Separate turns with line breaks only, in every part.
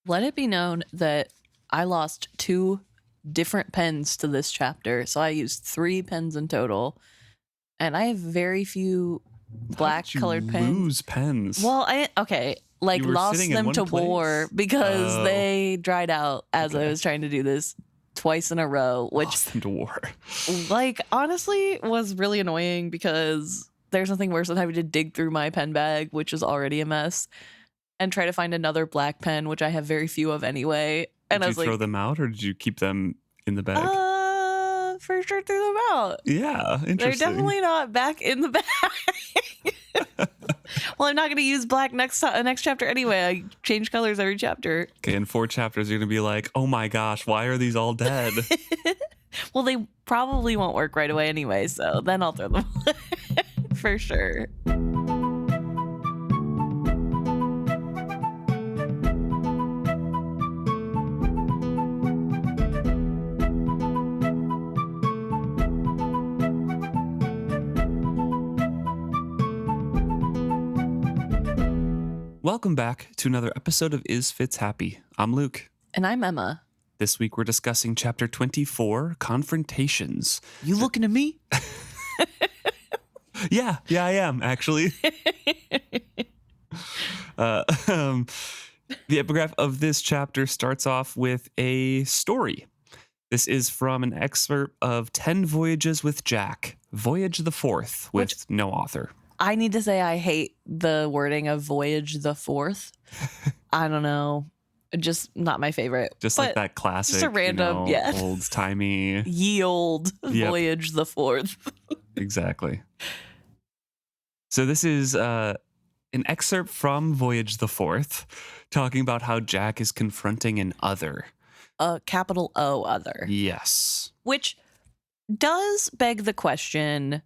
let it be known that I lost 2 different pens to this chapter. So I used 3 pens in total. And I have very few black colored pens.
Lose pens.
Well, like lost them to war because they dried out as I was trying to do this twice in a row, which
lost them to war.
Like honestly was really annoying because there's nothing worse than having to dig through my pen bag, which is already a mess, and try to find another black pen, which I have very few of anyway. And
Did you throw them out, or did you keep them in the bag?
For sure threw them out.
Yeah, interesting.
They're definitely not back in the bag. Well, I'm not going to use black next chapter anyway. I change colors every chapter.
Okay, in 4 chapters, you're going to be like, oh my gosh, why are these all dead?
Well, they probably won't work right away anyway, so then I'll throw them for sure.
Welcome back to another episode of Is Fitz Happy? I'm Luke.
And I'm Emma.
This week we're discussing chapter 24, Confrontations.
You looking at me?
Yeah, I am, actually. The epigraph of this chapter starts off with a story. This is from an excerpt of 10 Voyages with Jack, Voyage the 4th, with no author.
I need to say I hate the wording of Voyage the 4th. I don't know. Just not my favorite.
Just like that classic,
just a random,
old-timey.
Ye old Voyage the 4th.
Exactly. So this is an excerpt from Voyage the 4th, talking about how Jack is confronting an other.
A capital O other.
Yes.
Which does beg the question,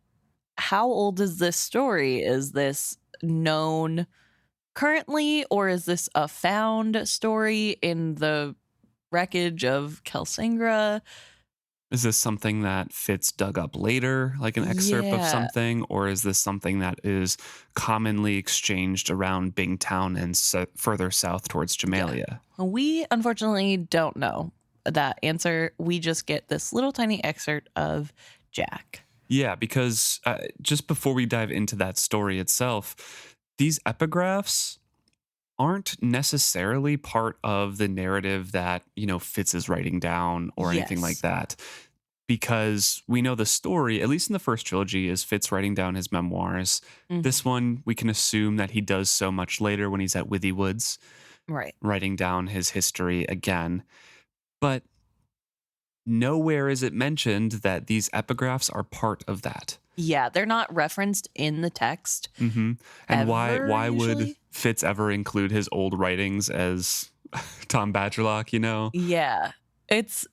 how old is this story? Is this known currently, or is this a found story in the wreckage of Kelsingra?
Is this something that Fitz dug up later, like an excerpt of something, or is this something that is commonly exchanged around Bingtown and further south towards Jamalia?
Yeah. We unfortunately don't know that answer. We just get this little tiny excerpt of Jack.
Yeah, because just before we dive into that story itself, these epigraphs aren't necessarily part of the narrative that, Fitz is writing down or anything like that. Because we know the story, at least in the first trilogy, is Fitz writing down his memoirs. Mm-hmm. This one, we can assume that he does so much later when he's at Withy Woods.
Right.
Writing down his history again. But nowhere is it mentioned that these epigraphs are part of that.
Yeah, they're not referenced in the text.
Mm-hmm. And why
usually?
Would Fitz ever include his old writings as Tom Badgerlock,
Yeah, it's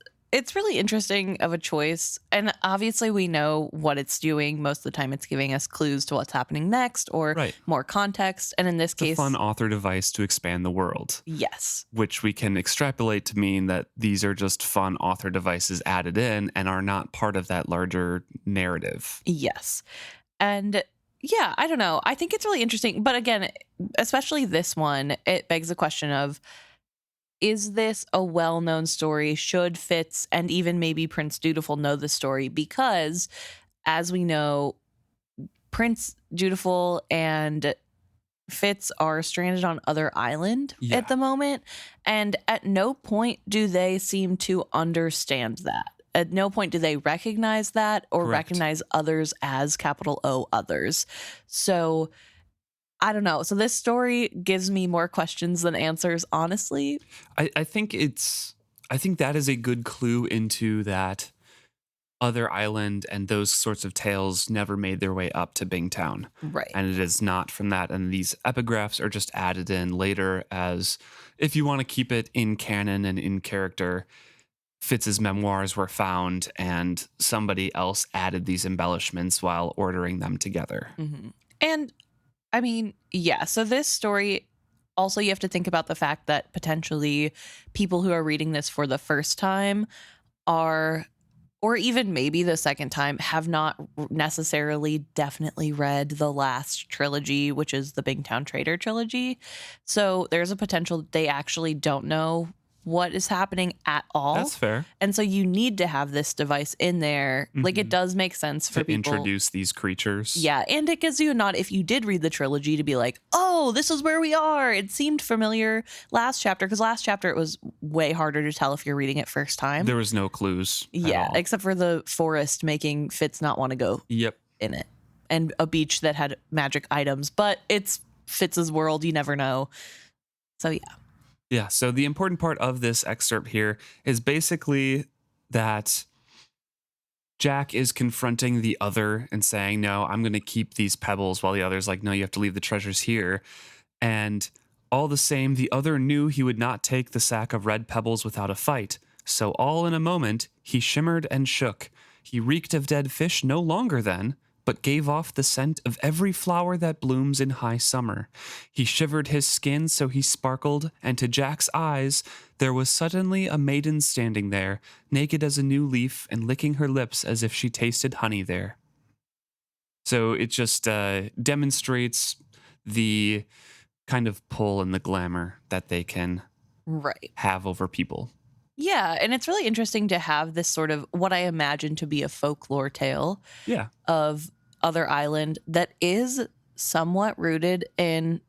really interesting of a choice. And obviously we know what it's doing. Most of the time it's giving us clues to what's happening next or more context. And in this case,
a fun author device to expand the world.
Yes.
Which we can extrapolate to mean that these are just fun author devices added in and are not part of that larger narrative.
Yes. And yeah, I don't know. I think it's really interesting. But again, especially this one, it begs the question of, is this a well-known story? Should Fitz and even maybe Prince Dutiful know the story? Because, as we know, Prince Dutiful and Fitz are stranded on Other Island at the moment. And at no point do they seem to understand that. At no point do they recognize that or recognize others as capital O others. So I don't know. So this story gives me more questions than answers, honestly.
I think that is a good clue into that Other Island and those sorts of tales never made their way up to Bingtown.
Right.
And it is not from that. And these epigraphs are just added in later as, if you want to keep it in canon and in character, Fitz's memoirs were found and somebody else added these embellishments while ordering them together.
Mm-hmm. And I mean, yeah. So this story, also you have to think about the fact that potentially people who are reading this for the first time are or even maybe the second time, have not necessarily definitely read the last trilogy, which is the Bingtown Trader trilogy. So there's a potential that they actually don't know what is happening at all.
That's fair.
And so you need to have this device in there. Like, it does make sense for
To
people.
introduce these creatures.
Yeah, and it gives you a nod if you did read the trilogy to be like, oh, this is where we are. It seemed familiar last chapter, because last chapter it was way harder to tell if you're reading it first time.
There was no clues.
Yeah,
at all.
except for the forest making Fitz not want to go
Yep.
in it, and a beach that had magic items. But it's Fitz's world. You never know. So, yeah.
Yeah, so the important part of this excerpt here is basically that Jack is confronting the other and saying, no, I'm going to keep these pebbles, while the other's like, no, you have to leave the treasures here. And all the same, the other knew he would not take the sack of red pebbles without a fight. So all in a moment, he shimmered and shook. He reeked of dead fish no longer then, but gave off the scent of every flower that blooms in high summer. He shivered his skin so he sparkled, and to Jack's eyes there was suddenly a maiden standing there, naked as a new leaf and licking her lips as if she tasted honey there. So it just demonstrates the kind of pull and the glamour that they can have over people.
Yeah, and it's really interesting to have this sort of what I imagine to be a folklore tale of Other Island that is somewhat rooted in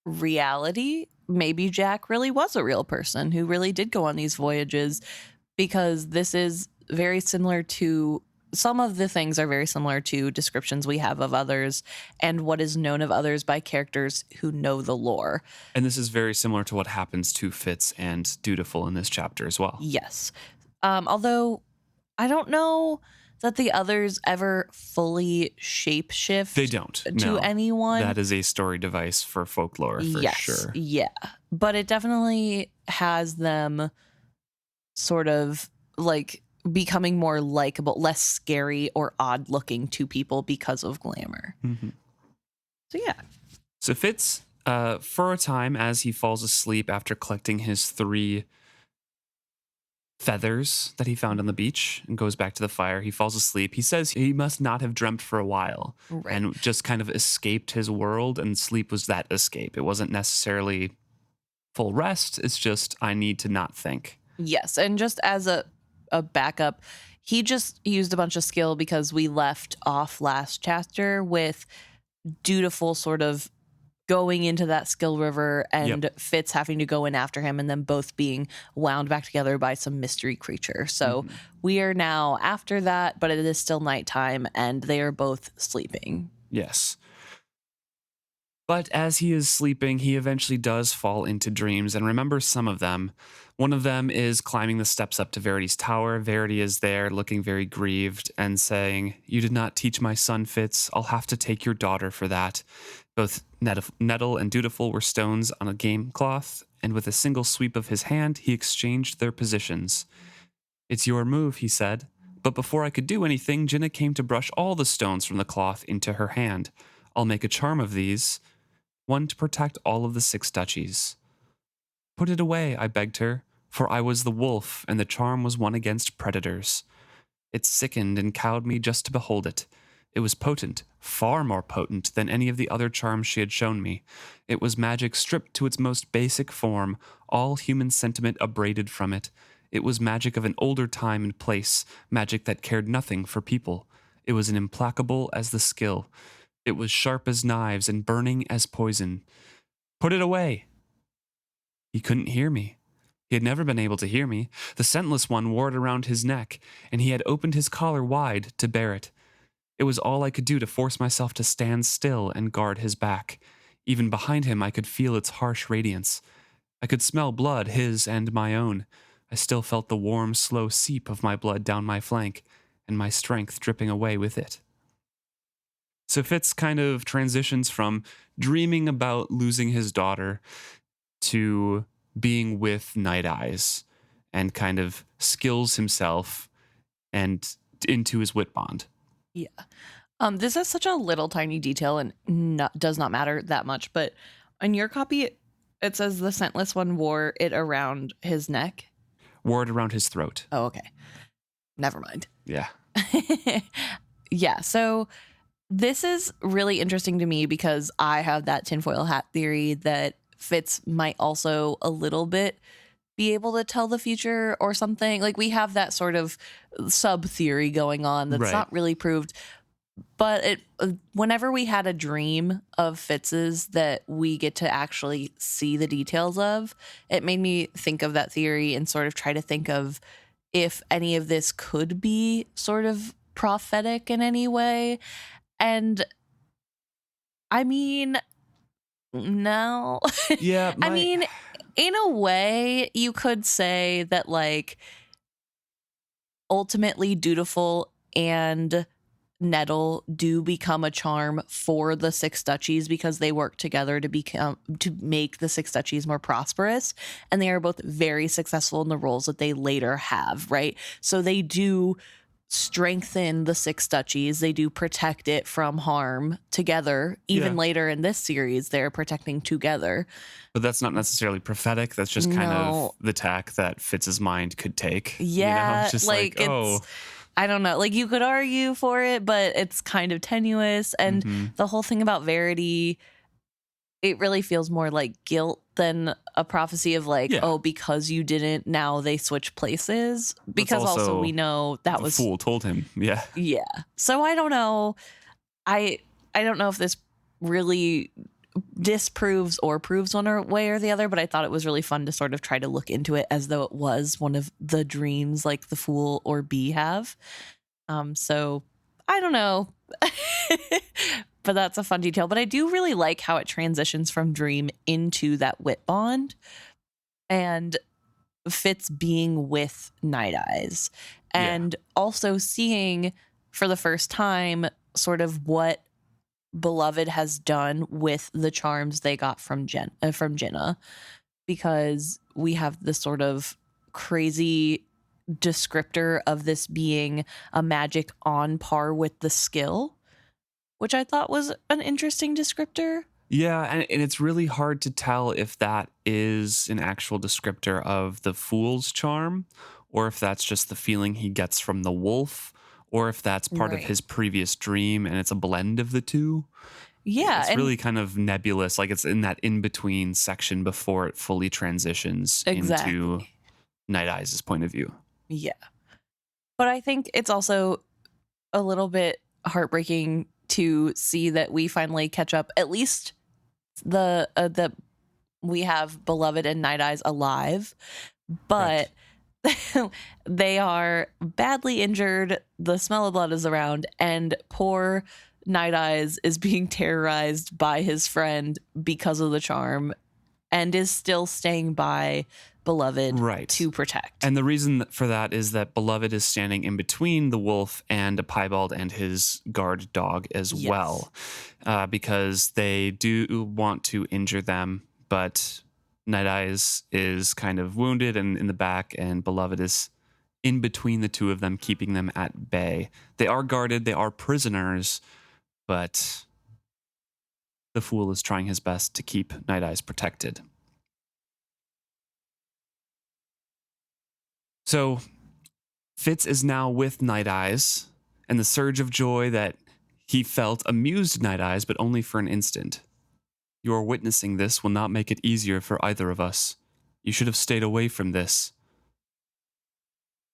reality. Maybe Jack really was a real person who really did go on these voyages, because this is very similar to, some of the things are very similar to descriptions we have of others and what is known of others by characters who know the lore.
And this is very similar to what happens to Fitz and Dutiful in this chapter as well.
Yes. Although I don't know that the others ever fully shapeshift.
They don't.
To anyone.
That is a story device for folklore, for sure.
Yeah. But it definitely has them sort of like becoming more likable, less scary or odd looking to people because of glamour.
Mm-hmm.
So, yeah.
So Fitz, for a time, as he falls asleep after collecting his 3 feathers that he found on the beach and goes back to the fire, he falls asleep. He says he must not have dreamt for a while and just kind of escaped his world, and sleep was that escape. It wasn't necessarily full rest. It's just, I need to not think.
Yes. And just as a backup, he just used a bunch of skill because we left off last chapter with Dutiful sort of going into that skill river and Fitz having to go in after him, and then both being wound back together by some mystery creature. So we are now after that, but it is still nighttime and they are both sleeping.
Yes. But as he is sleeping, he eventually does fall into dreams and remembers some of them. One of them is climbing the steps up to Verity's tower. Verity is there looking very grieved and saying, "You did not teach my son, Fitz. I'll have to take your daughter for that." Both Nettle and Dutiful were stones on a game cloth, and with a single sweep of his hand, he exchanged their positions. "It's your move," he said. But before I could do anything, Jinna came to brush all the stones from the cloth into her hand. "I'll make a charm of these, one to protect all of the 6 duchies." "Put it away," I begged her, for I was the wolf, and the charm was one against predators. It sickened and cowed me just to behold it. It was potent, far more potent than any of the other charms she had shown me. It was magic stripped to its most basic form, all human sentiment abraded from it. It was magic of an older time and place, magic that cared nothing for people. It was as implacable as the skill. It was sharp as knives and burning as poison. "Put it away!" He couldn't hear me. He had never been able to hear me. The scentless one wore it around his neck, and he had opened his collar wide to bear it. It was all I could do to force myself to stand still and guard his back. Even behind him, I could feel its harsh radiance. I could smell blood, his and my own. I still felt the warm, slow seep of my blood down my flank, and my strength dripping away with it. So Fitz kind of transitions from dreaming about losing his daughter to being with Nighteyes, and kind of skills himself and into his wit bond.
Yeah. This is such a little tiny detail and does not matter that much, but on your copy, it says the scentless one wore it around his neck.
Wore it around his throat.
Oh, okay. Never mind.
Yeah.
Yeah, so this is really interesting to me because I have that tinfoil hat theory that Fitz might also a little bit be able to tell the future or something. Like we have that sort of sub theory going on that's
Right.
not really proved. But whenever we had a dream of Fitz's that we get to actually see the details of, it made me think of that theory and sort of try to think of if any of this could be sort of prophetic in any way. And I mean, no.
Yeah.
I mean, in a way, you could say that, like, ultimately Dutiful and Nettle do become a charm for the Six Duchies because they work together to make the Six Duchies more prosperous, and they are both very successful in the roles that they later have, right? So they do strengthen the Six Duchies. They do protect it from harm together. Even later in this series, they're protecting together.
But that's not necessarily prophetic. That's just kind of the tack that Fitz's mind could take.
Yeah,
It's just like oh.
I don't know. Like you could argue for it, but it's kind of tenuous. And the whole thing about Verity, it really feels more like guilt than a prophecy of like, oh, because you didn't, now they switch places. Because also we know that was
fool told him. Yeah.
Yeah. So I don't know. I don't know if this really disproves or proves one way or the other, but I thought it was really fun to sort of try to look into it as though it was one of the dreams like the Fool or Bee have. So I don't know. But that's a fun detail. But I do really like how it transitions from dream into that wit bond and Fitz being with Nighteyes and also seeing for the first time sort of what Beloved has done with the charms they got from Jenna, because we have this sort of crazy descriptor of this being a magic on par with the skill, which I thought was an interesting descriptor.
Yeah, and it's really hard to tell if that is an actual descriptor of the Fool's charm or if that's just the feeling he gets from the wolf, or if that's part of his previous dream and it's a blend of the two.
Yeah.
It's really kind of nebulous. Like it's in that in-between section before it fully transitions into Nighteyes' point of view.
Yeah. But I think it's also a little bit heartbreaking to see that we finally catch up. At least the we have Beloved and Nighteyes alive, but they are badly injured. The smell of blood is around, and poor Nighteyes is being terrorized by his friend because of the charm and is still staying by Beloved to protect.
And the reason for that is that Beloved is standing in between the wolf and a piebald and his guard dog as well, because they do want to injure them, but Nighteyes is kind of wounded and in the back, and Beloved is in between the two of them, keeping them at bay. They are guarded, they are prisoners, but the Fool is trying his best to keep Nighteyes protected. So Fitz is now with Nighteyes, and the surge of joy that he felt amused Nighteyes, but only for an instant. Your witnessing this will not make it easier for either of us. You should have stayed away from this.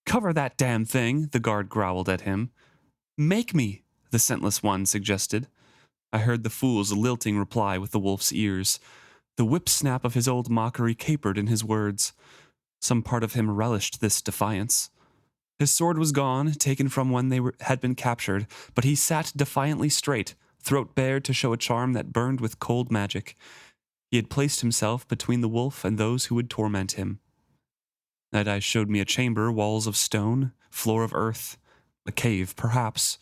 Cover that damn thing, the guard growled at him. Make me, the scentless one suggested. I heard the Fool's lilting reply with the wolf's ears. The whip snap of his old mockery capered in his words. Some part of him relished this defiance. His sword was gone, taken from when they had been captured, but he sat defiantly straight, throat bared to show a charm that burned with cold magic. He had placed himself between the wolf and those who would torment him. Nighteyes showed me a chamber, walls of stone, floor of earth, a cave, perhaps.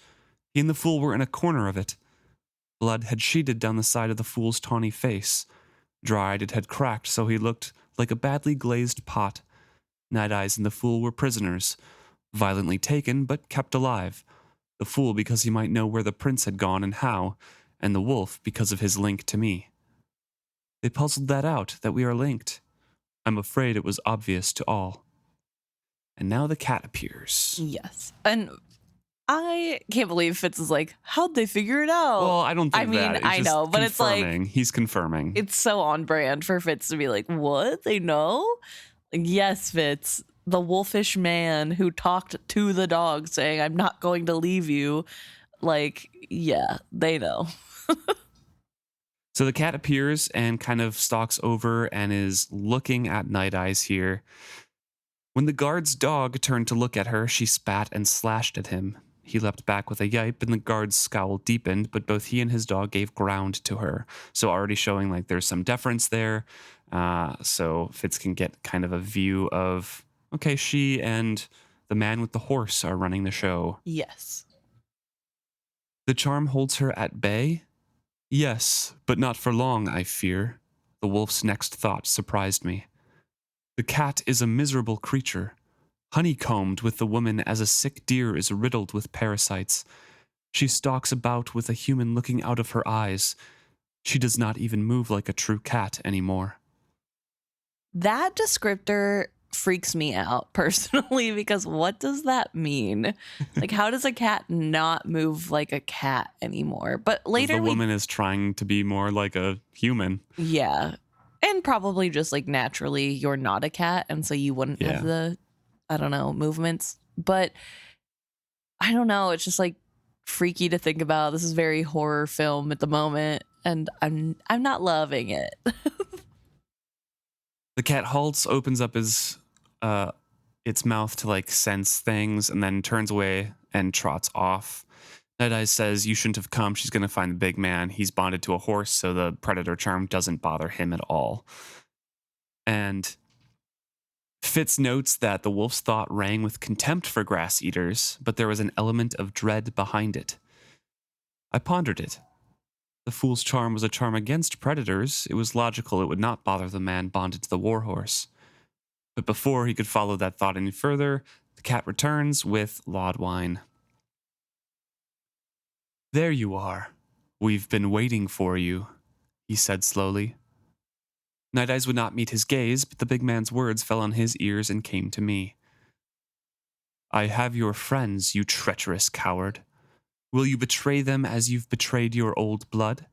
He and the Fool were in a corner of it. Blood had sheeted down the side of the Fool's tawny face. Dried, it had cracked so he looked like a badly glazed pot. Nighteyes and the Fool were prisoners, violently taken but kept alive. The Fool because he might know where the prince had gone and how, and the wolf because of his link to me. They puzzled that out, that we are linked. I'm afraid it was obvious to all. And now the cat appears.
Yes. And I can't believe Fitz is like, how'd they figure it out?
Well, I don't think
I mean,
that.
I
It's
know,
just
but it's like,
confirming. He's confirming.
it's so on brand for Fitz to be like, what? They know? Like, yes, Fitz, the wolfish man who talked to the dog saying, I'm not going to leave you. Like, yeah, they know.
So the cat appears and kind of stalks over and is looking at Nighteyes here. When the guard's dog turned to look at her, she spat and slashed at him. He leapt back with a yipe, and the guard's scowl deepened, but both he and his dog gave ground to her. So already showing like there's some deference there. So Fitz can get kind of a view of, okay, she and the man with the horse are running the show.
Yes.
The charm holds her at bay? Yes, but not for long, I fear. The wolf's next thought surprised me. The cat is a miserable creature, honeycombed with the woman as a sick deer is riddled with parasites. She stalks about with a human looking out of her eyes. She does not even move like a true cat anymore.
That descriptor freaks me out personally, because what does that mean? Like, how does a cat not move like a cat anymore? But later
the woman is trying to be more like a human.
Yeah. And probably just like naturally you're not a cat, and so you wouldn't have the, I don't know, movements. But I don't know, it's just like freaky to think about. This is very horror film at the moment, and I'm not loving it.
The cat halts, opens up its mouth to like sense things, and then turns away and trots off. Nighteyes says, you shouldn't have come. She's going to find the big man. He's bonded to a horse, so the predator charm doesn't bother him at all. And Fitz notes that the wolf's thought rang with contempt for grass eaters, but there was an element of dread behind it. I pondered it. The fool's charm was a charm against predators. It was logical it would not bother the man bonded to the warhorse. But before he could follow that thought any further, the cat returns with Laud wine. There you are. We've been waiting for you, he said slowly. Nighteyes would not meet his gaze, but the big man's words fell on his ears and came to me. I have your friends, you treacherous coward. Will you betray them as you've betrayed your old blood?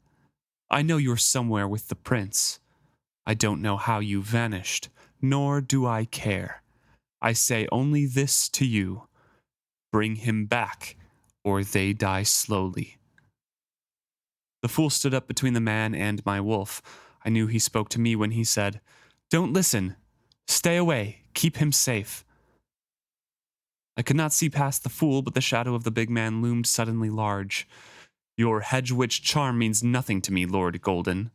I know you're somewhere with the prince. I don't know how you vanished, nor do I care. I say only this to you. Bring him back, or they die slowly. The fool stood up between the man and my wolf. I knew he spoke to me when he said, Don't listen. Stay away. Keep him safe. I could not see past the fool, but the shadow of the big man loomed suddenly large. Your hedge witch charm means nothing to me, Lord Golden.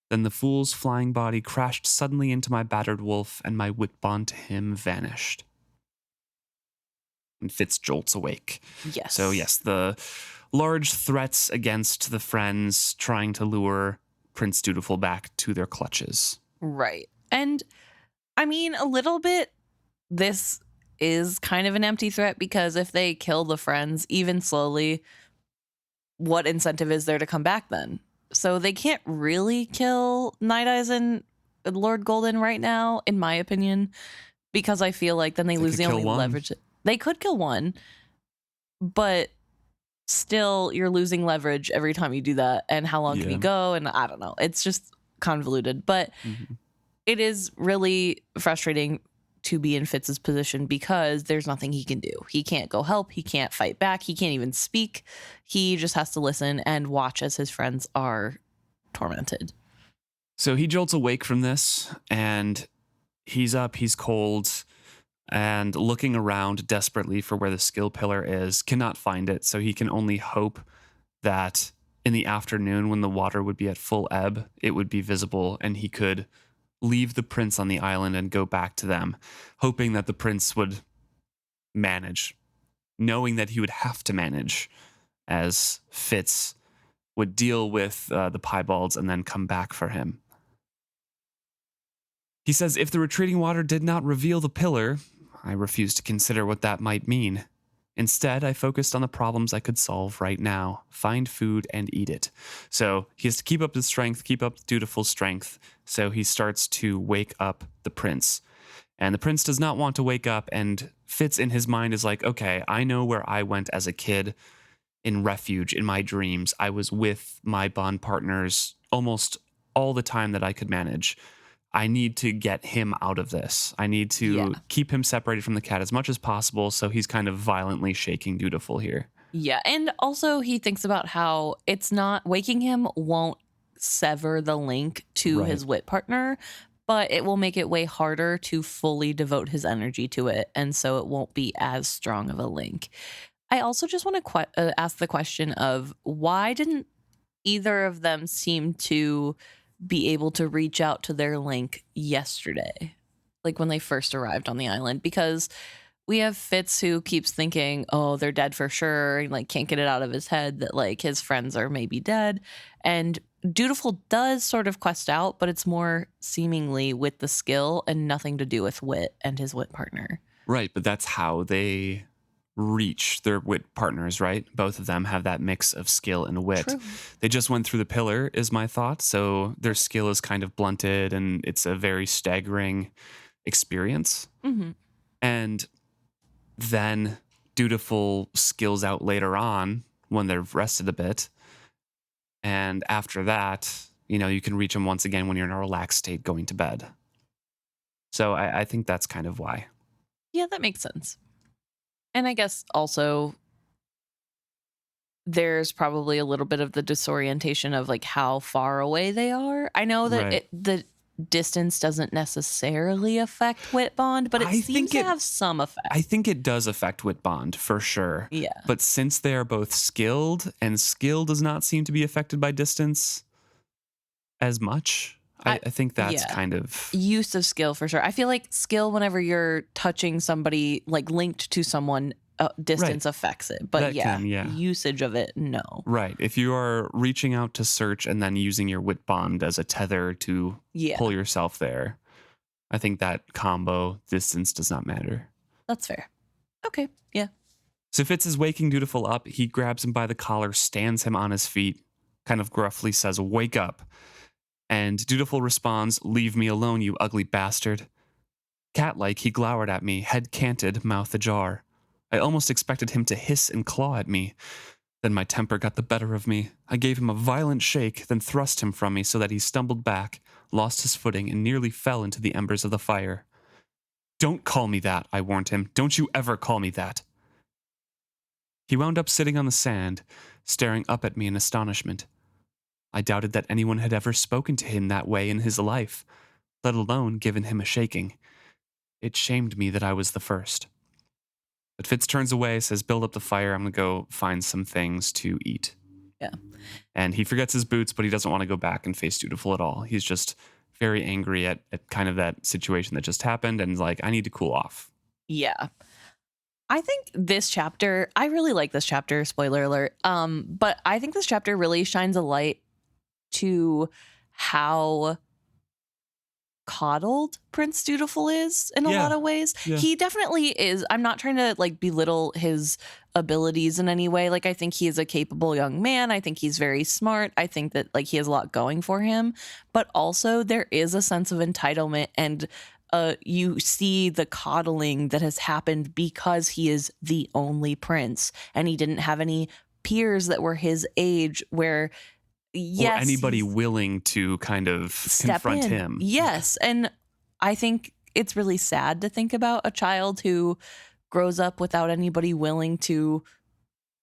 Then the fool's flying body crashed suddenly into my battered wolf, and my wit bond to him vanished. And Fitz jolts awake.
Yes.
So yes, the large threats against the friends trying to lure Prince Dutiful back to their clutches.
Right. And I mean, a little bit, this is kind of an empty threat, because if they kill the friends, even slowly, what incentive is there to come back then? So they can't really kill Nighteyes and Lord Golden right now, in my opinion, because I feel like then they lose the only leverage. They could kill one, but still you're losing leverage every time you do that. And how long can you go? And I don't know. It's just convoluted, but it is really frustrating to be in Fitz's position, because there's nothing he can do. He can't go help. He can't fight back. He can't even speak. He just has to listen and watch as his friends are tormented.
So he jolts awake from this, and he's up, he's cold, and looking around desperately for where the skill pillar is, cannot find it. So he can only hope that in the afternoon, when the water would be at full ebb, it would be visible, and he could leave the prince on the island and go back to them, hoping that the prince would manage, knowing that he would have to manage, as Fitz would deal with the piebalds and then come back for him. He says, if the retreating water did not reveal the pillar, I refused to consider what that might mean. Instead, I focused on the problems I could solve right now, find food and eat it. So he has to keep up his strength, keep up Dutiful's strength. So he starts to wake up the prince. And the prince does not want to wake up, and Fitz in his mind is like, okay, I know where I went as a kid in refuge in my dreams. I was with my bond partners almost all the time that I could manage. I need to get him out of this. I need to keep him separated from the cat as much as possible. So he's kind of violently shaking Dutiful here.
Yeah. And also he thinks about how it's not waking him won't sever the link to his wit partner, but it will make it way harder to fully devote his energy to it. And so it won't be as strong of a link. I also just want to ask the question of why didn't either of them seem to be able to reach out to their link yesterday, like when they first arrived on the island? Because we have Fitz who keeps thinking, oh, they're dead for sure, and like can't get it out of his head that like his friends are maybe dead. And Dutiful does sort of quest out, but it's more seemingly with the skill and nothing to do with wit and his wit partner.
Right, but that's how they reach their wit partners, right? Both of them have that mix of skill and wit.
True.
They just went through the pillar, is my thought. So their skill is kind of blunted, and it's a very staggering experience.
Mm-hmm.
And then Dutiful skills out later on when they've rested a bit. And after that, you know, you can reach them once again when you're in a relaxed state going to bed. So I think that's kind of why.
Yeah, that makes sense. And I guess also there's probably a little bit of the disorientation of like how far away they are. I know that the distance doesn't necessarily affect wit bond, but it seems to have some effect.
I think it does affect wit bond for sure.
Yeah.
But since they are both skilled, and skill does not seem to be affected by distance as much, I think that's kind of
use of skill for sure. I feel like skill, whenever you're touching somebody like linked to someone, distance affects it. But usage of it, no.
Right. If you are reaching out to search and then using your wit bond as a tether to pull yourself there, I think that combo distance does not matter.
That's fair. Okay. Yeah.
So Fitz is waking Dutiful up. He grabs him by the collar, stands him on his feet, kind of gruffly says, "Wake up." And Dutiful responds, "Leave me alone, you ugly bastard." Cat-like, he glowered at me, head canted, mouth ajar. I almost expected him to hiss and claw at me. Then my temper got the better of me. I gave him a violent shake, then thrust him from me so that he stumbled back, lost his footing, and nearly fell into the embers of the fire. "Don't call me that," I warned him. "Don't you ever call me that." He wound up sitting on the sand, staring up at me in astonishment. I doubted that anyone had ever spoken to him that way in his life, let alone given him a shaking. It shamed me that I was the first. But Fitz turns away, says, "Build up the fire. I'm going to go find some things to eat."
Yeah.
And he forgets his boots, but he doesn't want to go back and face Dutiful at all. He's just very angry at kind of that situation that just happened and like, I need to cool off.
Yeah. I think this chapter, I really like this chapter, spoiler alert. But I think this chapter really shines a light to how coddled Prince Dutiful is in a lot of ways. Yeah. He definitely is. I'm not trying to like belittle his abilities in any way. Like I think he is a capable young man. I think he's very smart. I think that like he has a lot going for him, but also there is a sense of entitlement, and you see the coddling that has happened because he is the only prince and he didn't have any peers that were his age where or
anybody willing to kind of confront him.
Yes. And I think it's really sad to think about a child who grows up without anybody willing to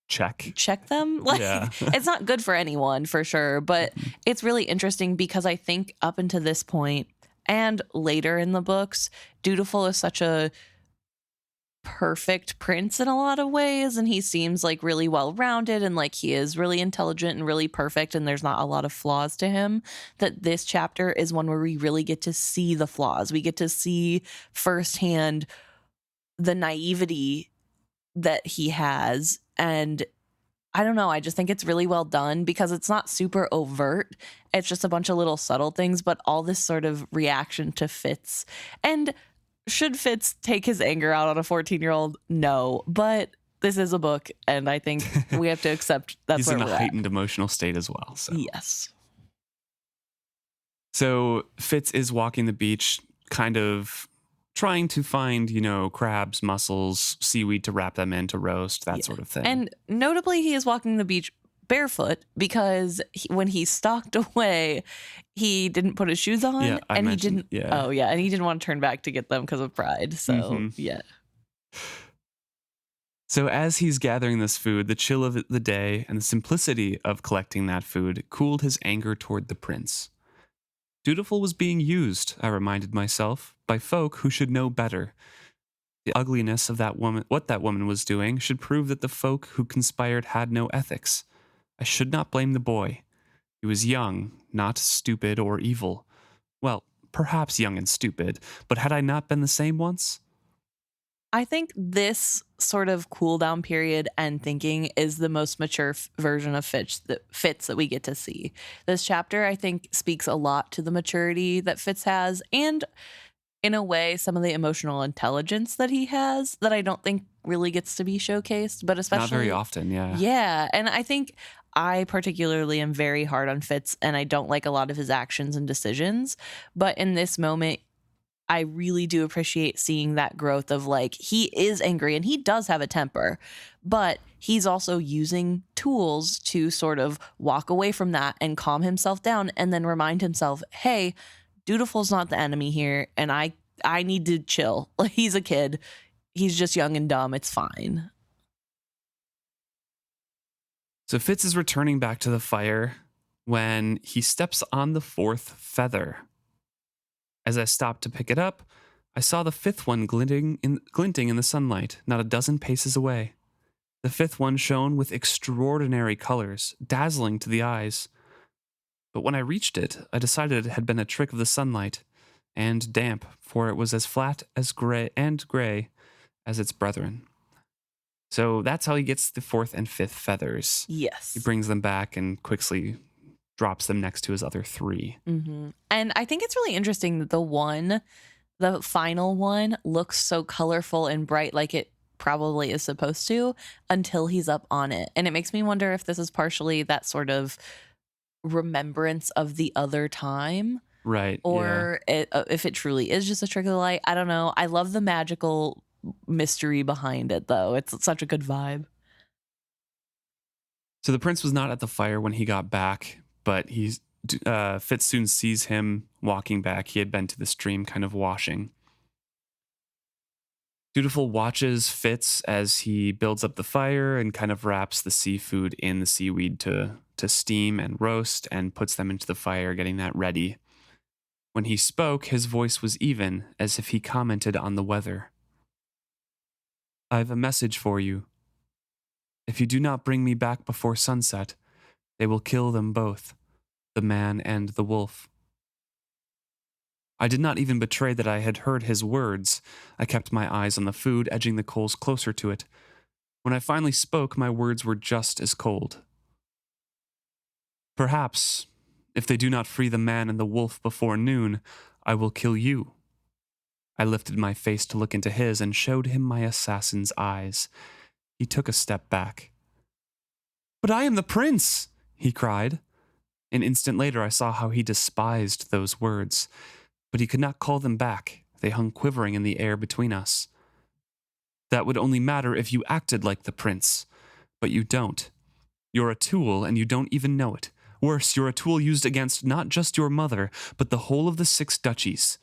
check them. Like it's not good for anyone for sure, but it's really interesting because I think up until this point and later in the books, Dutiful is such a perfect prince in a lot of ways, and he seems like really well-rounded and like he is really intelligent and really perfect, and there's not a lot of flaws to him, that this chapter is one where we really get to see the flaws. We get to see firsthand the naivety that he has, and I don't know, I just think it's really well done because it's not super overt. It's just a bunch of little subtle things, but all this sort of reaction to Fitz. And should Fitz take his anger out on a 14-year-old? No, but this is a book, and I think we have to accept that's where we're at.
He's in a heightened emotional state as well. So.
Yes.
So Fitz is walking the beach, kind of trying to find, crabs, mussels, seaweed to wrap them in to roast, that
Yeah.
sort of thing.
And notably, he is walking the beach barefoot because when he stalked away, he didn't put his shoes on,
Yeah, I
and he
mentioned,
didn't.
yeah.
Oh yeah, and he didn't want to turn back to get them because of pride. So
hmm
yeah,
So as he's gathering this food, the chill of the day and the simplicity of collecting that food cooled his anger toward the prince. Dutiful was being used, I reminded myself, by folk who should know better. The ugliness of what that woman was doing, should prove that the folk who conspired had no ethics. I should not blame the boy. He was young, not stupid or evil. Well, perhaps young and stupid, but had I not been the same once?
I think this sort of cool down period and thinking is the most mature version of Fitz that we get to see. This chapter, I think, speaks a lot to the maturity that Fitz has, and in a way, some of the emotional intelligence that he has that I don't think really gets to be showcased, but
Not very
especially,
often, yeah.
yeah. And I think I particularly am very hard on Fitz and I don't like a lot of his actions and decisions. But in this moment, I really do appreciate seeing that growth of like, he is angry and he does have a temper, but he's also using tools to sort of walk away from that and calm himself down and then remind himself, hey, Dutiful's not the enemy here, and I need to chill. Like, he's a kid. He's just young and dumb. It's fine.
So Fitz is returning back to the fire when he steps on the fourth feather. As I stopped to pick it up, I saw the fifth one glinting in the sunlight, not a dozen paces away. The fifth one shone with extraordinary colors, dazzling to the eyes. But when I reached it, I decided it had been a trick of the sunlight, and damp, for it was as flat as gray as its brethren. So that's how he gets the fourth and fifth feathers.
Yes.
He brings them back and quickly drops them next to his other three.
Mm-hmm. And I think it's really interesting that the final one, looks so colorful and bright like it probably is supposed to until he's up on it. And it makes me wonder if this is partially that sort of remembrance of the other time,
Right.
or if it truly is just a trick of the light. I don't know. I love the magical mystery behind it, though. It's such a good vibe.
So the prince was not at the fire when he got back, but Fitz soon sees him walking back. He had been to the stream kind of washing. Dutiful watches Fitz as he builds up the fire and kind of wraps the seafood in the seaweed to steam and roast and puts them into the fire, getting that ready. When he spoke, his voice was even, as if he commented on the weather. "I've a message for you. If you do not bring me back before sunset, they will kill them both, the man and the wolf." I did not even betray that I had heard his words. I kept my eyes on the food, edging the coals closer to it. When I finally spoke, my words were just as cold. "Perhaps, if they do not free the man and the wolf before noon, I will kill you." I lifted my face to look into his and showed him my assassin's eyes. He took a step back. "But I am the prince!" he cried. An instant later, I saw how he despised those words, but he could not call them back. They hung quivering in the air between us. "That would only matter if you acted like the prince, but you don't. You're a tool and you don't even know it. Worse, you're a tool used against not just your mother, but the whole of the 6 duchies."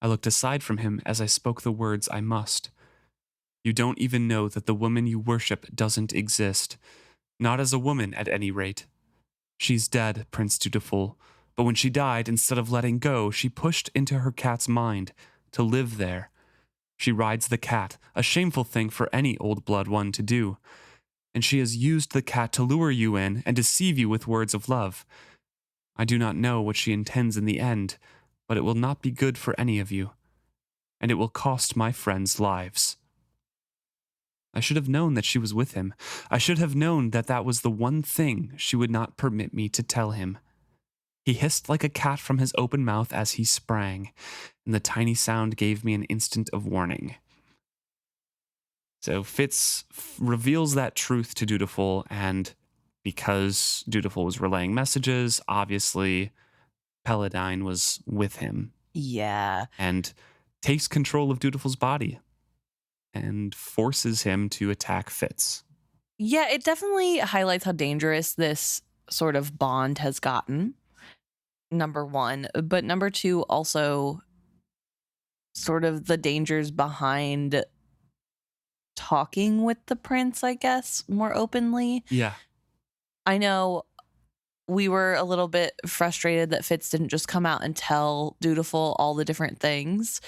I looked aside from him as I spoke the words I must. "You don't even know that the woman you worship doesn't exist. Not as a woman, at any rate. She's dead, Prince Dutiful, but when she died, instead of letting go, she pushed into her cat's mind to live there. She rides the cat, a shameful thing for any old blood one to do. And she has used the cat to lure you in and deceive you with words of love. I do not know what she intends in the end, but it will not be good for any of you, and it will cost my friends' lives." I should have known that she was with him. I should have known that that was the one thing she would not permit me to tell him. He hissed like a cat from his open mouth as he sprang, and the tiny sound gave me an instant of warning. So Fitz reveals that truth to Dutiful, and because Dutiful was relaying messages, obviously Peladine was with him.
Yeah.
And takes control of Dutiful's body and forces him to attack Fitz.
Yeah, it definitely highlights how dangerous this sort of bond has gotten, number one. But number two, also sort of the dangers behind talking with the prince, I guess, more openly.
Yeah.
I know we were a little bit frustrated that Fitz didn't just come out and tell Dutiful all the different things.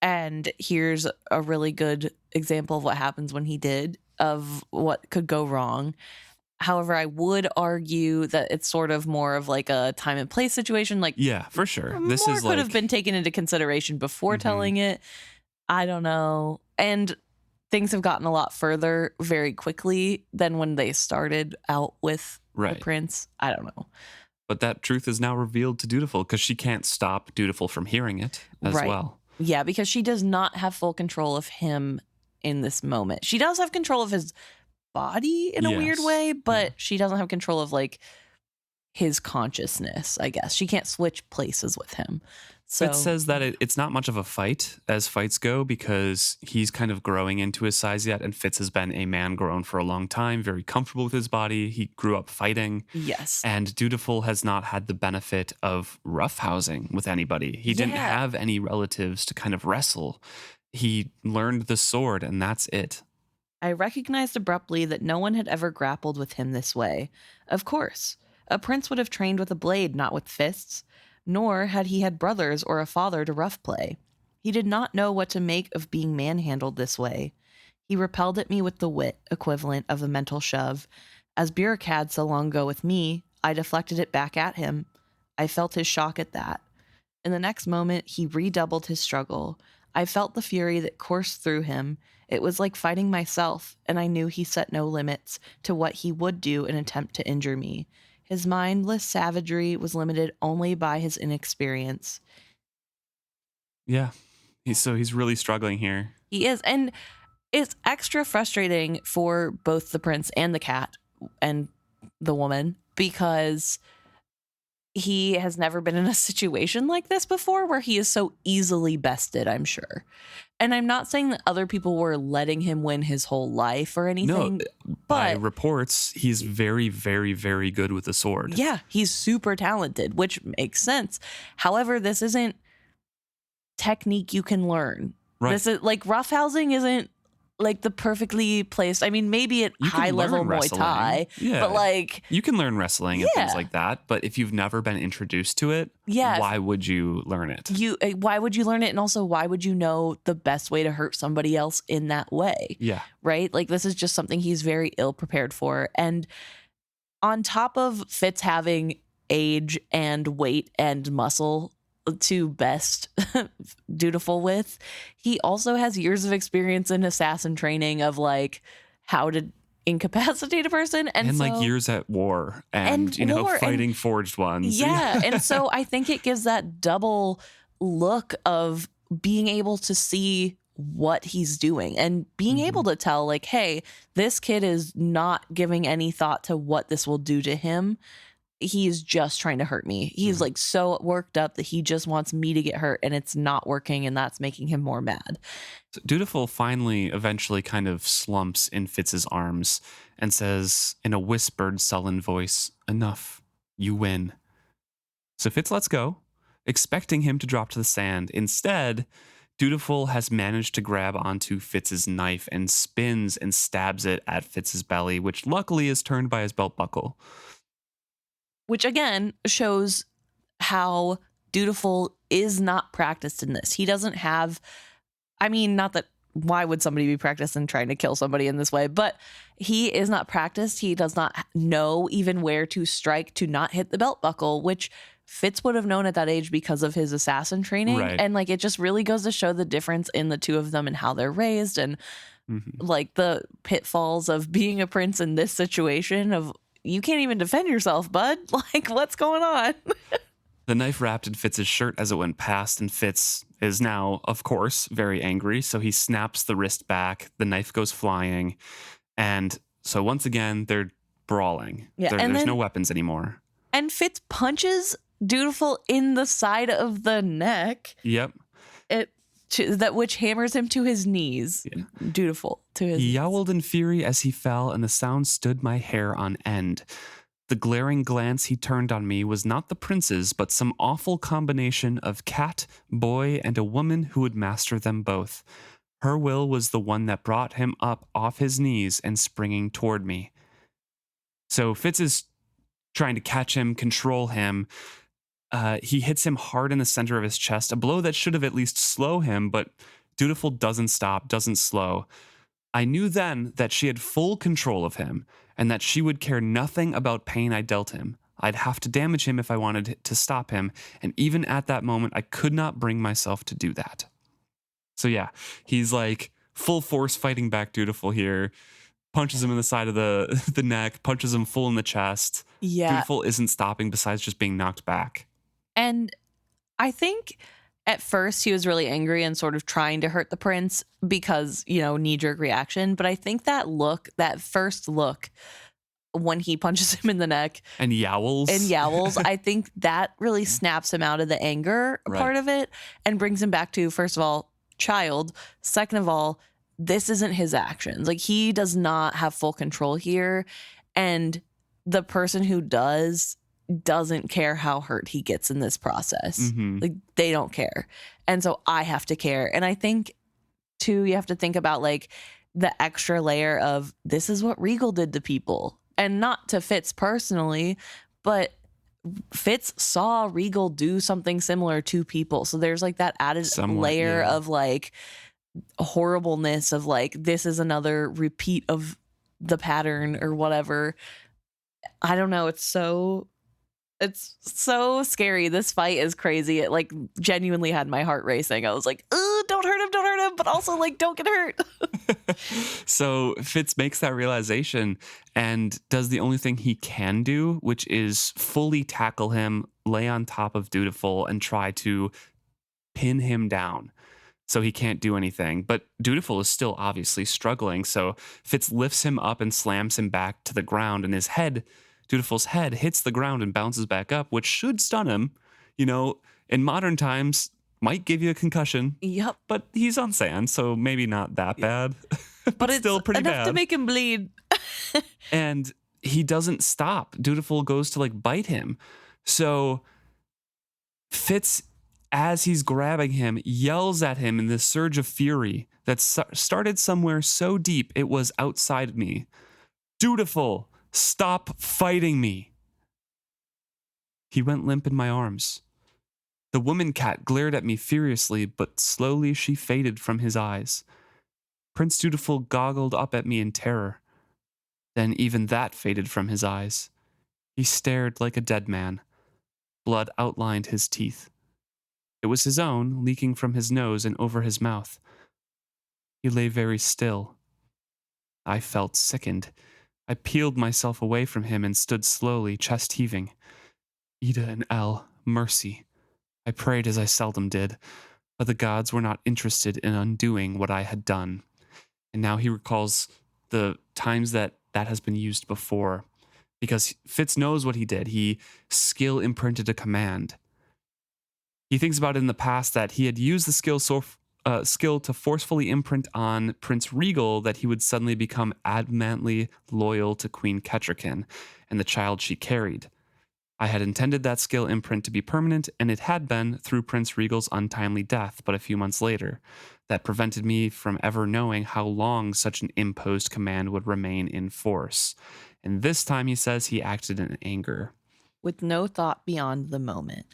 And here's a really good example of what happens when he did, of what could go wrong. However, I would argue that it's sort of more of like a time and place situation. Like,
Yeah, for sure. This
more
is
could have
like
been taken into consideration before telling it. I don't know. And things have gotten a lot further very quickly than when they started out with the prince. I don't know.
But that truth is now revealed to Dutiful because she can't stop Dutiful from hearing it as well.
Yeah, because she does not have full control of him in this moment. She does have control of his body in a weird way, but she doesn't have control of like his consciousness, I guess. She can't switch places with him. So
It says that it's not much of a fight as fights go because he's kind of growing into his size yet, and Fitz has been a man grown for a long time, very comfortable with his body. He grew up fighting.
Yes.
And Dutiful has not had the benefit of roughhousing with anybody. He didn't have any relatives to kind of wrestle. He learned the sword, and that's it.
I recognized abruptly that no one had ever grappled with him this way. Of course, a prince would have trained with a blade, not with fists. Nor had he had brothers or a father to rough play. He did not know what to make of being manhandled this way. He repelled at me with the wit equivalent of a mental shove. As Burek had so long ago with me, I deflected it back at him. I felt his shock at that. In the next moment, he redoubled his struggle. I felt the fury that coursed through him. It was like fighting myself, and I knew he set no limits to what he would do in an attempt to injure me. His mindless savagery was limited only by his inexperience.
Yeah. He's really struggling here.
He is. And it's extra frustrating for both the prince and the cat and the woman because he has never been in a situation like this before where he is so easily bested, I'm sure. And I'm not saying that other people were letting him win his whole life or anything.
No,
but
by reports, he's very, very, very good with the sword.
Yeah, he's super talented, which makes sense. However, this isn't technique you can learn.
Right.
This is like roughhousing isn't like the perfectly placed. I mean, maybe at high level Muay Thai, but like
you can learn wrestling and things like that. But if you've never been introduced to it, why would you learn it?
Why would you learn it? And also, why would you know the best way to hurt somebody else in that way?
Yeah.
Right. Like this is just something he's very ill prepared for. And on top of Fitz having age and weight and muscle to best Dutiful with, he also has years of experience in assassin training of like how to incapacitate a person and so,
like years at war and you know fighting forged ones.
And so I think it gives that double look of being able to see what he's doing and being able to tell like, hey, this kid is not giving any thought to what this will do to him. He's just trying to hurt me. He's like so worked up that he just wants me to get hurt and it's not working and that's making him more mad.
So Dutiful finally eventually kind of slumps in Fitz's arms and says in a whispered, sullen voice, "Enough. You win." So Fitz lets go, expecting him to drop to the sand. Instead, Dutiful has managed to grab onto Fitz's knife and spins and stabs it at Fitz's belly, which luckily is turned by his belt buckle.
Which again shows how Dutiful is not practiced in this. He doesn't have, I mean, not that why would somebody be practiced in trying to kill somebody in this way, but he is not practiced. He does not know even where to strike to not hit the belt buckle, which Fitz would have known at that age because of his assassin training.
Right.
And like, it just really goes to show the difference in the two of them and how they're raised and like the pitfalls of being a prince in this situation of, you can't even defend yourself, bud. Like, what's going on?
The knife wrapped in Fitz's shirt as it went past, and Fitz is now, of course, very angry. So he snaps the wrist back. The knife goes flying. And so once again, they're brawling.
Yeah,
There's no weapons anymore.
And Fitz punches Dutiful in the side of the neck.
Yep.
It that which hammers him to his knees.
Yeah.
Dutiful to his
He
knees.
yowled in fury as he fell, and the sound stood my hair on end. The glaring glance he turned on me was not the prince's, but some awful combination of cat, boy, and a woman who would master them both. Her will was the one that brought him up off his knees and springing toward me. So Fitz is trying to catch him, control him. He hits him hard in the center of his chest, a blow that should have at least slow him, but Dutiful doesn't stop, doesn't slow. I knew then that she had full control of him and that she would care nothing about pain I dealt him. I'd have to damage him if I wanted to stop him, and even at that moment, I could not bring myself to do that. So yeah, he's like full force fighting back Dutiful here, punches him in the side of the neck, punches him full in the chest.
Yeah.
Dutiful isn't stopping besides just being knocked back.
And I think at first he was really angry and sort of trying to hurt the prince because, knee-jerk reaction. But I think that first look when he punches him in the neck
and yowls,
I think that really snaps him out of the anger part of it and brings him back to, first of all, child. Second of all, this isn't his actions. Like, he does not have full control here. And the person who doesn't care how hurt he gets in this process.
Mm-hmm.
Like, they don't care. And so I have to care. And I think too, you have to think about like the extra layer of this is what Regal did to people, and not to Fitz personally, but Fitz saw Regal do something similar to people. So there's like that added layer of like horribleness of like, this is another repeat of the pattern or whatever. I don't know. It's so scary. This fight is crazy. It like genuinely had my heart racing. I was like, don't hurt him, but also like, don't get hurt.
So Fitz makes that realization and does the only thing he can do, which is fully tackle him, lay on top of Dutiful, and try to pin him down so he can't do anything. But Dutiful is still obviously struggling, so Fitz lifts him up and slams him back to the ground, and Dutiful's head hits the ground and bounces back up, which should stun him. In modern times, might give you a concussion.
Yep.
But he's on sand, so maybe not that bad. but it's still pretty
enough
bad.
to make him bleed.
And he doesn't stop. Dutiful goes to like bite him. So Fitz, as he's grabbing him, yells at him in this surge of fury that started somewhere so deep it was outside me. Dutiful, stop fighting me. He went limp in my arms. The woman cat glared at me furiously, but slowly she faded from his eyes. Prince Dutiful goggled up at me in terror. Then even that faded from his eyes. He stared like a dead man. Blood outlined his teeth. It was his own, leaking from his nose and over his mouth. He lay very still. I felt sickened. I peeled myself away from him and stood slowly, chest heaving. Ida and El, mercy. I prayed as I seldom did, but the gods were not interested in undoing what I had done. And now he recalls the times that has been used before, because Fitz knows what he did. He skill imprinted a command. He thinks about it in the past that he had used the skill to forcefully imprint on Prince Regal that he would suddenly become adamantly loyal to Queen Kettrikin and the child she carried. I had intended that skill imprint to be permanent, and it had been through Prince Regal's untimely death but a few months later. That prevented me from ever knowing how long such an imposed command would remain in force. And this time, he says, he acted in anger.
With no thought beyond the moment.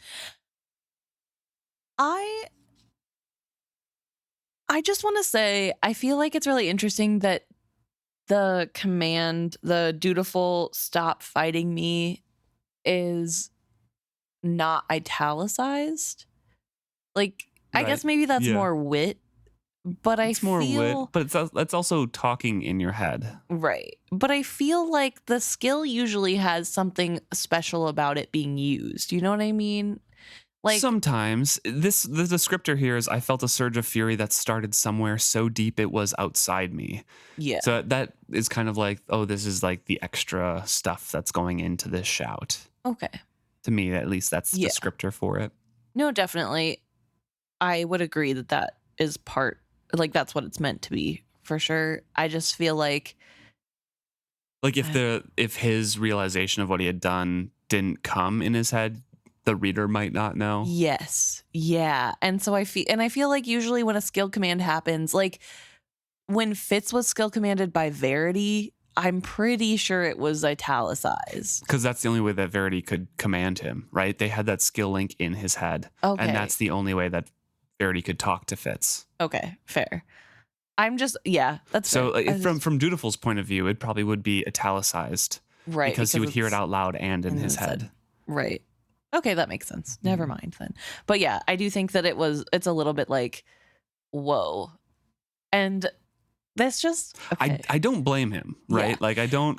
I just want to say, I feel like it's really interesting that the command, the Dutiful stop fighting me, is not italicized. Like, I guess maybe that's more wit, but it's more wit,
but that's also talking in your head. Right.
But I feel like the skill usually has something special about it being used. You know what I mean? Like,
sometimes the descriptor here is I felt a surge of fury that started somewhere so deep it was outside me.
Yeah.
So that is kind of like, oh, this is like the extra stuff that's going into this shout.
Okay.
To me, at least, that's the descriptor for it.
No, definitely. I would agree that is part, like that's what it's meant to be for sure. I just feel like
if his realization of what he had done didn't come in his head, the reader might not know.
yes, yeah. And so I feel like usually when a skill command happens, like when Fitz was skill commanded by Verity, I'm pretty sure it was italicized.
Because that's the only way that Verity could command him, right? They had that skill link in his head.
Okay.
And that's the only way that Verity could talk to Fitz.
Okay, fair. That's
so
fair.
From Dutiful's point of view, it probably would be italicized.
Right.
Because he would hear it out loud and in his head.
Right. Okay, that makes sense. Never mind then. But yeah, I do think that it's a little bit like, whoa. And that's just okay.
I don't blame him, right?
Yeah.
Like I don't.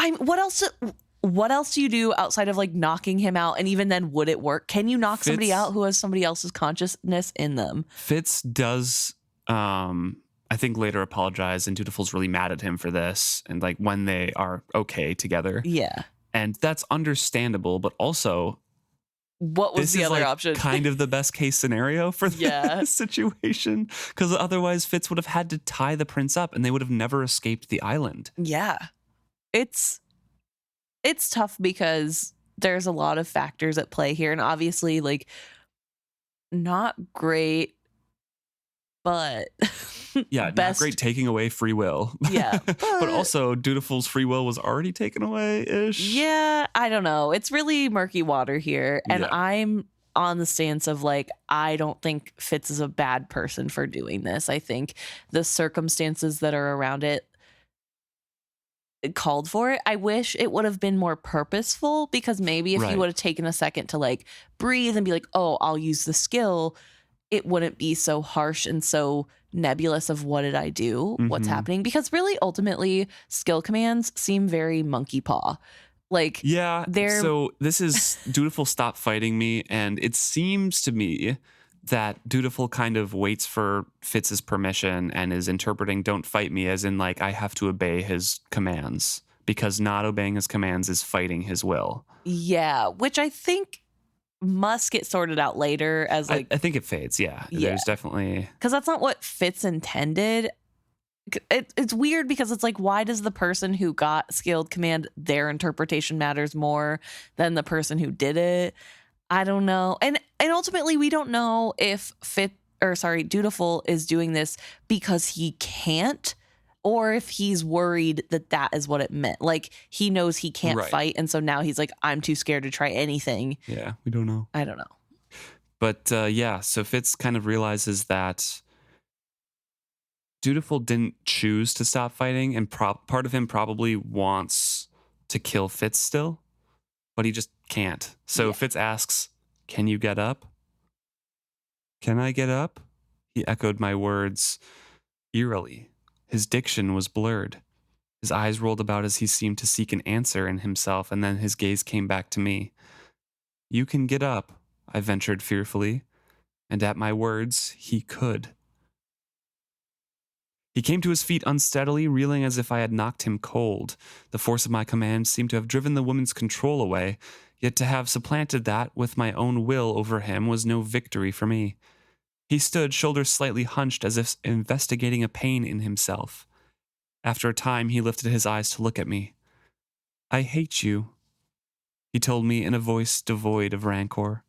What else do you do outside of like knocking him out? And even then, would it work? Can you knock somebody out who has somebody else's consciousness in them?
Fitz does, I think, later apologize, and Dutiful's really mad at him for this. And like when they are okay together,
yeah,
and that's understandable. But also,
what was the other option?
Kind of the best case scenario for this situation, because otherwise Fitz would have had to tie the prince up, and they would have never escaped the island.
Yeah, it's tough because there's a lot of factors at play here, and obviously, like, not great, but
yeah, not great taking away free will.
Yeah,
but also Dutiful's free will was already taken away ish.
Yeah, I don't know. It's really murky water here, and I'm on the stance of like, I don't think Fitz is a bad person for doing this. I think the circumstances that are around it called for it. I wish it would have been more purposeful, because maybe if he would have taken a second to like breathe and be like, oh, I'll use the skill, it wouldn't be so harsh and so nebulous of what did I do, what's happening. Because really, ultimately, skill commands seem very monkey paw. Like,
yeah, so this is Dutiful, stop fighting me. And it seems to me that Dutiful kind of waits for Fitz's permission and is interpreting don't fight me as in like I have to obey his commands, because not obeying his commands is fighting his will.
Yeah, which I think must get sorted out later as like...
I think it fades, yeah. There's definitely...
Because that's not what Fitz intended. It's weird because it's like, why does the person who got skilled command, their interpretation matters more than the person who did it? I don't know. And ultimately, we don't know if Dutiful is doing this because he can't, or if he's worried that that is what it meant. Like, he knows he can't fight, and so now he's like, I'm too scared to try anything.
Yeah, we don't know.
I don't know.
But so Fitz kind of realizes that Dutiful didn't choose to stop fighting, and part of him probably wants to kill Fitz still, but he just can't. So Fitz asks, can you get up? Can I get up? He echoed my words eerily. His diction was blurred. His eyes rolled about as he seemed to seek an answer in himself, and then his gaze came back to me. You can get up, I ventured fearfully, and at my words, he could. He came to his feet unsteadily, reeling as if I had knocked him cold. The force of my command seemed to have driven the woman's control away, yet to have supplanted that with my own will over him was no victory for me. He stood, shoulders slightly hunched, as if investigating a pain in himself. After a time, he lifted his eyes to look at me. I hate you, he told me in a voice devoid of rancor.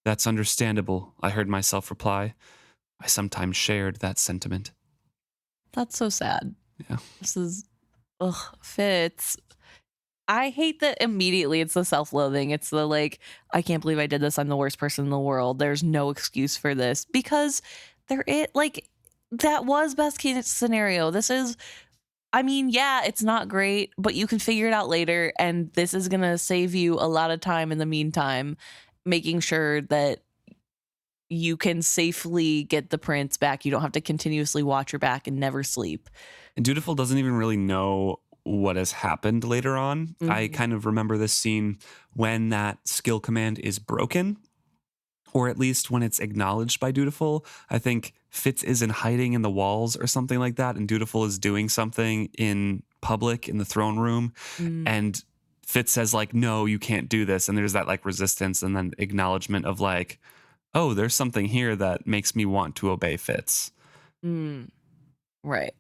That's understandable, I heard myself reply. I sometimes shared that sentiment.
That's so sad.
Yeah.
This is, Fitz. I hate that immediately it's the self-loathing. It's the like, I can't believe I did this. I'm the worst person in the world. There's no excuse for this, because that was best case scenario. This is, I mean, yeah, it's not great, but you can figure it out later. And this is going to save you a lot of time in the meantime, making sure that you can safely get the prince back. You don't have to continuously watch your back and never sleep.
And Dutiful doesn't even really know what has happened later on. I kind of remember this scene when that skill command is broken, or at least when it's acknowledged by Dutiful. I think Fitz is in hiding in the walls or something like that, and Dutiful is doing something in public in the throne room, and Fitz says like, no, you can't do this. And there's that like resistance and then acknowledgement of like, oh, there's something here that makes me want to obey Fitz.
Right.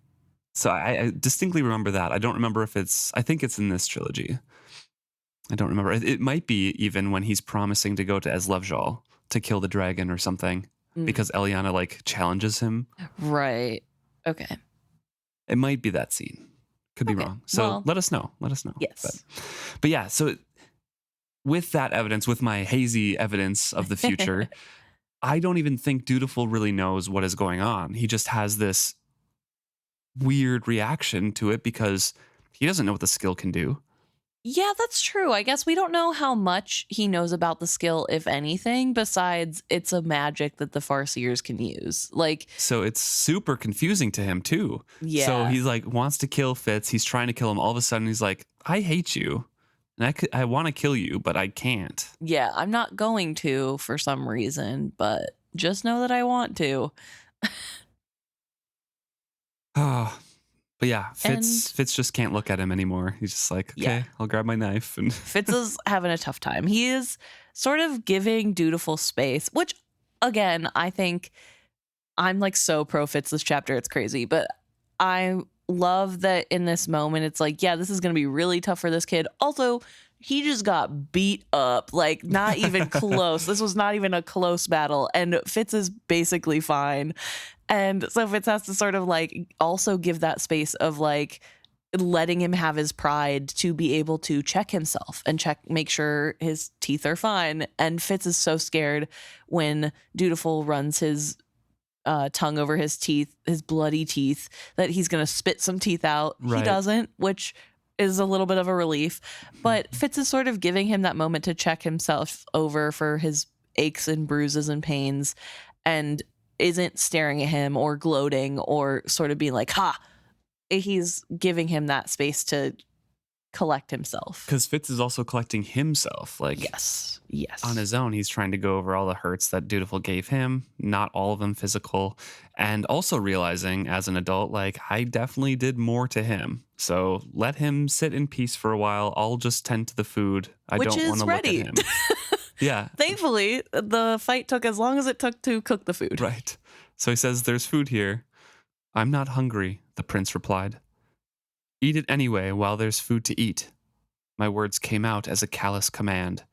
So I distinctly remember that. I don't remember if I think it's in this trilogy. I don't remember. It might be even when he's promising to go to Eslevjal to kill the dragon or something, because Eliana like challenges him.
Right. Okay.
It might be that scene. Could be wrong. So let us know.
Yes.
But yeah, so with that evidence, with my hazy evidence of the future, I don't even think Dutiful really knows what is going on. He just has this weird reaction to it because he doesn't know what the skill can do.
Yeah, that's true. I guess we don't know how much he knows about the skill, if anything, besides it's a magic that the Farseers can use. Like,
so it's super confusing to him too.
Yeah.
So he's like, wants to kill Fitz. He's trying to kill him. All of a sudden he's like, I hate you. And I want to kill you, but I can't.
Yeah, I'm not going to for some reason, but just know that I want to.
But yeah, Fitz just can't look at him anymore. He's just like, okay, I'll grab my knife. And
Fitz is having a tough time. He is sort of giving Dutiful space, which, again, I think I'm like so pro Fitz this chapter. It's crazy. But I love that in this moment, it's like, yeah, this is going to be really tough for this kid. Also, he just got beat up, like not even close. This was not even a close battle. And Fitz is basically fine. And so Fitz has to sort of like also give that space of like letting him have his pride to be able to check himself and make sure his teeth are fine. And Fitz is so scared when Dutiful runs his tongue over his teeth, his bloody teeth, that he's going to spit some teeth out. Right. He doesn't, which is a little bit of a relief. But Fitz is sort of giving him that moment to check himself over for his aches and bruises and pains, and isn't staring at him or gloating or sort of being like, ha. He's giving him that space to collect himself.
Because Fitz is also collecting himself. Like,
yes.
On his own, he's trying to go over all the hurts that Dutiful gave him, not all of them physical, and also realizing as an adult, like, I definitely did more to him. So let him sit in peace for a while. I'll just tend to the food. I don't want to look at him. Yeah.
Thankfully, the fight took as long as it took to cook the food.
Right. So he says, there's food here. I'm not hungry, the prince replied. Eat it anyway while there's food to eat. My words came out as a callous command.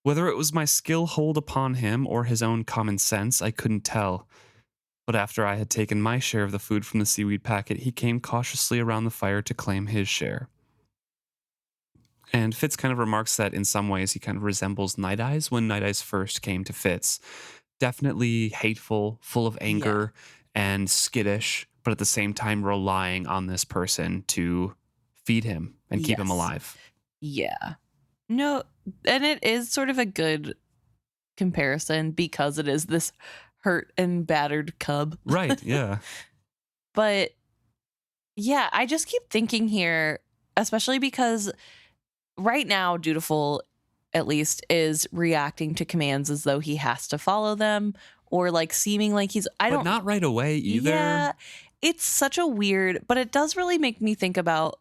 Whether it was my skill hold upon him or his own common sense, I couldn't tell. But after I had taken my share of the food from the seaweed packet, he came cautiously around the fire to claim his share. And Fitz kind of remarks that in some ways he kind of resembles Nighteyes when Nighteyes first came to Fitz. Definitely hateful, full of anger, and skittish, but at the same time relying on this person to feed him and keep him alive. Yeah.
No, and it is sort of a good comparison because it is this hurt and battered cub.
Right, yeah.
But yeah, I just keep thinking here, especially because right now, Dutiful, at least, is reacting to commands as though he has to follow them, or like seeming like
but not right away either.
Yeah, it's such a weird, but it does really make me think about,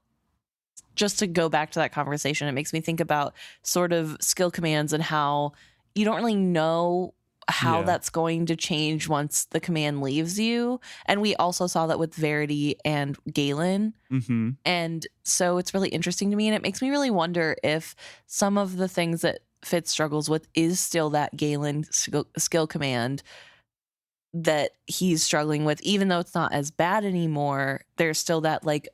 just to go back to that conversation, it makes me think about sort of skill commands and how you don't really know how that's going to change once the command leaves you. And we also saw that with Verity and Galen.
Mm-hmm.
And so it's really interesting to me. And it makes me really wonder if some of the things that Fitz struggles with is still that Galen skill command that he's struggling with, even though it's not as bad anymore. There's still that like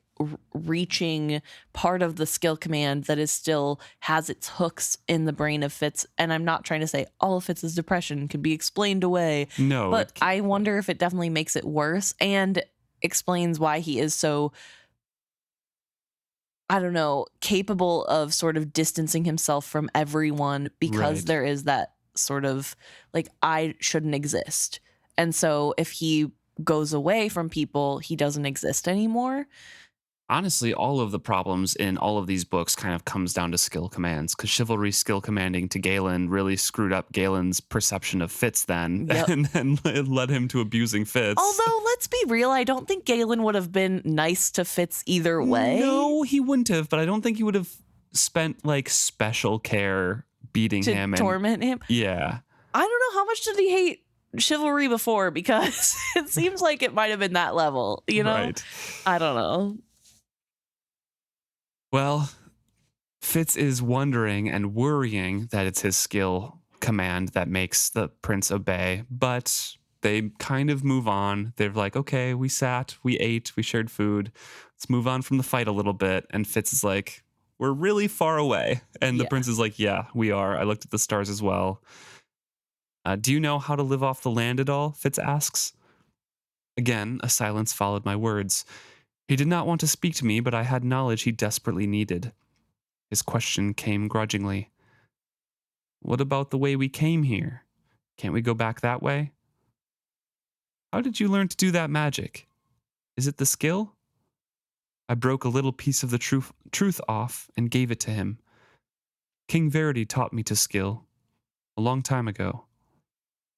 reaching part of the skill command that is still has its hooks in the brain of Fitz. And I'm not trying to say all of Fitz's depression can be explained away.
No.
But I wonder if it definitely makes it worse and explains why he is so, I don't know, capable of sort of distancing himself from everyone, because there is that sort of like, I shouldn't exist. And so if he goes away from people, he doesn't exist anymore.
Honestly, all of the problems in all of these books kind of comes down to skill commands, because chivalry skill commanding to Galen really screwed up Galen's perception of Fitz then, and then it led him to abusing Fitz.
Although, let's be real, I don't think Galen would have been nice to Fitz either way.
No, he wouldn't have, but I don't think he would have spent like special care beating him
to torment him.
Yeah.
I don't know, how much did he hate chivalry before? Because it seems like it might have been that level, you know?
Right.
I don't know.
Well, Fitz is wondering and worrying that it's his skill command that makes the prince obey, but they kind of move on. They're like, okay, we sat, we ate, we shared food. Let's move on from the fight a little bit. And Fitz is like, we're really far away. And the prince is like, yeah, we are. I looked at the stars as well. Do you know how to live off the land at all? Fitz asks. Again, a silence followed my words. He did not want to speak to me, but I had knowledge he desperately needed. His question came grudgingly. What about the way we came here? Can't we go back that way? How did you learn to do that magic? Is it the skill? I broke a little piece of the truth off and gave it to him. King Verity taught me to skill a long time ago.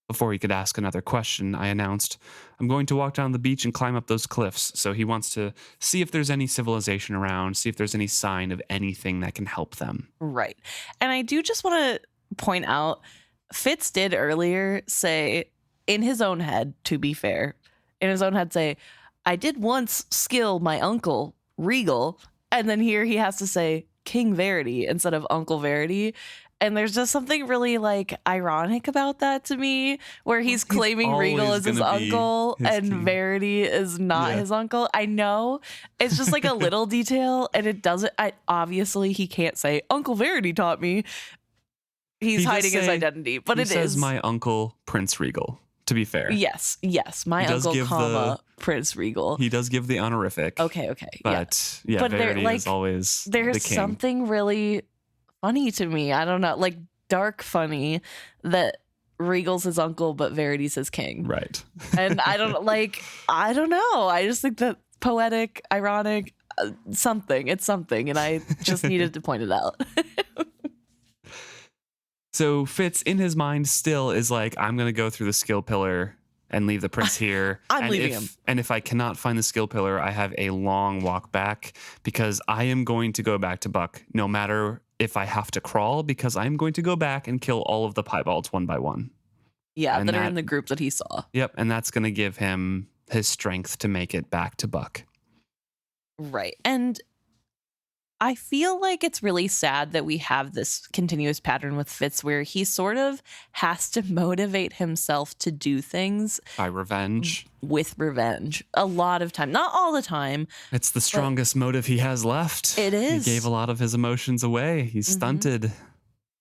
Before he could ask another question, I announced, I'm going to walk down the beach and climb up those cliffs. So he wants to see if there's any civilization around, see if there's any sign of anything that can help them.
Right. And I do just want to point out, Fitz did earlier say, in his own head, to be fair, in his own head say, I did once skill my uncle, Regal. And then here he has to say King Verity instead of Uncle Verity. And there's just something really like ironic about that to me, where he's claiming Regal as his uncle and king. Verity is not his uncle. I know it's just like a little detail, and it doesn't. Obviously, he can't say Uncle Verity taught me. He's hiding his identity, but it
says
is
my uncle Prince Regal. To be fair,
yes, my uncle, Prince Regal.
He does give the honorific.
Okay,
but but Verity is always
there's
the king.
Something really funny to me. I don't know, like dark funny that Regal's his uncle, but Verity's his king.
Right.
And I don't know. I just think that poetic, ironic, something. It's something. And I just needed to point it out.
So Fitz in his mind still is like, I'm going to go through the skill pillar and leave the prince here.
I'm leaving him.
And if I cannot find the skill pillar, I have a long walk back because I am going to go back to Buck no matter if I have to crawl, because I'm going to go back and kill all of the piebalds one by one.
Yeah, and that are in the group that he saw.
Yep, and that's going to give him his strength to make it back to Buck.
Right. And I feel like it's really sad that we have this continuous pattern with Fitz where he sort of has to motivate himself to do things
by revenge.
With revenge. A lot of time. Not all the time.
It's the strongest motive he has left.
It is.
He gave a lot of his emotions away. He's stunted.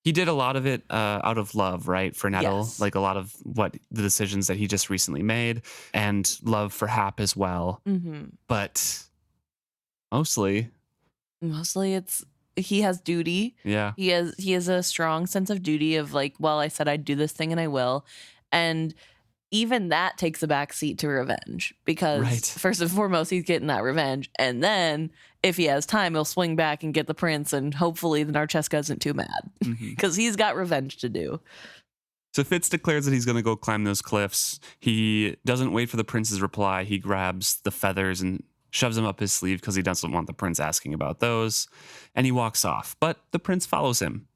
He did a lot of it out of love, right? For Nettle.
Yes.
Like a lot of the decisions that he just recently made. And love for Hap as well.
Mm-hmm.
But mostly
it's he has duty.
Yeah.
He has a strong sense of duty of like, well, I said I'd do this thing and I will. And even that takes a backseat to revenge because first and foremost, he's getting that revenge. And then if he has time, he'll swing back and get the prince. And hopefully the Narcheska isn't too mad because he's got revenge to do.
So Fitz declares that he's going to go climb those cliffs. He doesn't wait for the prince's reply. He grabs the feathers and shoves them up his sleeve because he doesn't want the prince asking about those. And he walks off. But the prince follows him.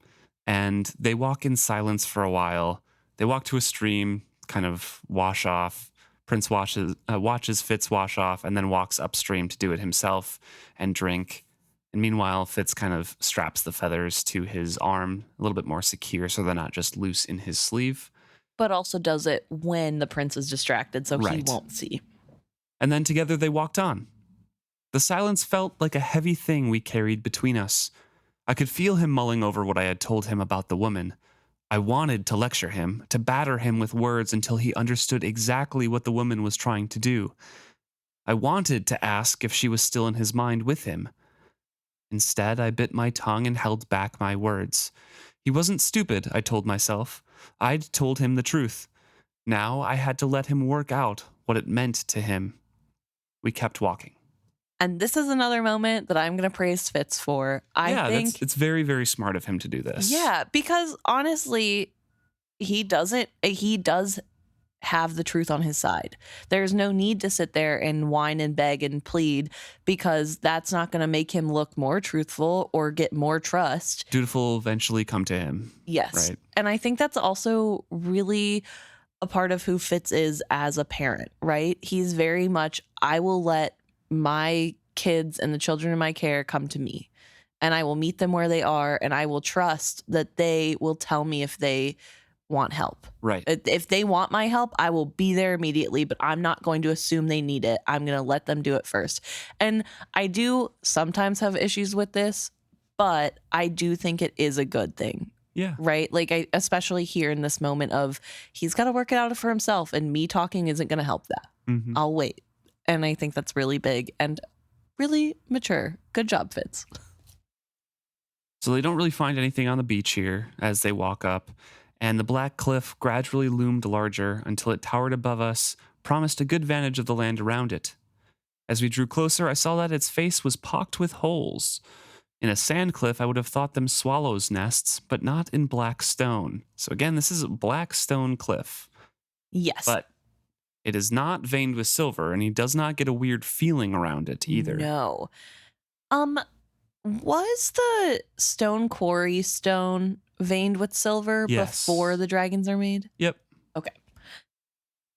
And they walk in silence for a while. They walk to a stream, kind of wash off. Prince watches Fitz wash off and then walks upstream to do it himself and drink. And meanwhile, Fitz kind of straps the feathers to his arm a little bit more secure so they're not just loose in his sleeve.
But also does it when the prince is distracted so he won't see.
And then together they walked on. The silence felt like a heavy thing we carried between us. I could feel him mulling over what I had told him about the woman. I wanted to lecture him, to batter him with words until he understood exactly what the woman was trying to do. I wanted to ask if she was still in his mind with him. Instead, I bit my tongue and held back my words. He wasn't stupid, I told myself. I'd told him the truth. Now I had to let him work out what it meant to him. We kept walking.
And this is another moment that I'm going to praise Fitz for. I think
it's very, very smart of him to do this.
Yeah, because honestly, he does have the truth on his side. There's no need to sit there and whine and beg and plead, because that's not going to make him look more truthful or get more trust.
Dutiful will eventually come to him.
Yes.
Right.
And I think that's also really a part of who Fitz is as a parent, right? He's very much, I will let my kids and the children in my care come to me, and I will meet them where they are, and I will trust that they will tell me if they want help.
Right.
If they want my help, I will be there immediately, but I'm not going to assume they need it. I'm going to let them do it first. And I do sometimes have issues with this, but I do think it is a good thing.
Yeah.
Right? Like, especially here in this moment of, he's got to work it out for himself, and me talking isn't going to help that.
Mm-hmm.
I'll wait. And I think that's really big and really mature. Good job, Fitz.
So they don't really find anything on the beach here as they walk up, and the black cliff gradually loomed larger until it towered above us, promised a good vantage of the land around it. As we drew closer, I saw that its face was pocked with holes. In a sand cliff, I would have thought them swallows' nests, but not in black stone. So again, this is a black stone cliff.
Yes.
But it is not veined with silver, and he does not get a weird feeling around it either.
No. Was the stone quarry stone veined with silver before the dragons are made?
Yep.
Okay.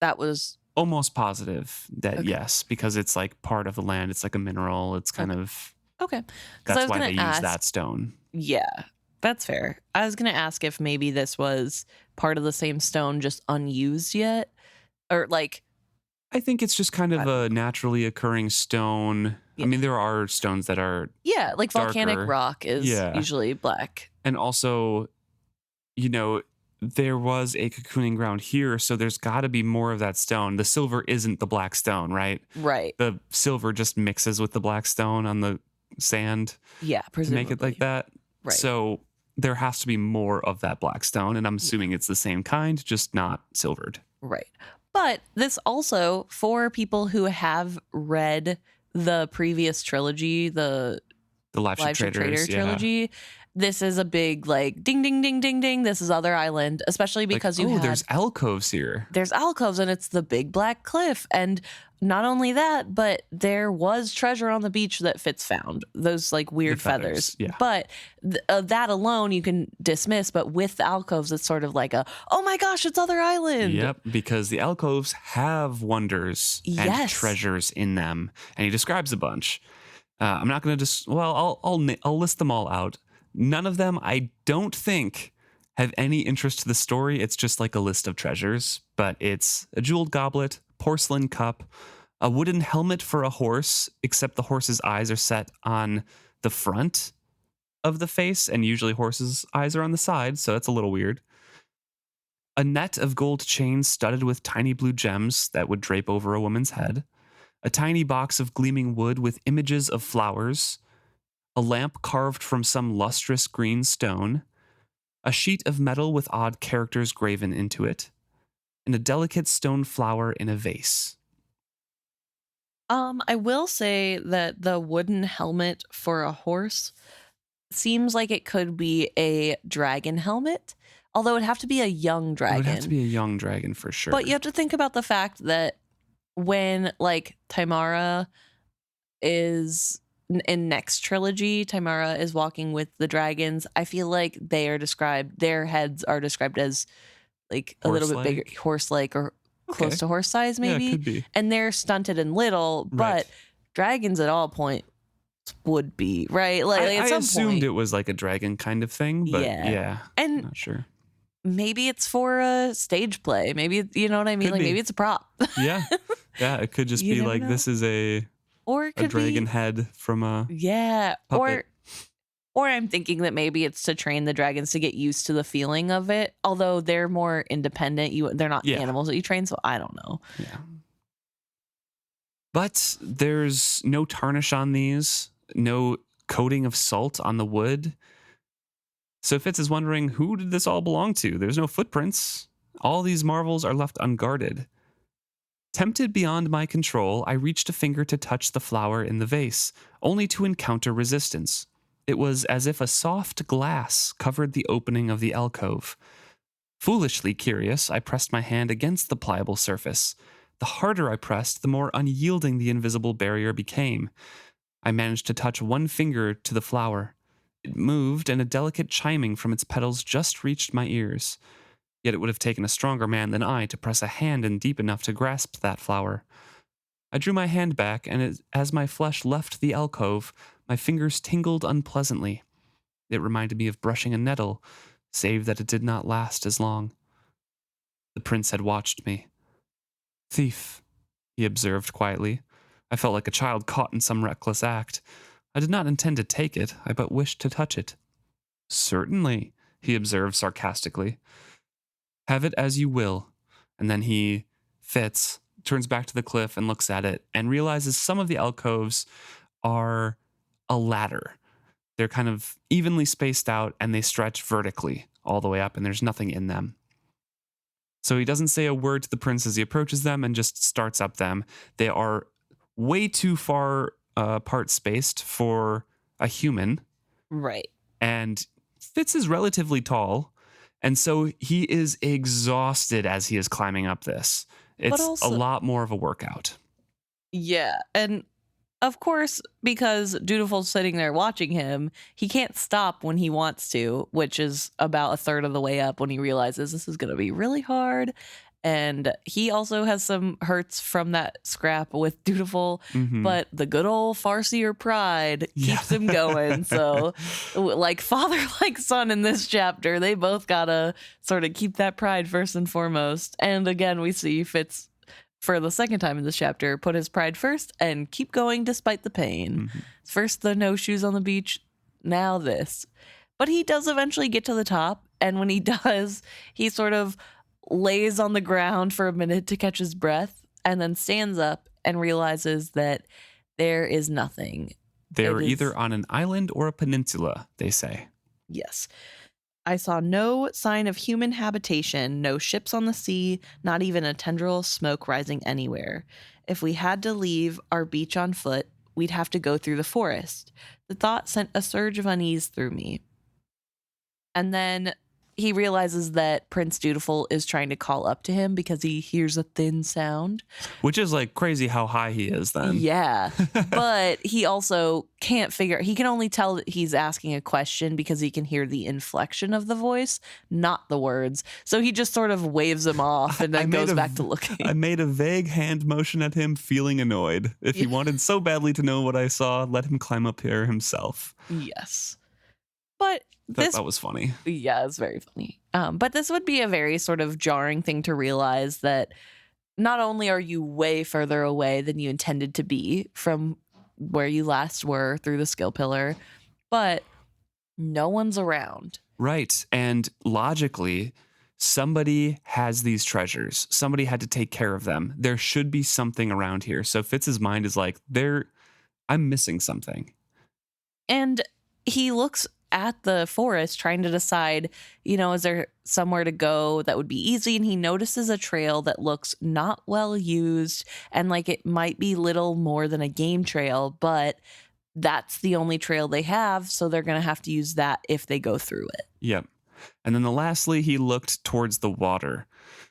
That was
almost positive that
okay.
Yes, because it's like part of the land. It's like a mineral. It's kind of
okay.
That's why they use that stone.
Yeah, that's fair. I was going to ask if maybe this was part of the same stone, just unused yet, or like.
I think it's just kind of a naturally occurring stone. Yeah. I mean, there are stones that are
like
darker.
Volcanic rock is usually black.
And also, there was a cocooning ground here, so there's got to be more of that stone. The silver isn't the black stone, right?
Right.
The silver just mixes with the black stone on the sand.
Yeah, presumably.
To make it like that.
Right.
So there has to be more of that black stone, and I'm assuming it's the same kind, just not silvered.
Right. But this also, for people who have read the previous trilogy, the
Live Ship Trader
trilogy, this is a big, like, ding, ding, ding, ding, ding. This is Other Island, especially because
there's alcoves here.
There's alcoves, and it's the big black cliff. And not only that, but there was treasure on the beach that Fitz found. Those, like, weird feathers.
Yeah.
But that alone you can dismiss. But with the alcoves, it's sort of like oh my gosh, it's Other Island.
Yep, because the alcoves have wonders and treasures in them. And he describes a bunch. I'm not going to I'll list them all out. None of them, I don't think, have any interest to the story. It's just like a list of treasures, but it's a jeweled goblet, porcelain cup, a wooden helmet for a horse, except the horse's eyes are set on the front of the face, and usually horses' eyes are on the side, so that's a little weird. A net of gold chains studded with tiny blue gems that would drape over a woman's head, a tiny box of gleaming wood with images of flowers, a lamp carved from some lustrous green stone, a sheet of metal with odd characters graven into it, and a delicate stone flower in a vase.
I will say that the wooden helmet for a horse seems like it could be a dragon helmet, although it'd have to be a young dragon.
It would have to be a young dragon for sure.
But you have to think about the fact that when, like, Tamara is in next trilogy, Tamara is walking with the dragons. I feel like their heads are described as like a little bit bigger, horse-like or close to horse size, maybe.
Yeah, could be.
And they're stunted and little, but dragons at all points would be, right? Like
I
at some
assumed
point,
it was like a dragon kind of thing, but yeah,
and
I'm not sure.
Maybe it's for a stage play. Maybe, you know what I mean? Like maybe it's a prop.
Yeah, it could just be like this is a dragon head from a
puppet. Or I'm thinking that maybe it's to train the dragons to get used to the feeling of it. Although they're more independent, they're not animals that you train, so I don't know.
Yeah. But there's no tarnish on these, no coating of salt on the wood. So Fitz is wondering, who did this all belong to? There's no footprints. All these marvels are left unguarded. Tempted beyond my control, I reached a finger to touch the flower in the vase, only to encounter resistance. It was as if a soft glass covered the opening of the alcove. Foolishly curious, I pressed my hand against the pliable surface. The harder I pressed, the more unyielding the invisible barrier became. I managed to touch one finger to the flower. It moved, and a delicate chiming from its petals just reached my ears. Yet it would have taken a stronger man than I to press a hand in deep enough to grasp that flower. I drew my hand back, and as my flesh left the alcove, my fingers tingled unpleasantly. It reminded me of brushing a nettle, save that it did not last as long. The prince had watched me. Thief, he observed quietly. I felt like a child caught in some reckless act. I did not intend to take it, I but wished to touch it. Certainly, he observed sarcastically. Have it as you will. And then Fitz, turns back to the cliff and looks at it and realizes some of the alcoves are a ladder. They're kind of evenly spaced out and they stretch vertically all the way up, and there's nothing in them. So he doesn't say a word to the prince as he approaches them and just starts up them. They are way too far apart spaced for a human.
Right.
And Fitz is relatively tall, and so he is exhausted as he is climbing up this. It's
also,
a lot more of a workout.
Yeah, and of course, because Dutiful's sitting there watching him, he can't stop when he wants to, which is about a third of the way up when he realizes this is going to be really hard. And he also has some hurts from that scrap with Dutiful, but the good old Farseer pride keeps him going. So, like father, like son in this chapter, they both gotta sort of keep that pride first and foremost. And again, we see Fitz, for the second time in this chapter, put his pride first and keep going despite the pain. First the no shoes on the beach, now this. But he does eventually get to the top, and when he does, he sort of lays on the ground for a minute to catch his breath, and then stands up and realizes that there is nothing.
They're either on an island or a peninsula, they say.
Yes. I saw no sign of human habitation, no ships on the sea, not even a tendril of smoke rising anywhere. If we had to leave our beach on foot, we'd have to go through the forest. The thought sent a surge of unease through me. And then he realizes that Prince Dutiful is trying to call up to him because he hears a thin sound.
Which is like crazy how high he is then.
Yeah. But he also can't he can only tell that he's asking a question because he can hear the inflection of the voice, not the words. So he just sort of waves him off and then goes back to looking.
I made a vague hand motion at him, feeling annoyed. If he wanted so badly to know what I saw, let him climb up here himself.
Yes. But
that was funny.
Yeah, it's very funny. But this would be a very sort of jarring thing to realize, that not only are you way further away than you intended to be from where you last were through the skill pillar, but no one's around.
Right. And logically, somebody has these treasures. Somebody had to take care of them. There should be something around here. So Fitz's mind is like, I'm missing something.
And he looks at the forest trying to decide, is there somewhere to go that would be easy? And he notices a trail that looks not well used and like it might be little more than a game trail, but that's the only trail they have. So they're going to have to use that if they go through it.
Yep. And then lastly, he looked towards the water,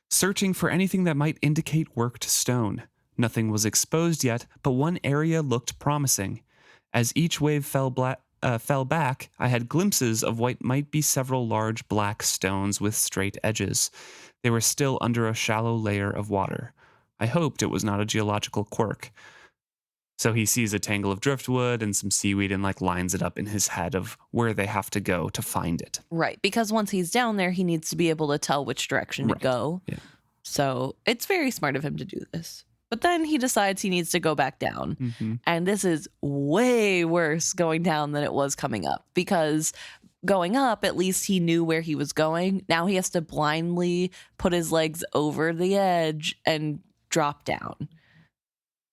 searching for anything that might indicate worked stone. Nothing was exposed yet, but one area looked promising. As each wave fell back, I had glimpses of what might be several large black stones with straight edges. They were still under a shallow layer of water. I hoped it was not a geological quirk. So he sees a tangle of driftwood and some seaweed and lines it up in his head of where they have to go to find it.
Right, because once he's down there, he needs to be able to tell which direction to go.
Yeah.
So it's very smart of him to do this. But then he decides he needs to go back down. And this is way worse going down than it was coming up, because going up, at least he knew where he was going. Now he has to blindly put his legs over the edge and drop down.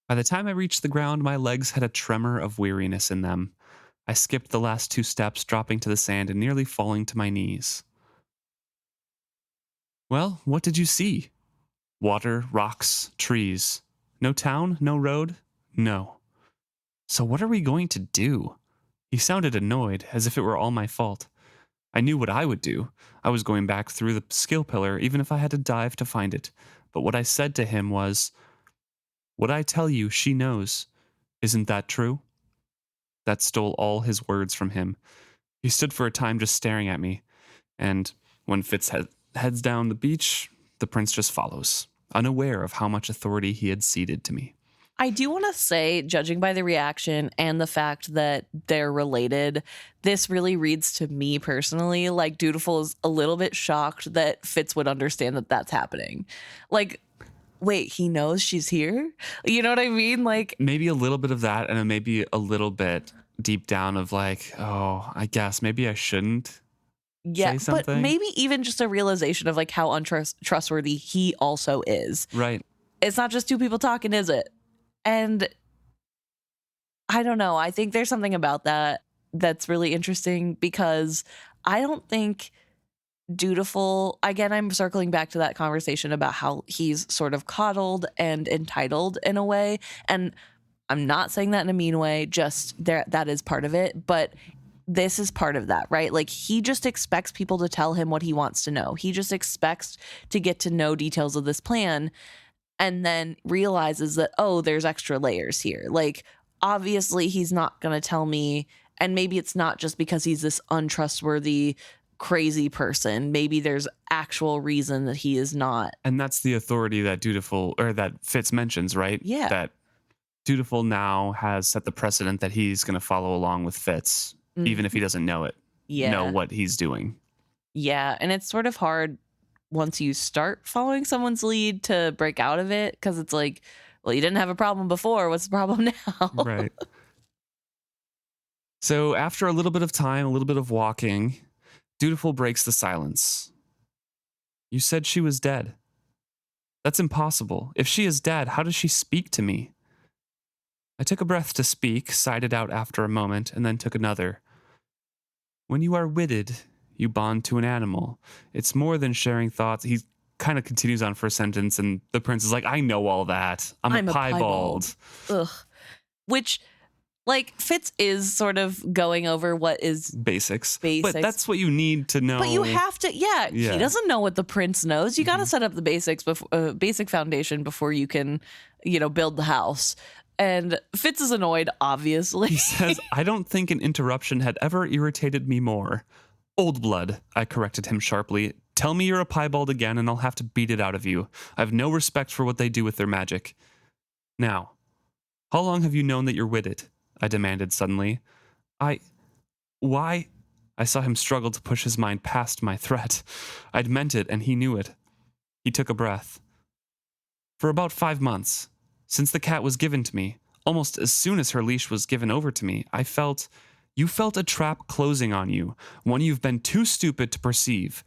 By the time I reached the ground, my legs had a tremor of weariness in them. I skipped the last 2 steps, dropping to the sand and nearly falling to my knees. Well, what did you see? Water, rocks, trees. No town? No road? No. So what are we going to do? He sounded annoyed, as if it were all my fault. I knew what I would do. I was going back through the skill pillar, even if I had to dive to find it. But what I said to him was, "What I tell you, she knows. Isn't that true?" That stole all his words from him. He stood for a time just staring at me, and when Fitz heads down the beach, the prince just follows, unaware of how much authority he had ceded to me.
I do want to say, judging by the reaction and the fact that they're related, this really reads to me personally like Dutiful is a little bit shocked that Fitz would understand that that's happening. Like, wait, he knows she's here? You know what I mean? Like,
Maybe a little bit of that, and then maybe a little bit deep down of like, oh, I guess maybe I shouldn't
yeah,
say
but
something.
maybe even just a realization of like how untrustworthy he also is.
Right.
It's not just two people talking, is it? And I don't know. I think there's something about that that's really interesting because I don't think Dutiful, again, I'm circling back to that conversation about how he's sort of coddled and entitled in a way. And I'm not saying that in a mean way, just that is part of it. But this is part of that, right? Like he just expects people to tell him what he wants to know. He just expects to get to know details of this plan and then realizes that, oh, there's extra layers here. Like, obviously, he's not going to tell me. And maybe it's not just because he's this untrustworthy, crazy person. Maybe there's actual reason that he is not.
And that's the authority that Dutiful, or that Fitz mentions, right?
Yeah.
That Dutiful now has set the precedent that he's going to follow along with Fitz, even if he doesn't know it, know what he's doing.
Yeah. And it's sort of hard once you start following someone's lead to break out of it, because it's like, well, you didn't have a problem before. What's the problem now?
Right. So after a little bit of time, a little bit of walking, Dutiful breaks the silence. "You said she was dead. That's impossible. If she is dead, how does she speak to me?" I took a breath to speak, sighed it out after a moment, and then took another. "When you are witted, you bond to an animal. It's more than sharing thoughts." He kind of continues on for a sentence, and the prince is like, "I know all that. I'm a piebald."
Ugh. Which, like, Fitz is sort of going over what is
Basics.
basics.
But that's what you need to know.
But you have to, yeah. He doesn't know what the prince knows. You got to set up the basics, basic foundation before you can, build the house. And Fitz is annoyed, obviously.
He says, "I don't think an interruption had ever irritated me more." "Old blood," I corrected him sharply. "Tell me you're a piebald again and I'll have to beat it out of you. I have no respect for what they do with their magic." "Now, how long have you known that you're witted?" I demanded suddenly. Why? I saw him struggle to push his mind past my threat. I'd meant it and he knew it. He took a breath. "For about 5 months. Since the cat was given to me, almost as soon as her leash was given over to me, you felt a trap closing on you, one you've been too stupid to perceive.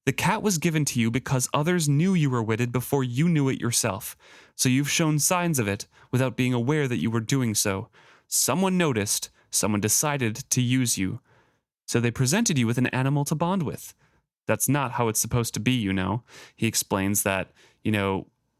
The cat was given to you because others knew you were witted before you knew it yourself, so you've shown signs of it without being aware that you were doing so. Someone noticed, someone decided to use you, so they presented you with an animal to bond with. That's not how it's supposed to be, you know." He explains that,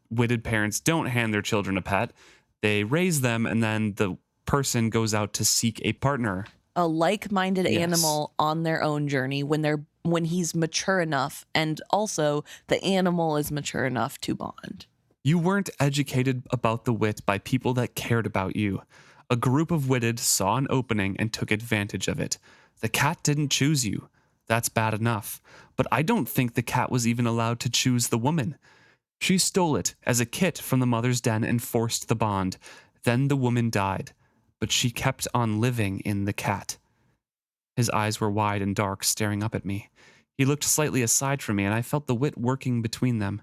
witted parents don't hand their children a pet. They raise them, and then the person goes out to seek a partner.
A like-minded animal on their own journey when he's mature enough, and also the animal is mature enough to bond.
"You weren't educated about the wit by people that cared about you. A group of witted saw an opening and took advantage of it. The cat didn't choose you. That's bad enough. But I don't think the cat was even allowed to choose the woman. She stole it as a kit from the mother's den and forced the bond. Then the woman died, but she kept on living in the cat." His eyes were wide and dark, staring up at me. He looked slightly aside from me, and I felt the wit working between them.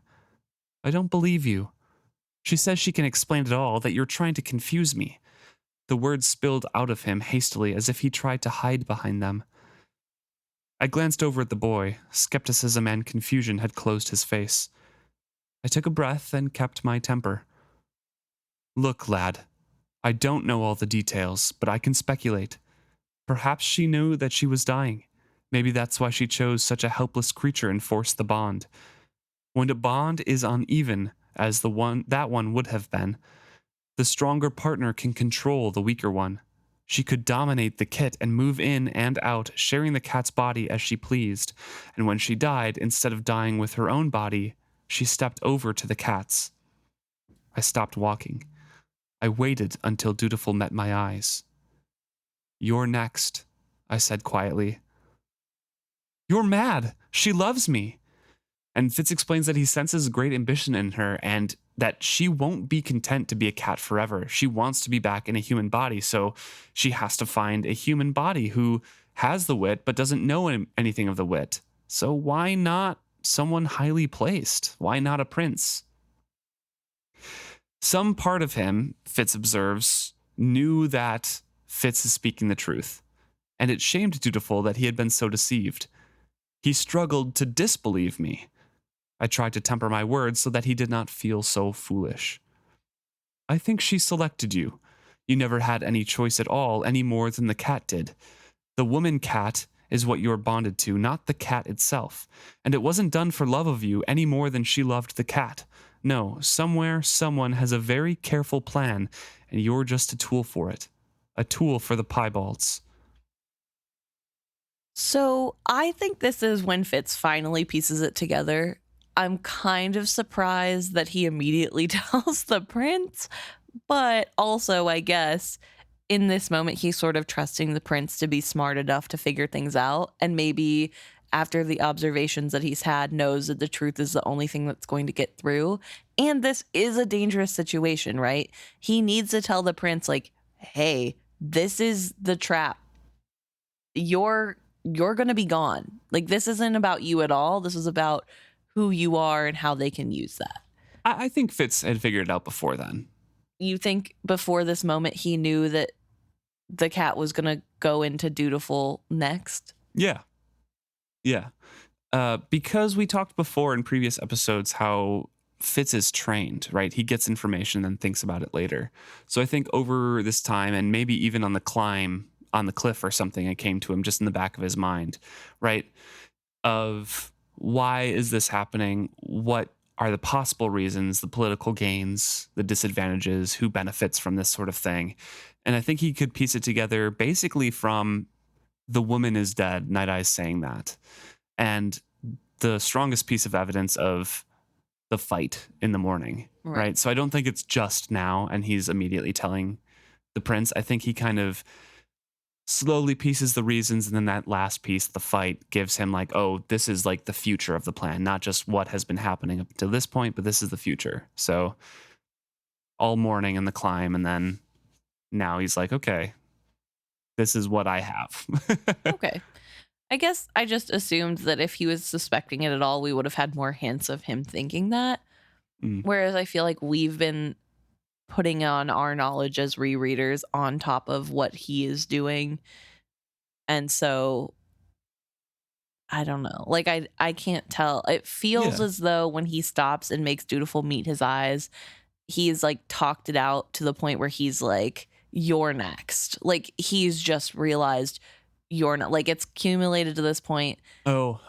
"I don't believe you. She says she can explain it all, that you're trying to confuse me." The words spilled out of him hastily, as if he tried to hide behind them. I glanced over at the boy. Skepticism and confusion had closed his face. I took a breath and kept my temper. "Look, lad, I don't know all the details, but I can speculate. Perhaps she knew that she was dying. Maybe that's why she chose such a helpless creature and forced the bond. When a bond is uneven, as that one would have been, the stronger partner can control the weaker one. She could dominate the kit and move in and out, sharing the cat's body as she pleased. And when she died, instead of dying with her own body, she stepped over to the cat's. I stopped walking. I waited until Dutiful met my eyes. "You're next," I said quietly. "You're mad. She loves me." And Fitz explains that he senses great ambition in her and that she won't be content to be a cat forever. She wants to be back in a human body, so she has to find a human body who has the wit but doesn't know anything of the wit. So why not someone highly placed? Why not a prince? Some part of him, Fitz observes, knew that Fitz is speaking the truth, and it shamed Dutiful that he had been so deceived. He struggled to disbelieve me. I tried to temper my words so that he did not feel so foolish. "I think she selected you. You never had any choice at all, any more than the cat did. The woman cat is what you're bonded to, not the cat itself. And it wasn't done for love of you any more than she loved the cat. No, somewhere, someone has a very careful plan, and you're just a tool for it. A tool for the piebalds."
So I think this is when Fitz finally pieces it together. I'm kind of surprised that he immediately tells the prince, but also, I guess, in this moment, he's sort of trusting the prince to be smart enough to figure things out. And maybe after the observations that he's had, knows that the truth is the only thing that's going to get through. And this is a dangerous situation, right? He needs to tell the prince, like, hey, this is the trap. You're going to be gone. Like, this isn't about you at all. This is about who you are and how they can use that.
I think Fitz had figured it out before then.
You think before this moment he knew that the cat was going to go into Dutiful next?
Yeah. Yeah. Because we talked before in previous episodes how Fitz is trained, right? He gets information and thinks about it later. So I think over this time, and maybe even on the climb on the cliff or something, it came to him just in the back of his mind, right? Of why is this happening? What are the possible reasons, the political gains, the disadvantages, who benefits from this sort of thing? And I think he could piece it together basically from "the woman is dead," Nighteyes saying that. And the strongest piece of evidence of the fight in the morning, right? So I don't think it's just now and he's immediately telling the prince. I think he kind of slowly pieces the reasons, and then that last piece, the fight, gives him like, oh, this is like the future of the plan, not just what has been happening up to this point, but this is the future. So all morning in the climb, and then now he's like, okay, this is what I have.
Okay. I guess I just assumed that if he was suspecting it at all, we would have had more hints of him thinking that. Whereas I feel like we've been putting on our knowledge as rereaders on top of what he is doing. And so I don't know. Like I can't tell. It feels as though when he stops and makes Dutiful meet his eyes, he's like talked it out to the point where he's like, you're next. Like he's just realized you're not, like it's accumulated to this point.
Oh,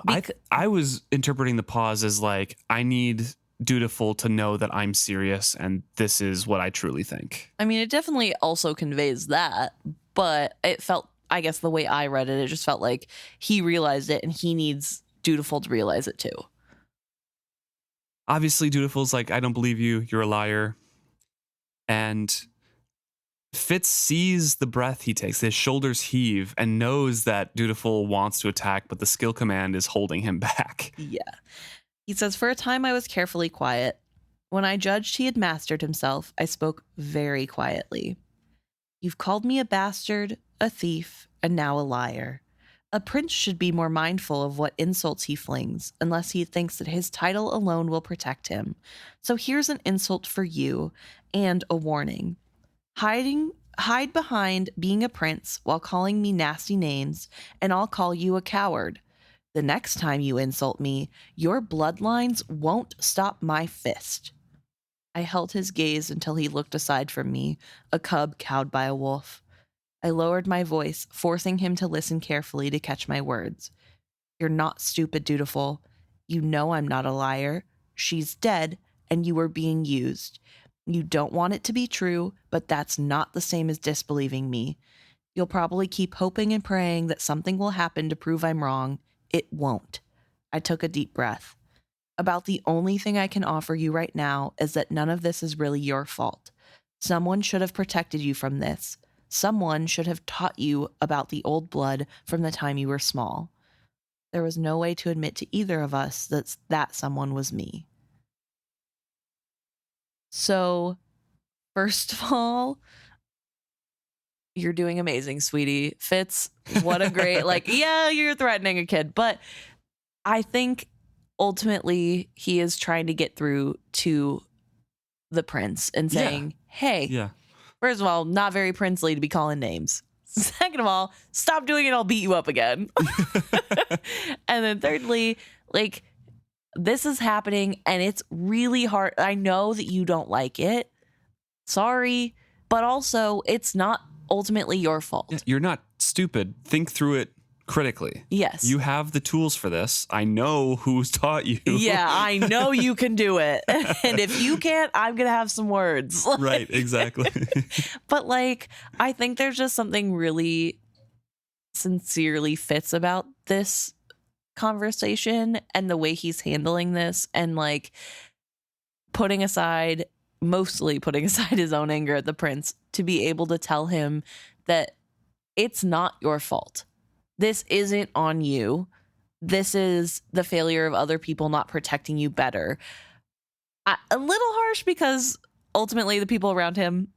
I was interpreting the pause as like, I need Dutiful to know that I'm serious and this is what I truly think.
I mean, it definitely also conveys that, but it felt, I guess the way I read it, it just felt like he realized it and he needs Dutiful to realize it too.
Obviously, Dutiful's like, I don't believe you. You're a liar. And Fitz sees the breath he takes. His shoulders heave and knows that Dutiful wants to attack, but the skill command is holding him back.
Yeah. He says, for a time I was carefully quiet. When I judged he had mastered himself, I spoke very quietly. You've called me a bastard, a thief, and now a liar. A prince should be more mindful of what insults he flings, unless he thinks that his title alone will protect him. So here's an insult for you, and a warning. Hide behind being a prince while calling me nasty names, and I'll call you a coward. The next time you insult me, your bloodlines won't stop my fist. I held his gaze until he looked aside from me, a cub cowed by a wolf. I lowered my voice, forcing him to listen carefully to catch my words. You're not stupid, Dutiful. You know I'm not a liar. She's dead, and you were being used. You don't want it to be true, but that's not the same as disbelieving me. You'll probably keep hoping and praying that something will happen to prove I'm wrong. It won't. I took a deep breath. About the only thing I can offer you right now is that none of this is really your fault. Someone should have protected you from this. Someone should have taught you about the old blood from the time you were small. There was no way to admit to either of us that someone was me. So, first of all, you're doing amazing, sweetie. Fitz, what a great, yeah, you're threatening a kid. But I think ultimately he is trying to get through to the prince and saying, hey, first of all, not very princely to be calling names. Second of all, stop doing it. I'll beat you up again. And then thirdly, this is happening and it's really hard. I know that you don't like it. Sorry. But also, it's not ultimately your fault.
You're not stupid. Think through it critically.
Yes.
You have the tools for this. I know who's taught you.
Yeah, I know you can do it. And if you can't, I'm going to have some words.
Right, exactly.
But I think there's just something really sincerely Fitz about this conversation and the way he's handling this and mostly putting aside his own anger at the prince to be able to tell him that it's not your fault. This isn't on you. This is the failure of other people not protecting you better. A little harsh because ultimately the people around him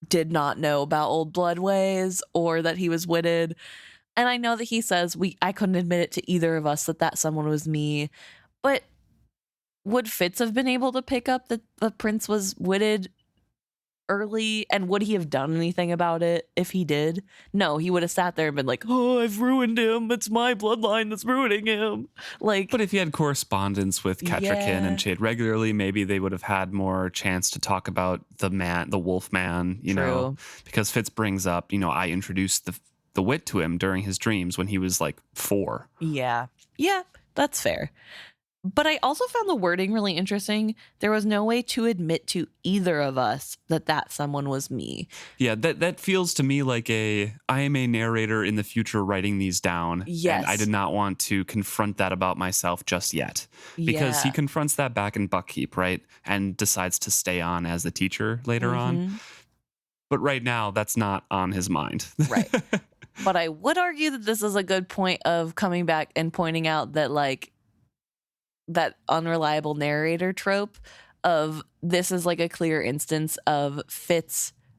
did not know about old blood ways or that he was witted. And I know that he says I couldn't admit it to either of us that someone was me. But would Fitz have been able to pick up that the prince was witted early? And would he have done anything about it if he did? No, he would have sat there and been like, oh, I've ruined him. It's my bloodline that's ruining him.
But if he had correspondence with Kettrikin and Chade regularly, maybe they would have had more chance to talk about the wolf man, you know, because Fitz brings up, I introduced the wit to him during his dreams when he was 4.
Yeah. Yeah, that's fair. But I also found the wording really interesting. There was no way to admit to either of us that someone was me.
Yeah, that feels to me like I am a narrator in the future writing these down.
Yes.
And I did not want to confront that about myself just yet. Because he confronts that back in Buckkeep, right? And decides to stay on as the teacher later on. But right now, that's not on his mind.
Right. But I would argue that this is a good point of coming back and pointing out that that unreliable narrator trope of this is a clear instance of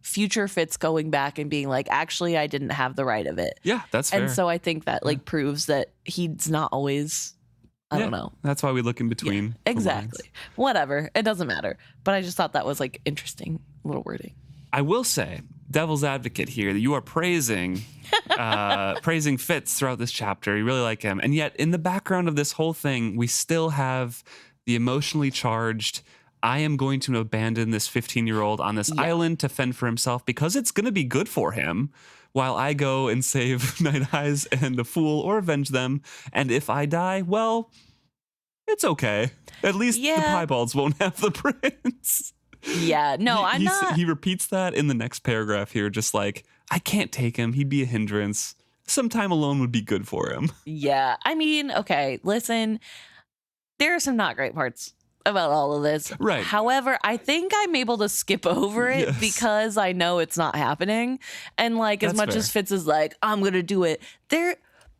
future Fitz going back and being actually, I didn't have the right of it.
Yeah, that's fair.
And so I think that proves that he's not always, I don't know.
That's why we look in between.
Yeah, exactly. Whatever. It doesn't matter. But I just thought that was interesting little wording.
I will say, devil's advocate here, that you are praising Fitz throughout this chapter. You really like him. And yet in the background of this whole thing, we still have the emotionally charged, I am going to abandon this 15-year-old on this island to fend for himself because it's going to be good for him while I go and save Nighteyes and the Fool or avenge them. And if I die, well, it's okay. At least the Piebalds won't have the prince.
Yeah, no, I'm not.
He repeats that in the next paragraph here, just I can't take him. He'd be a hindrance. Some time alone would be good for him.
Yeah, I mean, okay, listen, there are some not great parts about all of this.
Right.
However, I think I'm able to skip over it because I know it's not happening. And as much as Fitz is I'm going to do it,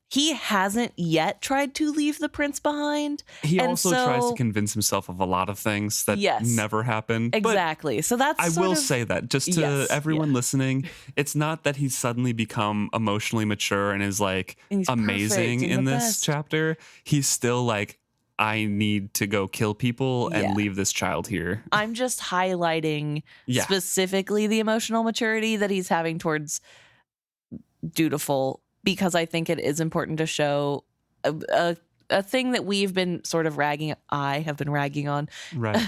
he hasn't yet tried to leave the prince behind.
He also tries to convince himself of a lot of things that never happen.
Exactly. So that's
I will say that just to everyone listening, it's not that he's suddenly become emotionally mature and is
he's
amazing in this chapter. He's still I need to go kill people and leave this child here.
I'm just highlighting specifically the emotional maturity that he's having towards Dutiful, because I think it is important to show a thing that we've been sort of I have been ragging on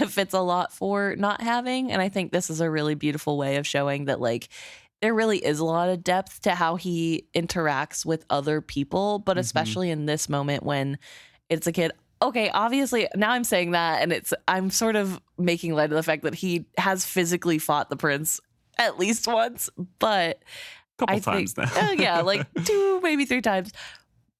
Fitz a lot for not having. And I think this is a really beautiful way of showing that there really is a lot of depth to how he interacts with other people, but especially in this moment when it's a kid. Okay, obviously now I'm saying that and I'm sort of making light of the fact that he has physically fought the prince at least once, but
Couple
I think,
times now.
oh yeah, like 2, maybe 3 times.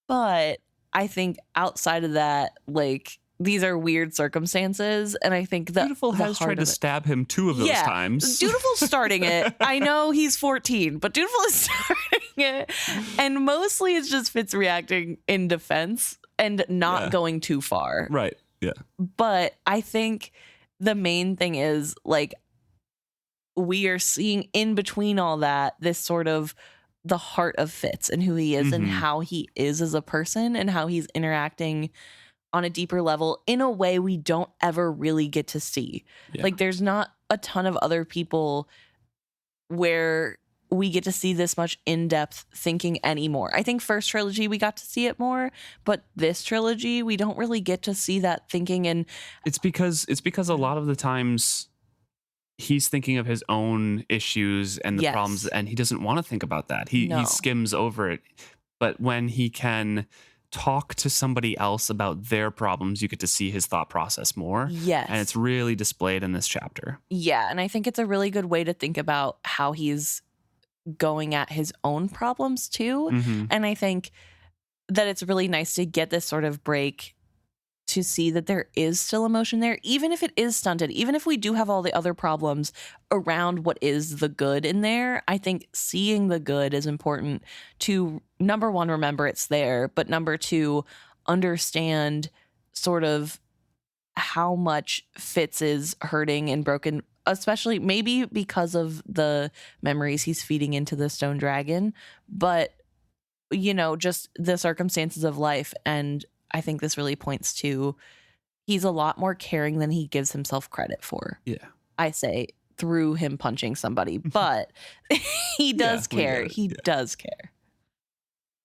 But I think outside of that, like, these are weird circumstances, and I think
Dutiful
the
has tried
heart
to
of it.
stab him 2 of those
Yeah,
times.
Dutiful's starting it. I know he's 14, but Dutiful is starting it. And mostly it's just Fitz reacting in defense and not
Yeah.
going too far.
Right. Yeah.
But I think the main thing is, like, we are seeing in between all that this sort of the heart of Fitz and who he is and
Mhm.
how he is as a person and how he's interacting on a deeper level in a way we don't ever really get to see.
Yeah.
Like, there's not a ton of other people where we get to see this much in-depth thinking anymore. I think first trilogy we got to see it more, but this trilogy we don't really get to see that thinking. And
It's because a lot of the times he's thinking of his own issues and the
Yes.
problems, and he doesn't want to think about that. He
No.
skims over it. But when he can talk to somebody else about their problems, you get to see his thought process more.
Yes.
And it's really displayed in this chapter.
Yeah, and I think it's a really good way to think about how he's going at his own problems too.
Mhm.
And I think that it's really nice to get this sort of break to see that there is still emotion there, even if it is stunted, even if we do have all the other problems around what is the good in there. I think seeing the good is important to, number one, remember it's there, but number two, understand sort of how much Fitz is hurting and broken, especially maybe because of the memories he's feeding into the stone dragon, but just the circumstances of life. And I think this really points to he's a lot more caring than he gives himself credit for.
Yeah.
I say through him punching somebody, but he does
Yeah, we
care.
get it.
He
Yeah.
does care.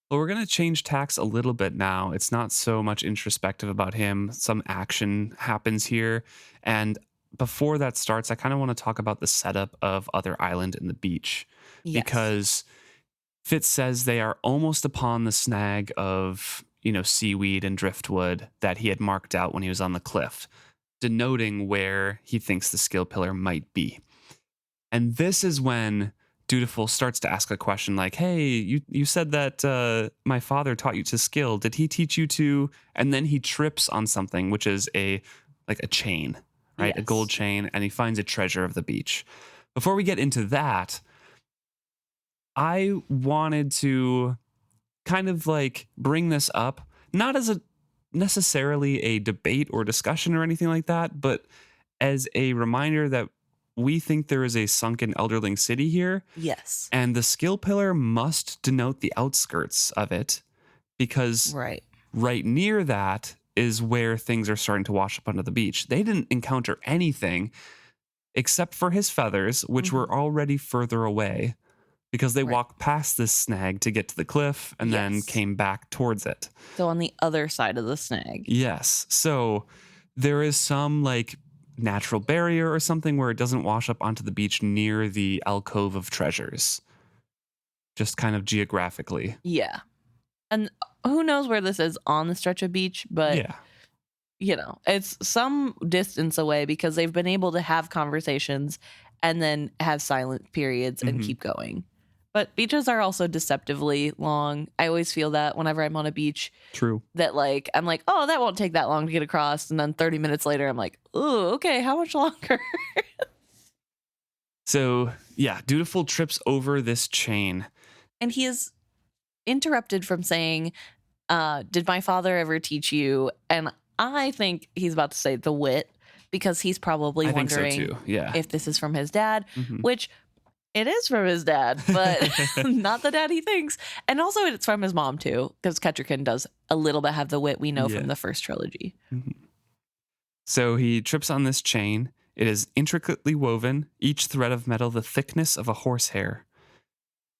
Well, we're going to change tacks a little bit now. It's not so much introspective about him. Some action happens here. And before that starts, I kind of want to talk about the setup of Other Island and the beach.
Yes.
Because Fitz says they are almost upon the snag of, seaweed and driftwood that he had marked out when he was on the cliff, denoting where he thinks the skill pillar might be. And this is when Dutiful starts to ask a question like, hey, you said that my father taught you to skill. Did he teach you to? And then he trips on something, which is a chain, right? A
Yes.
gold chain, and he finds a treasure of the beach. Before we get into that, I wanted to kind of bring this up, not as necessarily a debate or discussion or anything like that, but as a reminder that we think there is a sunken Elderling city here.
Yes.
And the skill pillar must denote the outskirts of it, because right near that is where things are starting to wash up onto the beach. They didn't encounter anything except for his feathers, which were already further away, because they walked past this snag to get to the cliff and then came back towards it.
So on the other side of the snag.
Yes. So there is some natural barrier or something where it doesn't wash up onto the beach near the alcove of treasures, just kind of geographically.
Yeah. And who knows where this is on the stretch of beach, but it's some distance away, because they've been able to have conversations and then have silent periods and keep going. But beaches are also deceptively long. I always feel that whenever I'm on a beach.
True.
That I'm like, oh, that won't take that long to get across. And then 30 minutes later, I'm like, oh, okay, how much longer?
So, yeah, Dutiful trips over this chain.
And he is interrupted from saying, did my father ever teach you? And I think he's about to say the wit, because he's probably wondering if this is from his dad, which it is from his dad, but not the dad he thinks. And also it's from his mom too, because Kettricken does a little bit have the wit we know from the first trilogy.
So he trips on this chain. It is intricately woven, each thread of metal the thickness of a horsehair.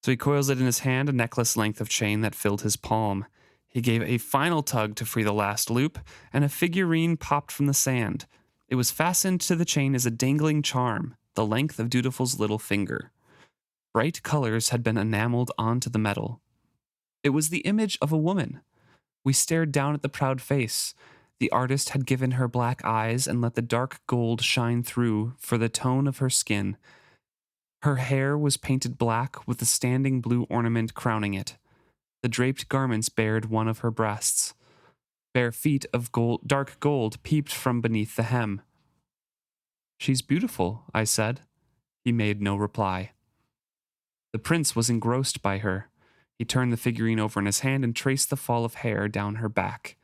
So he coils it in his hand, a necklace length of chain that filled his palm. He gave a final tug to free the last loop, and a figurine popped from the sand. It was fastened to the chain as a dangling charm, the length of Dutiful's little finger. Bright colors had been enameled onto the metal. It was the image of a woman. We stared down at the proud face. The artist had given her black eyes and let the dark gold shine through for the tone of her skin. Her hair was painted black with a standing blue ornament crowning it. The draped garments bared one of her breasts. Bare feet of dark gold peeped from beneath the hem. "She's beautiful," I said. He made no reply. The prince was engrossed by her. He turned the figurine over in his hand and traced the fall of hair down her back.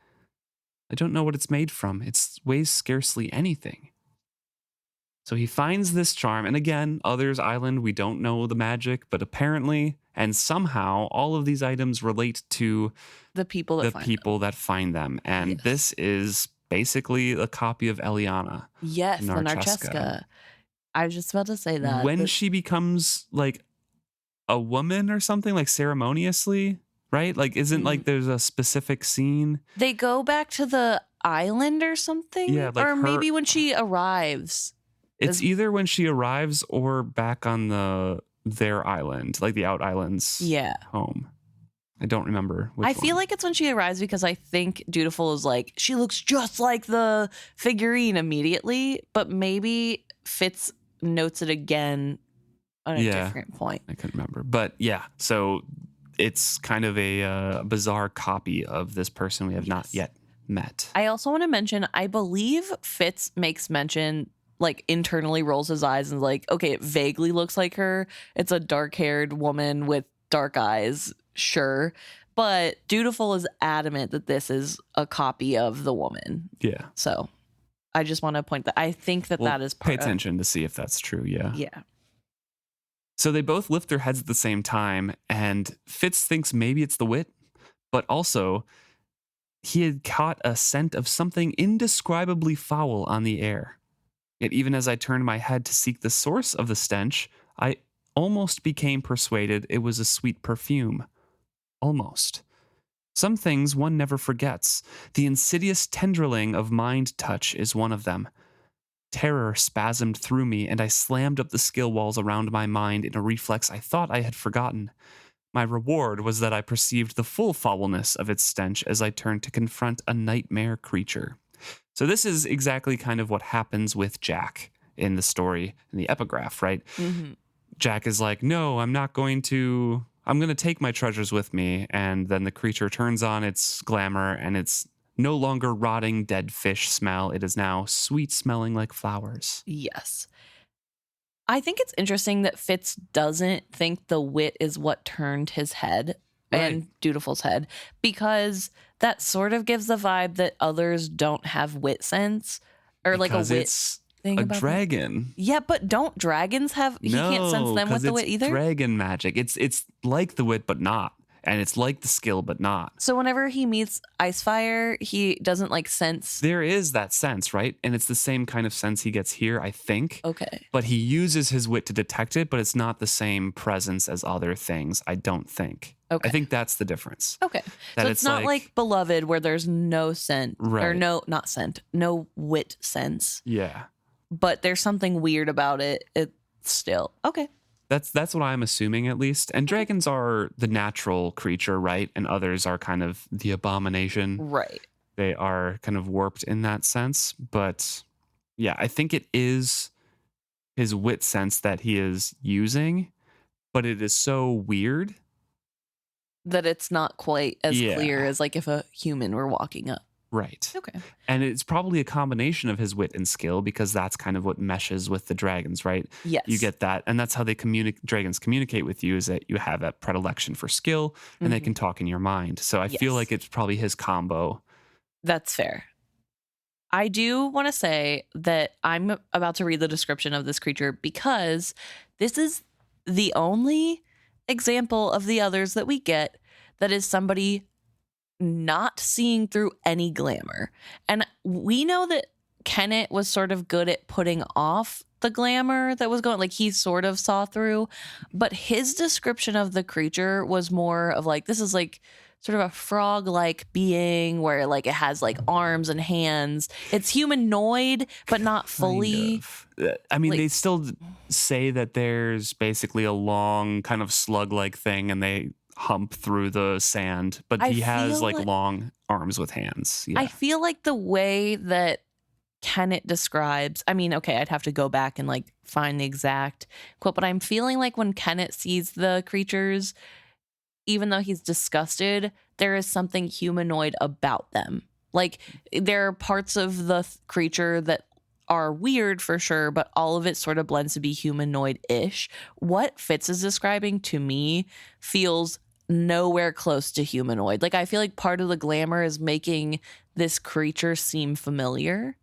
"I don't know what it's made from. It weighs scarcely anything." So he finds this charm, and again, Others Island, we don't know the magic, but apparently, and somehow, all of these items relate to
The people that
find them. And
Yes.
this is basically a copy of Eliana.
Yes, the
Narcheska.
Narcheska. I was just about to say that.
When she becomes like a woman or something, like ceremoniously, right? Like, isn't like there's a specific scene?
They go back to the island or something?
Yeah, like
or
her-
maybe when she arrives.
It's either when she arrives or back on their island, like the Out Islands
Yeah.
home. I don't remember which
I feel like it's when she arrives because I think Dutiful is like, she looks just like the figurine immediately, but maybe Fitz notes it again on a different point.
I couldn't remember. But yeah, so it's kind of a bizarre copy of this person we have not yet met.
I also want to mention, I believe Fitz makes mention, like internally rolls his eyes and is like, okay, it vaguely looks like her. It's a dark-haired woman with dark eyes, sure. But Dutiful is adamant that this is a copy of the woman.
Yeah.
So I just want to point that. I think that that is
pay
part
attention to see if that's true. Yeah.
Yeah.
So they both lift their heads at the same time, and Fitz thinks maybe it's the wit, but also he had caught a scent of something indescribably foul on the air. Yet even as I turned my head to seek the source of the stench, I almost became persuaded it was a sweet perfume. Almost. Some things one never forgets. The insidious tendriling of mind touch is one of them. Terror spasmed through me, and I slammed up the skill walls around my mind in a reflex I thought I had forgotten. My reward was that I perceived the full foulness of its stench as I turned to confront a nightmare creature. So this is exactly kind of what happens with Jack in the story, in the epigraph, right?
Mm-hmm.
Jack is like, no, I'm going to take my treasures with me. And then the creature turns on its glamour, and it's no longer rotting dead fish smell. It is now sweet smelling like flowers.
Yes. I think it's interesting that Fitz doesn't think the wit is what turned his head and Dutiful's head, because that sort of gives the vibe that others don't have wit sense or like a wit thing.
A
about
dragon.
them. Yeah, but don't dragons have? He can't sense them with the wit either.
Dragon magic. It's like the wit, but not. And it's like the skill, but not.
So whenever he meets Icefire, he doesn't like sense.
There is that sense, right? And it's the same kind of sense he gets here, I think.
Okay.
But he uses his wit to detect it, but it's not the same presence as other things, I don't think.
Okay.
I think that's the difference.
Okay.
That
So it's not like Beloved where there's no scent or not scent, no wit sense.
Yeah.
But there's something weird about it. It's still okay.
That's what I'm assuming, at least. And dragons are the natural creature, right? And others are kind of the abomination.
Right.
They are kind of warped in that sense. But yeah, I think it is his wit sense that he is using, but it is so weird
that it's not quite as clear as like if a human were walking up.
Right.
Okay.
And it's probably a combination of his wit and skill, because that's kind of what meshes with the dragons, right?
Yes.
You get that. And that's how they dragons communicate with you, is that you have that predilection for skill and they can talk in your mind. So I feel like it's probably his combo.
That's fair. I do want to say that I'm about to read the description of this creature because this is the only example of the others that we get that is somebody not seeing through any glamour. And we know that Kenneth was sort of good at putting off the glamour that was going, like he sort of saw through, but his description of the creature was more of like, this is like sort of a frog-like being where like it has like arms and hands. It's humanoid, but not fully.
I mean,
like,
they still say that there's basically a long kind of slug-like thing and they hump through the sand, but he has like long arms with hands. Yeah.
I feel like the way that Kennett describes, I mean, okay, I'd have to go back and like find the exact quote, but I'm feeling like when Kennett sees the creatures, even though he's disgusted, there is something humanoid about them. Like there are parts of the creature that are weird for sure, but all of it sort of blends to be humanoid-ish. What Fitz is describing to me feels nowhere close to humanoid. Like I feel like part of the glamour is making this creature seem familiar.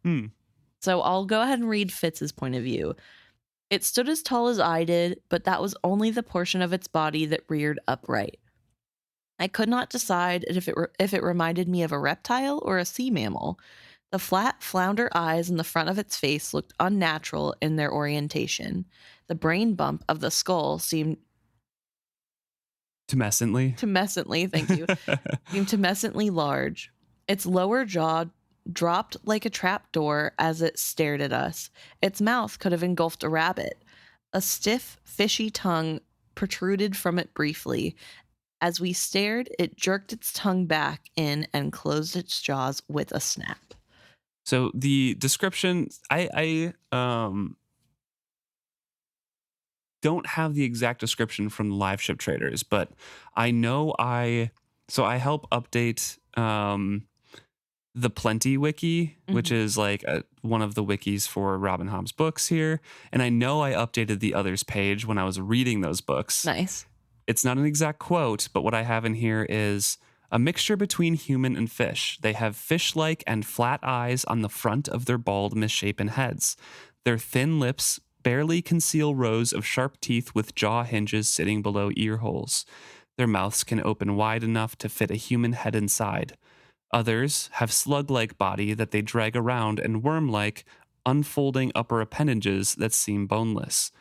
So I'll go ahead and read Fitz's point of view. It stood as tall as I did, but that was only the portion of its body that reared upright. I could not decide if it reminded me of a reptile or a sea mammal. The flat flounder eyes in the front of its face looked unnatural in their orientation. The brain bump of the skull seemed
Tumescently,
thank you, seemed tumescently large. Its lower jaw dropped like a trapdoor as it stared at us. Its mouth could have engulfed a rabbit. A stiff, fishy tongue protruded from it briefly. As we stared, it jerked its tongue back in and closed its jaws with a snap.
So the description, I don't have the exact description from the live ship traders, but I know I help update the Plenty wiki, which is like one of the wikis for Robin Hobb's books here. And I know I updated the others page when I was reading those books.
Nice.
It's not an exact quote, but what I have in here is a mixture between human and fish. They have fish-like and flat eyes on the front of their bald, misshapen heads. Their thin lips barely conceal rows of sharp teeth with jaw hinges sitting below ear holes. Their mouths can open wide enough to fit a human head inside. Others have slug-like body that they drag around and worm-like, unfolding upper appendages that seem boneless.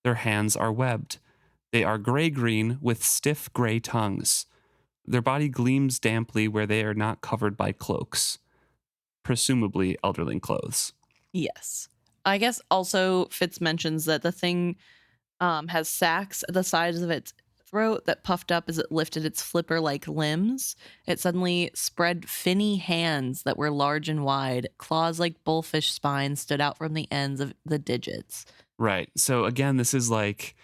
Their hands are webbed. They are gray-green with stiff gray tongues. Their body gleams damply where they are not covered by cloaks, presumably elderling clothes.
Yes. I guess also Fitz mentions that the thing has sacs at the sides of its throat that puffed up as it lifted its flipper-like limbs. It suddenly spread finny hands that were large and wide. Claws like bullfish spines stood out from the ends of the digits.
Right. So again, this is like...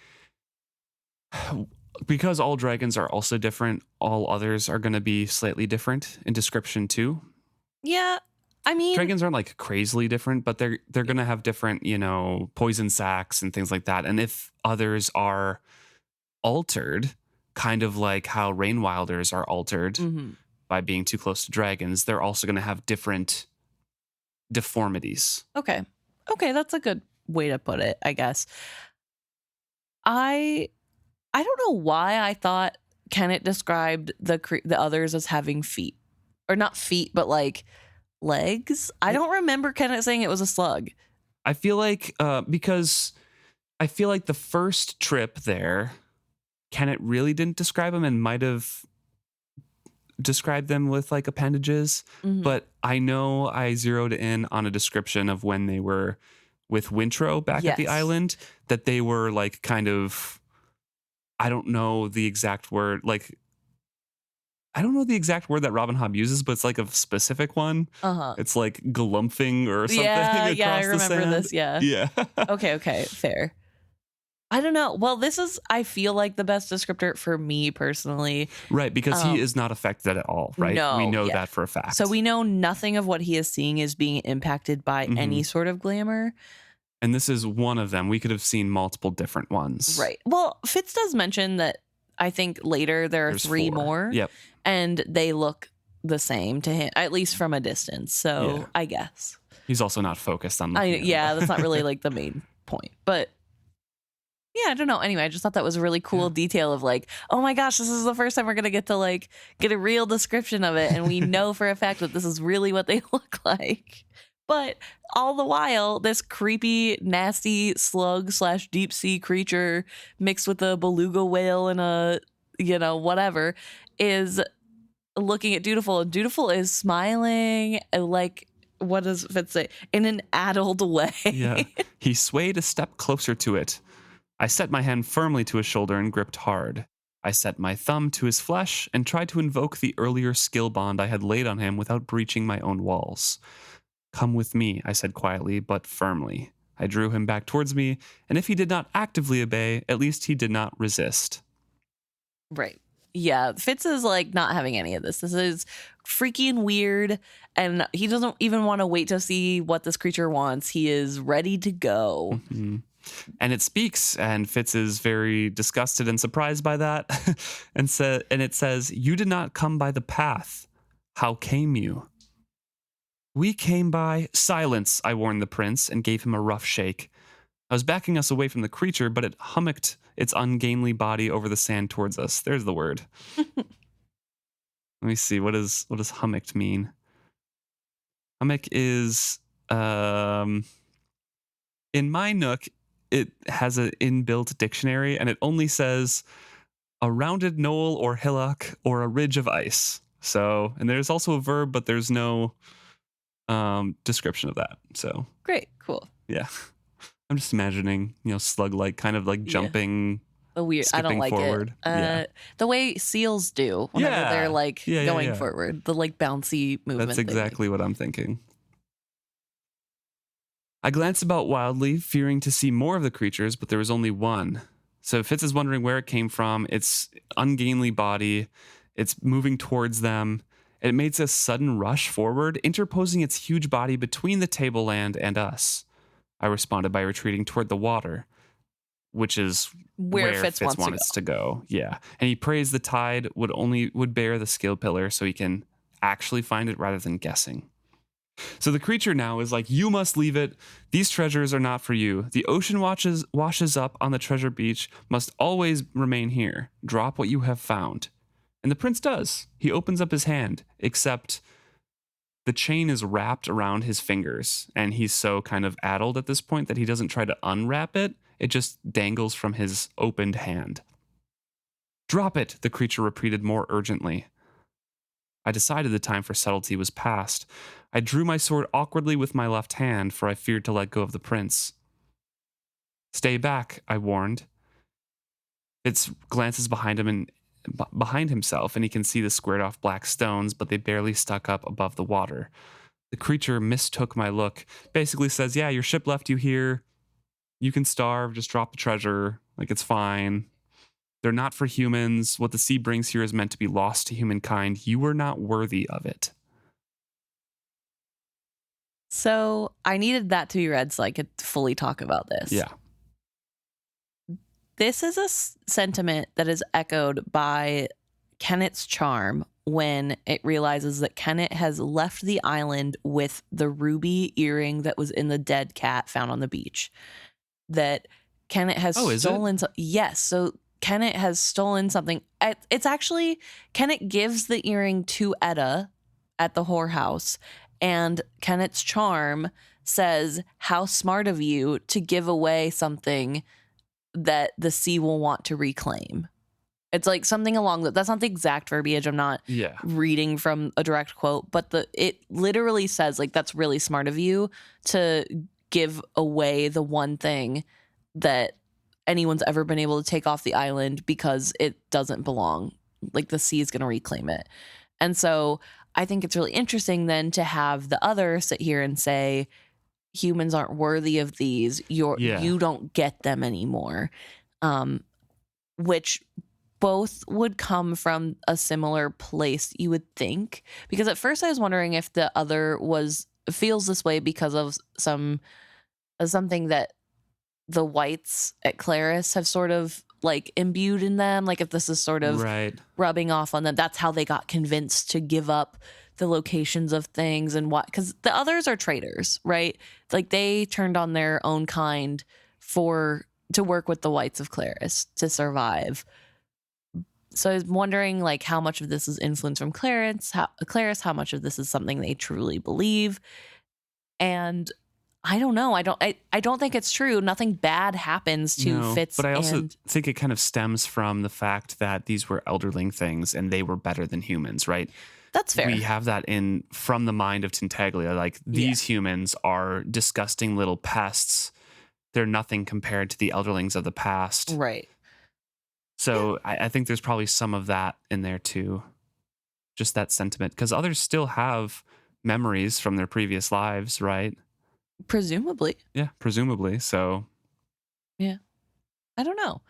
because all dragons are also different, all others are going to be slightly different in description too.
Yeah, I mean...
dragons aren't like crazily different, but they're going to have different, poison sacs and things like that. And if others are altered, kind of like how Rainwilders are altered by being too close to dragons, they're also going to have different deformities.
Okay, that's a good way to put it, I guess. I don't know why I thought Kennett described the others as having feet. Or not feet, but like legs. I don't remember Kennett saying it was a slug.
I feel like because I feel like the first trip there, Kennett really didn't describe them and might have described them with like appendages. But I know I zeroed in on a description of when they were with Wintro back at the island, that they were like kind of... I don't know the exact word. Like, I don't know the exact word that Robin Hobb uses, but it's like a specific one. It's like glumphing or something.
Yeah, I remember this.
Yeah.
Okay, fair. I don't know. Well, this is, I feel like, the best descriptor for me personally.
Right, because he is not affected at all, right?
No,
we know that for a fact.
So we know nothing of what he is seeing is being impacted by any sort of glamour.
And this is one of them. We could have seen multiple different ones.
Right. Well, Fitz does mention that I think later there's 3 more.
Yep.
And they look the same to him, at least from a distance. So I guess.
He's also not focused on
that's not really like the main point. But yeah, I don't know. Anyway, I just thought that was a really cool detail of like, oh my gosh, this is the first time we're going to get to like get a real description of it. And we know for a fact that this is really what they look like. But all the while, this creepy, nasty slug / deep sea creature mixed with a beluga whale and a, whatever, is looking at Dutiful. And Dutiful is smiling like, what does Fitz say? In an addled way.
Yeah. He swayed a step closer to it. I set my hand firmly to his shoulder and gripped hard. I set my thumb to his flesh and tried to invoke the earlier skill bond I had laid on him without breaching my own walls. Come with me, I said quietly, but firmly. I drew him back towards me, and if he did not actively obey, at least he did not resist.
Right. Yeah, Fitz is like not having any of this. This is freaking weird, and he doesn't even want to wait to see what this creature wants. He is ready to go.
Mm-hmm. And it speaks, and Fitz is very disgusted and surprised by that, and it says, "You did not come by the path. How came you?" "We came by silence," I warned the prince, and gave him a rough shake. I was backing us away from the creature, but it hummocked its ungainly body over the sand towards us. There's the word. Let me see. What does hummocked mean? Hummock is in my Nook, it has an inbuilt dictionary, and it only says a rounded knoll or hillock or a ridge of ice. So, and there's also a verb, but there's no description of that. So
Great, cool.
yeah. I'm just imagining, slug-like, kind of like jumping,
a weird. I don't like
forward.
It. The way seals do whenever they're like going forward, the like bouncy movement.
That's exactly what I'm thinking. I glanced about wildly, fearing to see more of the creatures, but there was only one. So Fitz is wondering where it came from. Its ungainly body, it's moving towards them. It makes a sudden rush forward, interposing its huge body between the tableland and us. I responded by retreating toward the water, which is where Fitz wants to go. Yeah. And he prays the tide would bear the skill pillar so he can actually find it rather than guessing. So the creature now is like, "You must leave it. These treasures are not for you. The ocean washes up on the treasure beach, must always remain here. Drop what you have found." And the prince does. He opens up his hand, except the chain is wrapped around his fingers, and he's so kind of addled at this point that he doesn't try to unwrap it. It just dangles from his opened hand. "Drop it," the creature repeated more urgently. I decided the time for subtlety was past. I drew my sword awkwardly with my left hand, for I feared to let go of the prince. "Stay back," I warned. Fitz glances behind himself, and he can see the squared off black stones, but they barely stuck up above the water. The creature mistook my look, basically says, "Yeah, your ship left you here. You can starve, just drop the treasure. Like, it's fine. They're not for humans. What the sea brings here is meant to be lost to humankind. You are not worthy of it."
So I needed that to be read so I could fully talk about this.
Yeah.
This is a sentiment that is echoed by Kennet's charm when it realizes that Kennet has left the island with the ruby earring that was in the dead cat found on the beach. That Kennet has stolen. Yes. So Kennet has stolen something. It's actually, Kennet gives the earring to Etta at the whorehouse, and Kennet's charm says, "How smart of you to give away something that the sea will want to reclaim." It's like something along that's not the exact verbiage. I'm not reading from a direct quote, but it literally says, like, "That's really smart of you to give away the one thing that anyone's ever been able to take off the island because it doesn't belong. Like, the sea is going to reclaim it." And so I think it's really interesting then to have the other sit here and say, "Humans aren't worthy of these. You don't get them anymore," which both would come from a similar place, you would think. Because at first I was wondering if the other feels this way because of something that the whites at Claris have sort of like imbued in them. Like, if this is sort of rubbing off on them, that's how they got convinced to give up the locations of things and what, because the others are traitors, right? Like, they turned on their own kind to work with the whites of Claris to survive. So I was wondering, like, how much of this is influence from Claris, how much of this is something they truly believe. And I don't know. I don't think it's true. Nothing bad happens to Fitz.
But I also think it kind of stems from the fact that these were elderling things and they were better than humans, right?
That's fair.
We have that from the mind of Tintaglia. Like, these humans are disgusting little pests. They're nothing compared to the elderlings of the past.
Right.
So I think there's probably some of that in there too. Just that sentiment. Because others still have memories from their previous lives, right?
Presumably.
Yeah, presumably. So,
Yeah. I don't know.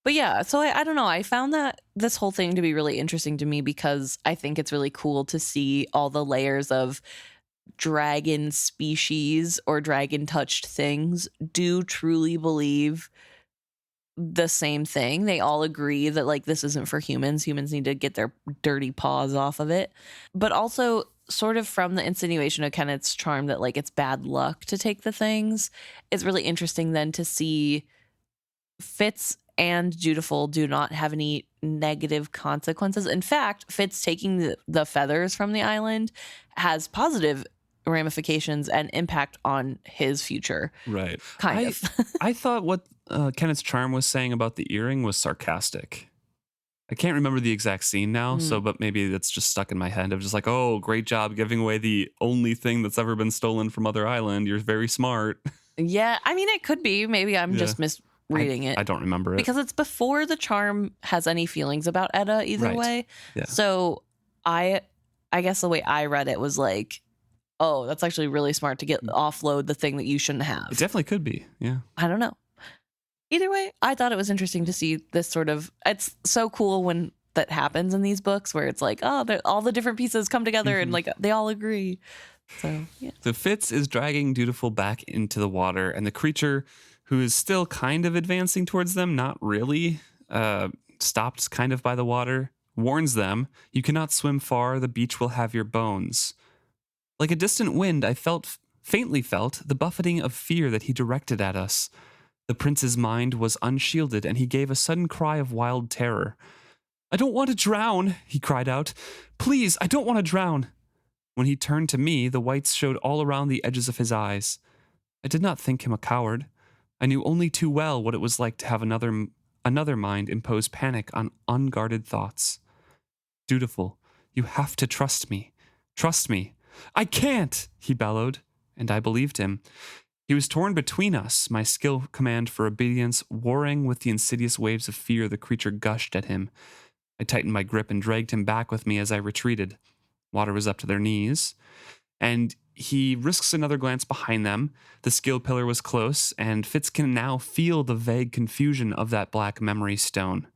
But yeah, so I don't know. I found that this whole thing to be really interesting to me because I think it's really cool to see all the layers of dragon species or dragon touched things do truly believe the same thing. They all agree that like this isn't for humans. Humans need to get their dirty paws off of it. But also sort of from the insinuation of Kenneth's charm that like it's bad luck to take the things, it's really interesting then to see Fitz and Dutiful do not have any negative consequences. In fact, Fitz taking the feathers from the island has positive ramifications and impact on his future.
right.
Kind of.
I thought what Kenneth's charm was saying about the earring was sarcastic. I can't remember the exact scene now, but maybe that's just stuck in my head. I'm just like, oh, great job giving away the only thing that's ever been stolen from Other Island. You're very smart.
Yeah, I mean, it could be. Maybe I'm just misreading it.
I don't remember it.
Because it's before the charm has any feelings about Edda either way.
Yeah.
So I guess the way I read it was like, oh, that's actually really smart to get offload the thing that you shouldn't have.
It definitely could be. Yeah.
I don't know. Either way, I thought it was interesting to see this sort of, it's so cool when that happens in these books where it's like, oh, all the different pieces come together and like they all agree. So, yeah.
So Fitz is dragging Dutiful back into the water, and the creature, who is still kind of advancing towards them, not really, stopped kind of by the water, warns them, "You cannot swim far, the beach will have your bones." Like a distant wind, I faintly felt the buffeting of fear that he directed at us. The prince's mind was unshielded, and he gave a sudden cry of wild terror. "I don't want to drown," he cried out. "Please, I don't want to drown." When he turned to me, the whites showed all around the edges of his eyes. I did not think him a coward. I knew only too well what it was like to have another mind impose panic on unguarded thoughts. "Dutiful, you have to trust me. Trust me." "I can't," he bellowed, and I believed him. He was torn between us, my skill command for obedience warring with the insidious waves of fear the creature gushed at him. I tightened my grip and dragged him back with me as I retreated. Water was up to their knees, and he risks another glance behind them. The skill pillar was close, and Fitz can now feel the vague confusion of that black memory stone.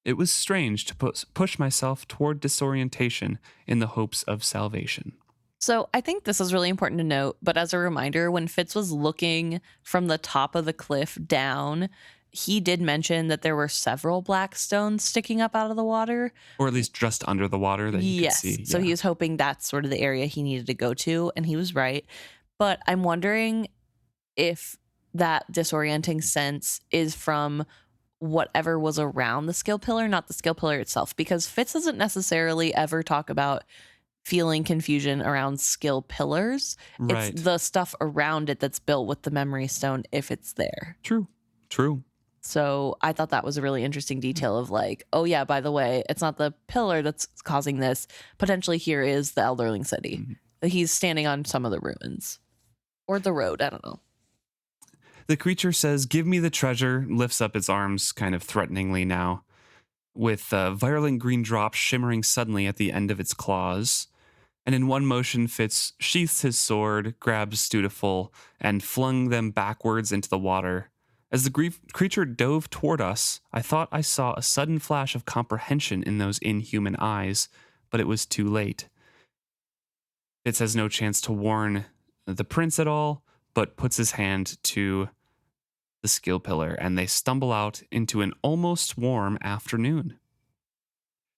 It was strange to push myself toward disorientation in the hopes of salvation.
So I think this is really important to note, but as a reminder, when Fitz was looking from the top of the cliff down, he did mention that there were several black stones sticking up out of the water.
Or at least just under the water that he could see.
So he was hoping that's sort of the area he needed to go to, and he was right. But I'm wondering if that disorienting sense is from whatever was around the skill pillar, not the skill pillar itself, because Fitz doesn't necessarily ever talk about feeling confusion around skill pillars.
Right.
It's the stuff around it that's built with the memory stone if it's there.
True.
So I thought that was a really interesting detail of like, oh yeah, by the way, it's not the pillar that's causing this. Potentially here is the Elderling city. Mm-hmm. He's standing on some of the ruins. Or the road, I don't know.
The creature says, "Give me the treasure," lifts up its arms kind of threateningly now, with virulent green drops shimmering suddenly at the end of its claws. And in one motion, Fitz sheaths his sword, grabs Dutiful, and flung them backwards into the water. As the creature dove toward us, I thought I saw a sudden flash of comprehension in those inhuman eyes, but it was too late. Fitz has no chance to warn the prince at all, but puts his hand to the skill pillar, and they stumble out into an almost warm afternoon.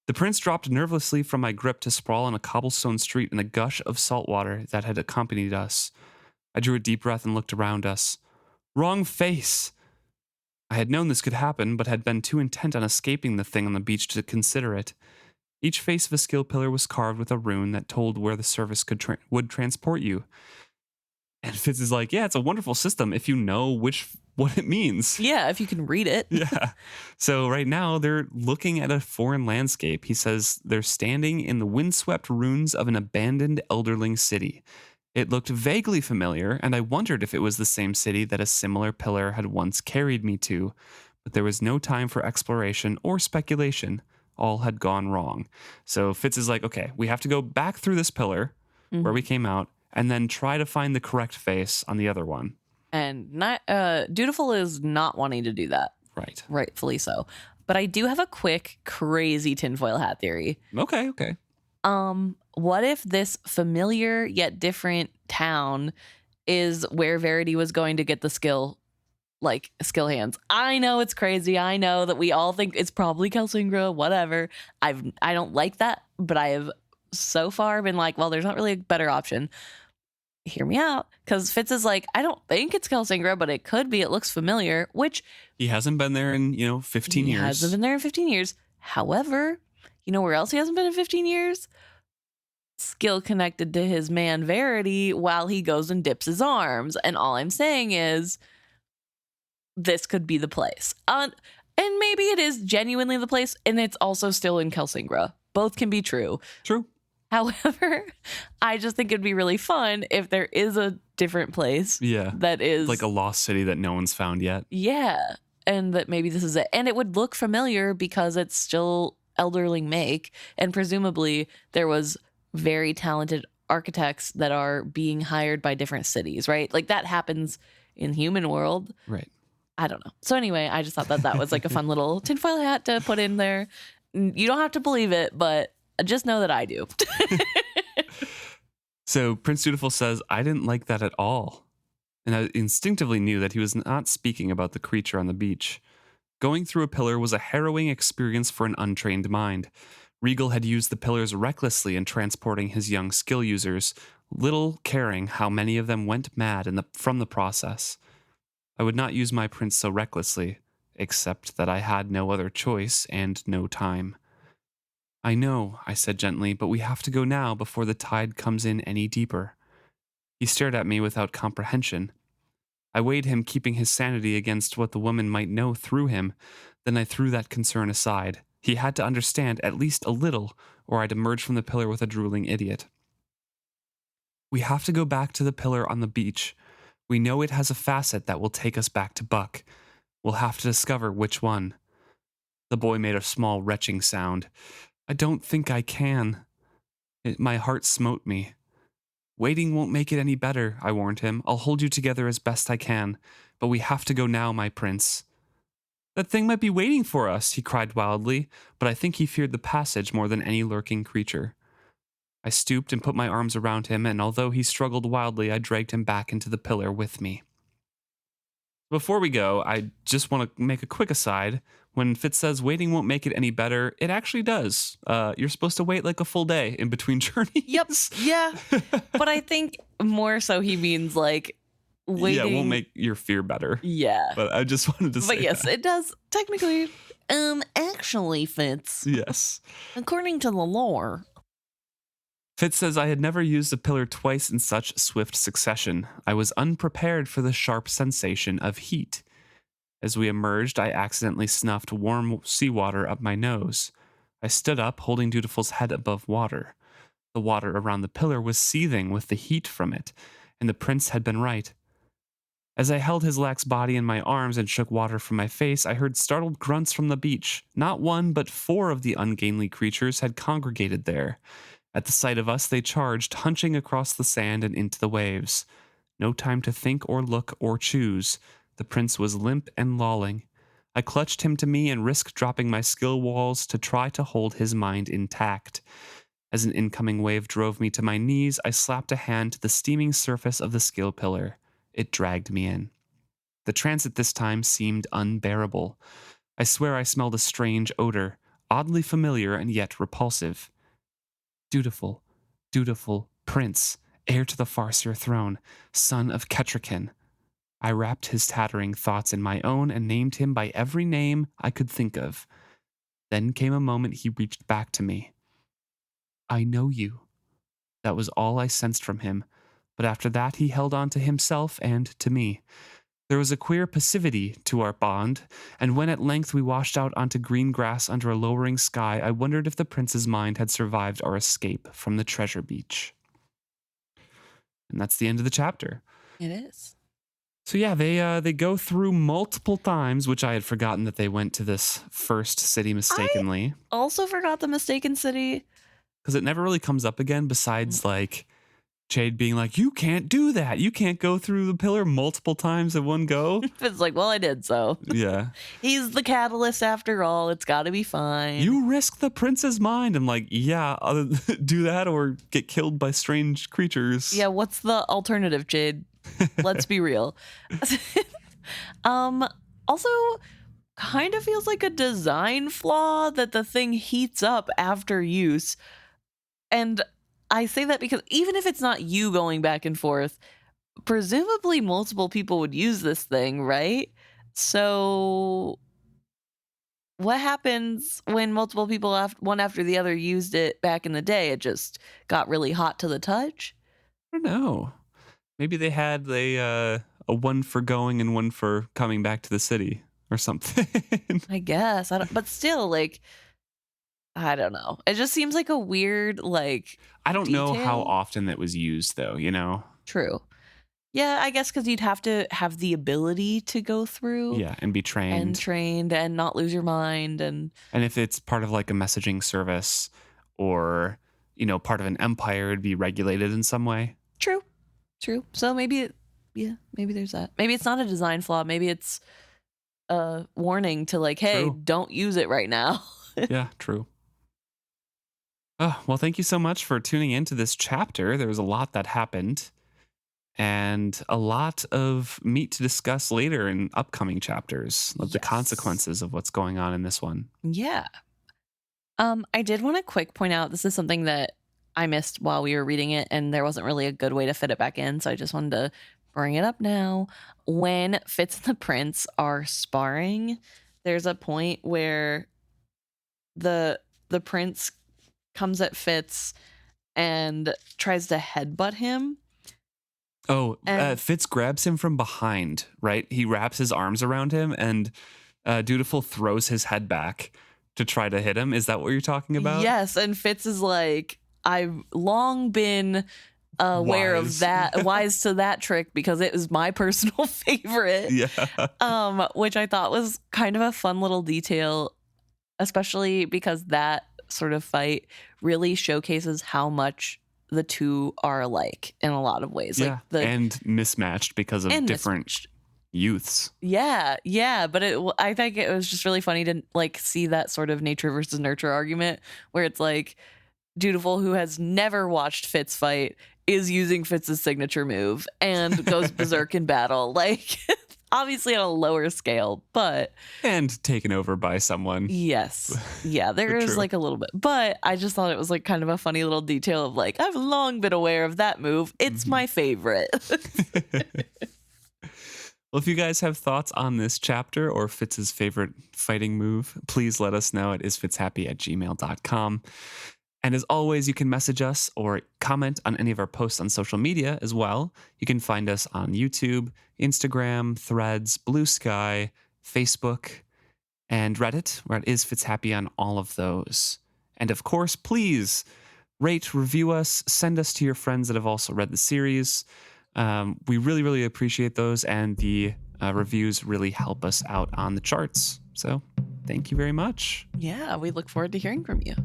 The prince dropped nervously from my grip to sprawl on a cobblestone street in a gush of salt water that had accompanied us. I drew a deep breath and looked around us. Wrong face! I had known this could happen, but had been too intent on escaping the thing on the beach to consider it. Each face of a skill pillar was carved with a rune that told where the service would transport you. And Fitz is like, yeah, it's a wonderful system if you know what it means.
Yeah, if you can read it.
Yeah. So right now they're looking at a foreign landscape. He says they're standing in the windswept ruins of an abandoned Elderling city. It looked vaguely familiar, and I wondered if it was the same city that a similar pillar had once carried me to, but there was no time for exploration or speculation. All had gone wrong. So Fitz is like, okay, we have to go back through this pillar. where we came out, and then try to find the correct face on the other one.
And Dutiful is not wanting to do that.
Right.
Rightfully so. But I do have a quick, crazy tinfoil hat theory.
Okay.
What if this familiar yet different town is where Verity was going to get the skill hands? I know it's crazy. I know that we all think it's probably Kelsingra, whatever. I don't like that, but I have so far been like, well, there's not really a better option. Hear me out, because Fitz is like, I don't think it's Kelsingra, but it could be. It looks familiar, which
he hasn't been there in 15 years.
He hasn't been there in 15 years. However, you know where else he hasn't been in 15 years? Skill connected to his man Verity while he goes and dips his arms. And all I'm saying is, this could be the place. And maybe it is genuinely the place, and it's also still in Kelsingra. Both can be true.
True.
However, I just think it'd be really fun if there is a different place.
Yeah.
That is
like a lost city that no one's found yet.
Yeah. And that maybe this is it. And it would look familiar because it's still Elderling make. And presumably there was very talented architects that are being hired by different cities, right? Like that happens in human world.
Right.
I don't know. So anyway, I just thought that was like a fun little tinfoil hat to put in there. You don't have to believe it, but just know that I do.
So Prince Dutiful says, I didn't like that at all. And I instinctively knew that he was not speaking about the creature on the beach. Going through a pillar was a harrowing experience for an untrained mind. Regal had used the pillars recklessly in transporting his young skill users, little caring how many of them went mad from the process. I would not use my prince so recklessly, except that I had no other choice and no time. I know, I said gently, but we have to go now before the tide comes in any deeper. He stared at me without comprehension. I weighed him, keeping his sanity against what the woman might know through him. Then I threw that concern aside. He had to understand at least a little, or I'd emerge from the pillar with a drooling idiot. We have to go back to the pillar on the beach. We know it has a facet that will take us back to Buck. We'll have to discover which one. The boy made a small retching sound. I don't think I can. My heart smote me. Waiting won't make it any better, I warned him. I'll hold you together as best I can, but we have to go now, my prince. That thing might be waiting for us, he cried wildly, but I think he feared the passage more than any lurking creature. I stooped and put my arms around him, and although he struggled wildly, I dragged him back into the pillar with me. Before we go, I just want to make a quick aside. When Fitz says waiting won't make it any better, it actually does. You're supposed to wait like a full day in between journeys.
Yep. Yeah. But I think more so he means like waiting.
Yeah, it won't make your fear better.
Yeah.
But I just wanted to say
But yes,
that.
it does technically. Actually, Fitz.
Yes.
According to the lore.
Fitz says I had never used a pillar twice in such swift succession. I was unprepared for the sharp sensation of heat. As we emerged, I accidentally snuffed warm seawater up my nose. I stood up, holding Dutiful's head above water. The water around the pillar was seething with the heat from it, and the prince had been right. As I held his lax body in my arms and shook water from my face, I heard startled grunts from the beach. Not one, but 4 of the ungainly creatures had congregated there. At the sight of us, they charged, hunching across the sand and into the waves. No time to think or look or choose. The prince was limp and lolling. I clutched him to me and risked dropping my skill walls to try to hold his mind intact. As an incoming wave drove me to my knees, I slapped a hand to the steaming surface of the skill pillar. It dragged me in. The transit this time seemed unbearable. I swear I smelled a strange odor, oddly familiar and yet repulsive. Dutiful, dutiful, prince, heir to the Farseer throne, son of Ketrican. I wrapped his tattering thoughts in my own and named him by every name I could think of. Then came a moment he reached back to me. I know you. That was all I sensed from him, but after that he held on to himself and to me. There was a queer passivity to our bond, and when at length we washed out onto green grass under a lowering sky, I wondered if the prince's mind had survived our escape from the treasure beach. And that's the end of the chapter.
It is.
So yeah, they go through multiple times, which I had forgotten that they went to this first city mistakenly.
Also forgot the mistaken city.
Because it never really comes up again besides like Jade being like, you can't do that. You can't go through the pillar multiple times at one go.
It's like, well, I did so.
Yeah.
He's the catalyst after all. It's got to be fine.
You risk the prince's mind. I'm like, yeah, do that or get killed by strange creatures.
Yeah, what's the alternative, Jade? Let's be real. Also, kind of feels like a design flaw that the thing heats up after use. And I say that because even if it's not you going back and forth, presumably multiple people would use this thing, right? So what happens when multiple people, one after the other, used it back in the day? It just got really hot to the touch?
I don't know. Maybe they had a one for going and one for coming back to the city or something.
I guess. But still, like, I don't know. It just seems like a weird, like,
I don't know how
detail.
often it was used, though, you know?
True. Yeah, I guess because you'd have to have the ability to go through.
Yeah, and be trained.
And not lose your mind. And
if it's part of like a messaging service or, you know, part of an empire, it'd be regulated in some way.
True. So maybe maybe there's that. Maybe it's not a design flaw. Maybe it's a warning to like, hey,
True.
Don't use it right now.
Yeah, true. Oh, well, thank you so much for tuning into this chapter. There was a lot that happened and a lot of meat to discuss later in upcoming chapters of the consequences of what's going on in this one.
Yeah. I did want to quick point out, this is something that I missed while we were reading it, and there wasn't really a good way to fit it back in, so I just wanted to bring it up now. When Fitz and the prince are sparring, there's a point where the prince comes at Fitz and tries to headbutt him.
Oh, Fitz grabs him from behind, right? He wraps his arms around him, and Dutiful throws his head back to try to hit him. Is that what you're talking about?
Yes, and Fitz is like, I've long been aware of that, wise to that trick because it was my personal favorite.
Yeah.
Which I thought was kind of a fun little detail, especially because that sort of fight really showcases how much the two are alike in a lot of ways.
Yeah,
like
and mismatched because of different youths.
Yeah, but I think it was just really funny to like see that sort of nature versus nurture argument where it's like Dutiful, who has never watched Fitz fight, is using Fitz's signature move and goes berserk in battle. Like, obviously on a lower scale, but...
And taken over by someone.
Yes. Yeah, there is like a little bit. But I just thought it was like kind of a funny little detail of like, I've long been aware of that move. It's my favorite.
Well, if you guys have thoughts on this chapter or Fitz's favorite fighting move, please let us know at isfitzhappy@gmail.com. And as always, you can message us or comment on any of our posts on social media as well. You can find us on YouTube, Instagram, Threads, Blue Sky, Facebook, and Reddit. We're at isfitzhappy on all of those. And of course, please rate, review us, send us to your friends that have also read the series. We really, really appreciate those, and the reviews really help us out on the charts. So thank you very much.
Yeah, we look forward to hearing from you.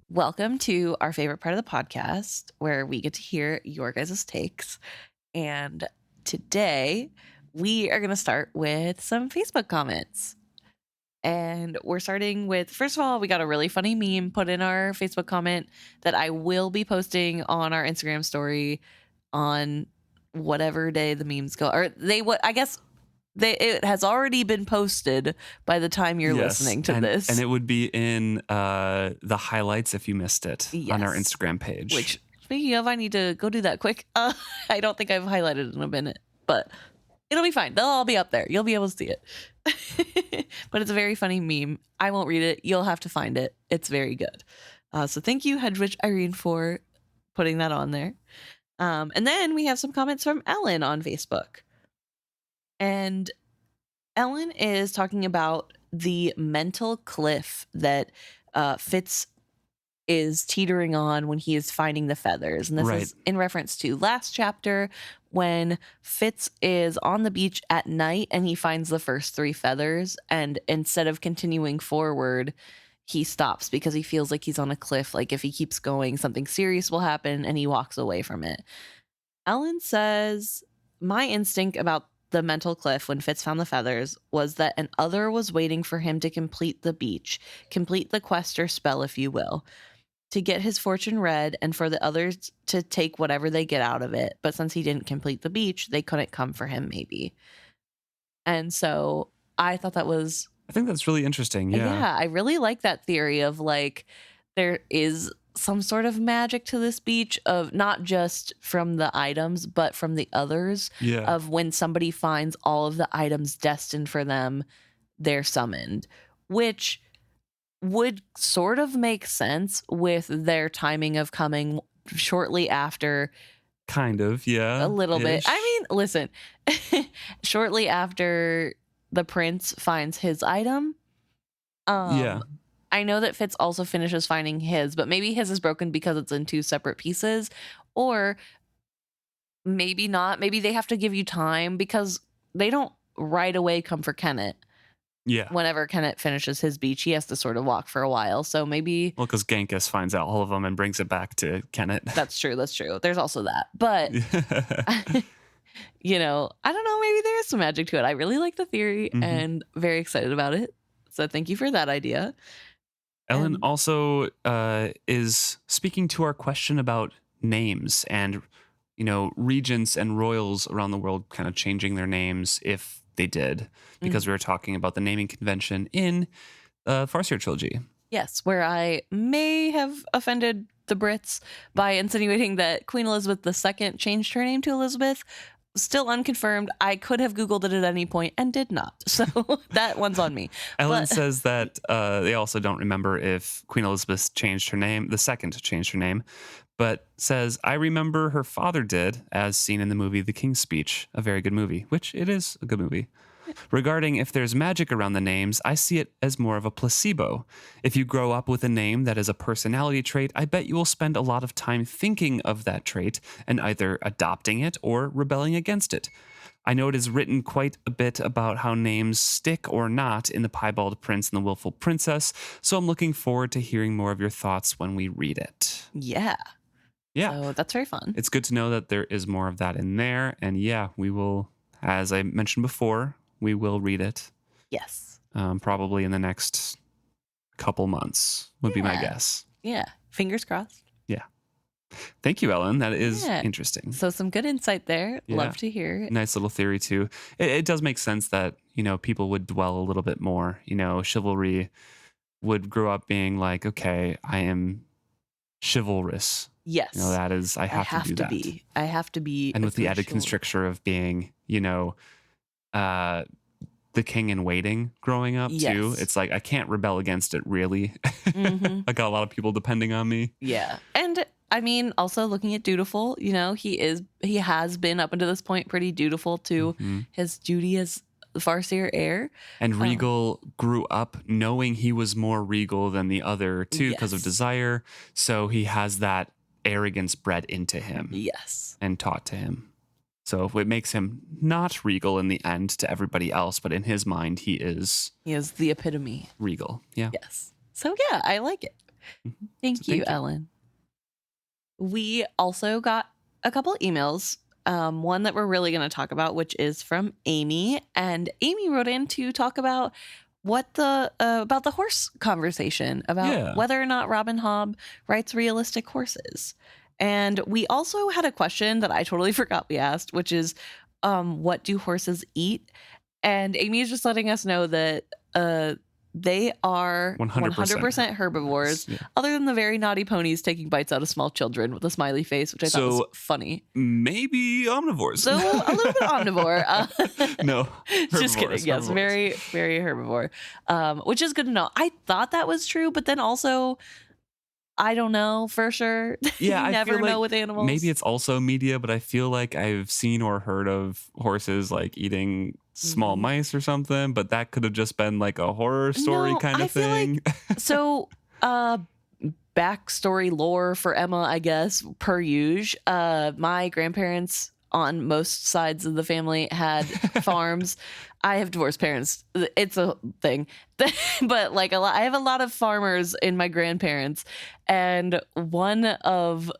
Welcome to our favorite part of the podcast, where we get to hear your guys' takes. And today we are going to start with some Facebook comments. And we're starting with, first of all, we got a really funny meme put in our Facebook comment that I will be posting on our Instagram story on whatever day the memes go. Or I guess it has already been posted by the time you're listening to this.
And it would be in the highlights if you missed it on our Instagram page.
Which, speaking of, I need to go do that quick. I don't think I've highlighted it in a minute, but it'll be fine. They'll all be up there. You'll be able to see it. But it's a very funny meme. I won't read it. You'll have to find it. It's very good. So thank you, Hedwig Irene, for putting that on there. And then we have some comments from Ellen on Facebook. And Ellen is talking about the mental cliff that Fitz is teetering on when he is finding the feathers. And this is in reference to last chapter when Fitz is on the beach at night and he finds the first 3 feathers, and instead of continuing forward, he stops because he feels like he's on a cliff. Like if he keeps going, something serious will happen, and he walks away from it. Ellen says, my instinct about the mental cliff when Fitz found the feathers was that an other was waiting for him to complete the beach, complete the quest or spell, if you will, to get his fortune read and for the others to take whatever they get out of it. But since he didn't complete the beach, they couldn't come for him, maybe. And so I thought that was...
I think that's really interesting.
Yeah, I really like that theory of like there is some sort of magic to this beach, of not just from the items, but from the others.
Yeah.
Of when somebody finds all of the items destined for them, they're summoned, which would sort of make sense with their timing of coming shortly after.
Kind of, yeah.
A little bit. I mean, listen, shortly after the prince finds his item.
Yeah.
I know that Fitz also finishes finding his, but maybe his is broken because it's in 2 separate pieces, or maybe not. Maybe they have to give you time because they don't right away come for Kenneth.
Yeah.
Whenever Kenneth finishes his beach, he has to sort of walk for a while. So maybe...
Well, because Genghis finds out all of them and brings it back to Kenneth.
That's true. There's also that. But, you know, I don't know. Maybe there is some magic to it. I really like the theory and very excited about it. So thank you for that idea.
Ellen also is speaking to our question about names and, you know, regents and royals around the world kind of changing their names if they did, because we were talking about the naming convention in Farseer Trilogy.
Yes, where I may have offended the Brits by insinuating that Queen Elizabeth II changed her name to Elizabeth. Still unconfirmed. I could have Googled it at any point and did not. So that one's on me.
Ellen says that they also don't remember if Queen Elizabeth changed her name, the second changed her name, but says, I remember her father did, as seen in the movie The King's Speech, a very good movie, which it is a good movie. Regarding if there's magic around the names, I see it as more of a placebo. If you grow up with a name that is a personality trait, I bet you will spend a lot of time thinking of that trait and either adopting it or rebelling against it. I know it is written quite a bit about how names stick or not in The Piebald Prince and The Willful Princess, so I'm looking forward to hearing more of your thoughts when we read it.
Yeah. So that's very fun.
It's good to know that there is more of that in there, and yeah, we will, as I mentioned before, we will read it.
Yes.
Probably in the next couple months would be my guess.
Yeah. Fingers crossed.
Yeah. Thank you, Ellen. That is interesting.
So some good insight there.
Yeah.
Love to hear it.
Nice little theory too. It does make sense that, you know, people would dwell a little bit more. You know, chivalry would grow up being like, okay, I am chivalrous.
Yes.
You know, that is, I have to do that.
I have to be.
And with the added constricture of being, you know, the king in waiting growing up too. It's like I can't rebel against it really. I got a lot of people depending on me.
Yeah. And I mean, also looking at Dutiful, you know, he has been up until this point pretty dutiful to his duty as the Farseer heir.
And Regal grew up knowing he was more regal than the other too because of desire. So he has that arrogance bred into him.
Yes.
And taught to him. So it makes him not regal in the end to everybody else, but in his mind, he is
the epitome.
Regal. Yeah.
Yes. So yeah, I like it. Thank you, Ellen. We also got a couple emails. One that we're really going to talk about, which is from Amy. And Amy wrote in to talk about about the horse conversation, about whether or not Robin Hobb writes realistic horses. And we also had a question that I totally forgot we asked, which is, what do horses eat? And Amy is just letting us know that they are 100% herbivores, other than the very naughty ponies taking bites out of small children with a smiley face, which I thought was funny.
Maybe omnivores.
So a little bit omnivore.
No,
just kidding. Yes, very, very herbivore, which is good to know. I thought that was true, but then also... I don't know for sure.
Yeah,
you never know with animals.
Maybe it's also media, but I feel like I've seen or heard of horses like eating small mice or something, but that could have just been like a horror story kind of thing.
So, backstory lore for Emma, I guess, per usual. My grandparents on most sides of the family had farms. I have divorced parents. It's a thing. But like I have a lot of farmers in my grandparents, and one of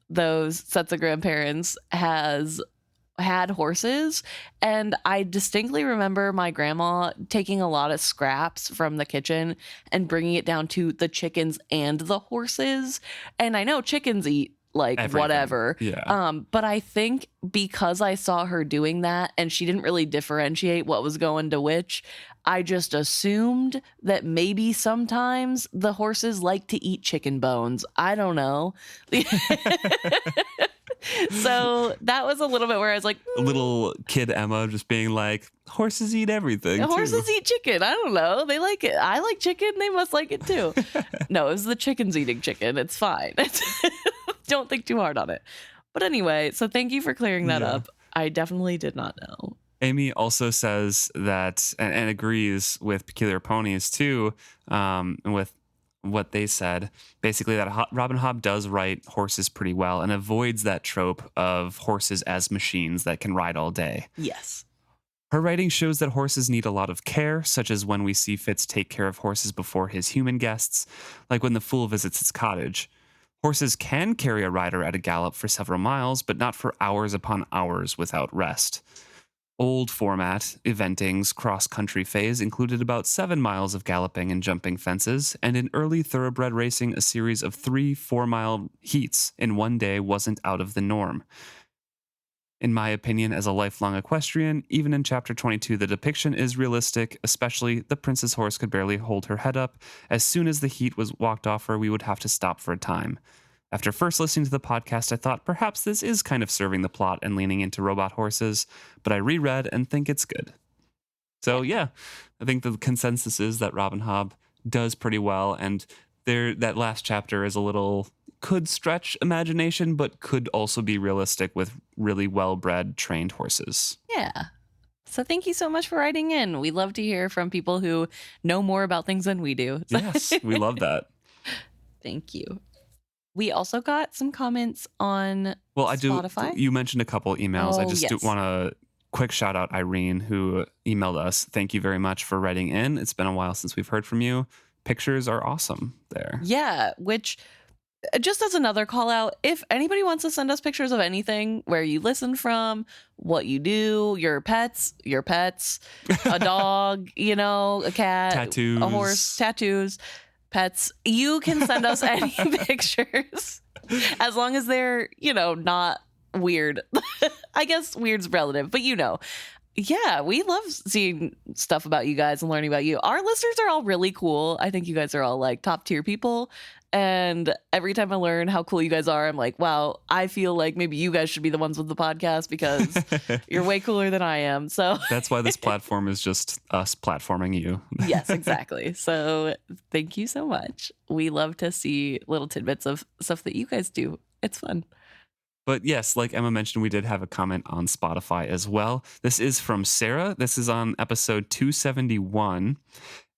those sets of grandparents had horses, and I distinctly remember my grandma taking a lot of scraps from the kitchen and bringing it down to the chickens and the horses. And I know chickens eat like
Everything.
whatever.
Yeah.
But I think because I saw her doing that and she didn't really differentiate what was going to which, I just assumed that maybe sometimes the horses like to eat chicken bones. I don't know. So that was a little bit where I was like,
Little kid Emma just being like, horses eat everything.
Horses eat chicken. I don't know. They like it. I like chicken. They must like it too. No, it was the chickens eating chicken. It's fine. Don't think too hard on it. But anyway, so thank you for clearing that up. I definitely did not know.
Amy also says that, and agrees with Peculiar Ponies too, with what they said, basically that Robin Hobb does write horses pretty well and avoids that trope of horses as machines that can ride all day.
Yes.
Her writing shows that horses need a lot of care, such as when we see Fitz take care of horses before his human guests, like when the fool visits his cottage. Horses can carry a rider at a gallop for several miles, but not for hours upon hours without rest. Old format, eventing's cross-country phase included about 7 miles of galloping and jumping fences, and in early thoroughbred racing, a series of 3 4-mile heats in one day wasn't out of the norm. In my opinion, as a lifelong equestrian, even in Chapter 22, the depiction is realistic, especially the princess horse could barely hold her head up. As soon as the heat was walked off her, we would have to stop for a time. After first listening to the podcast, I thought perhaps this is kind of serving the plot and leaning into robot horses, but I reread and think it's good. So yeah, I think the consensus is that Robin Hobb does pretty well, and that last chapter is a little, could stretch imagination, but could also be realistic with really well-bred, trained horses.
Yeah. So thank you so much for writing in. We love to hear from people who know more about things than we do.
Yes, we love that.
Thank you. We also got some comments on Spotify.
You mentioned a couple emails. I just do want to quick shout out Irene, who emailed us. Thank you very much for writing in. It's been a while since we've heard from you. Pictures are awesome there. Yeah,
which just as another call out, if anybody wants to send us pictures of anything, where you listen from, what you do, your pets, a dog, a cat,
tattoos,
a horse, tattoos, pets, you can send us any pictures as long as they're, not weird. I guess weird's relative, but yeah, we love seeing stuff about you guys and learning about you. Our listeners are all really cool. I think you guys are all like top tier people. And every time I learn how cool you guys are, I'm like, wow, I feel like maybe you guys should be the ones with the podcast because you're way cooler than I am. So
that's why this platform is just us platforming you.
Yes, exactly. So thank you so much. We love to see little tidbits of stuff that you guys do. It's fun.
But yes, like Emma mentioned, we did have a comment on Spotify as well. This is from Sarah. This is on episode 271.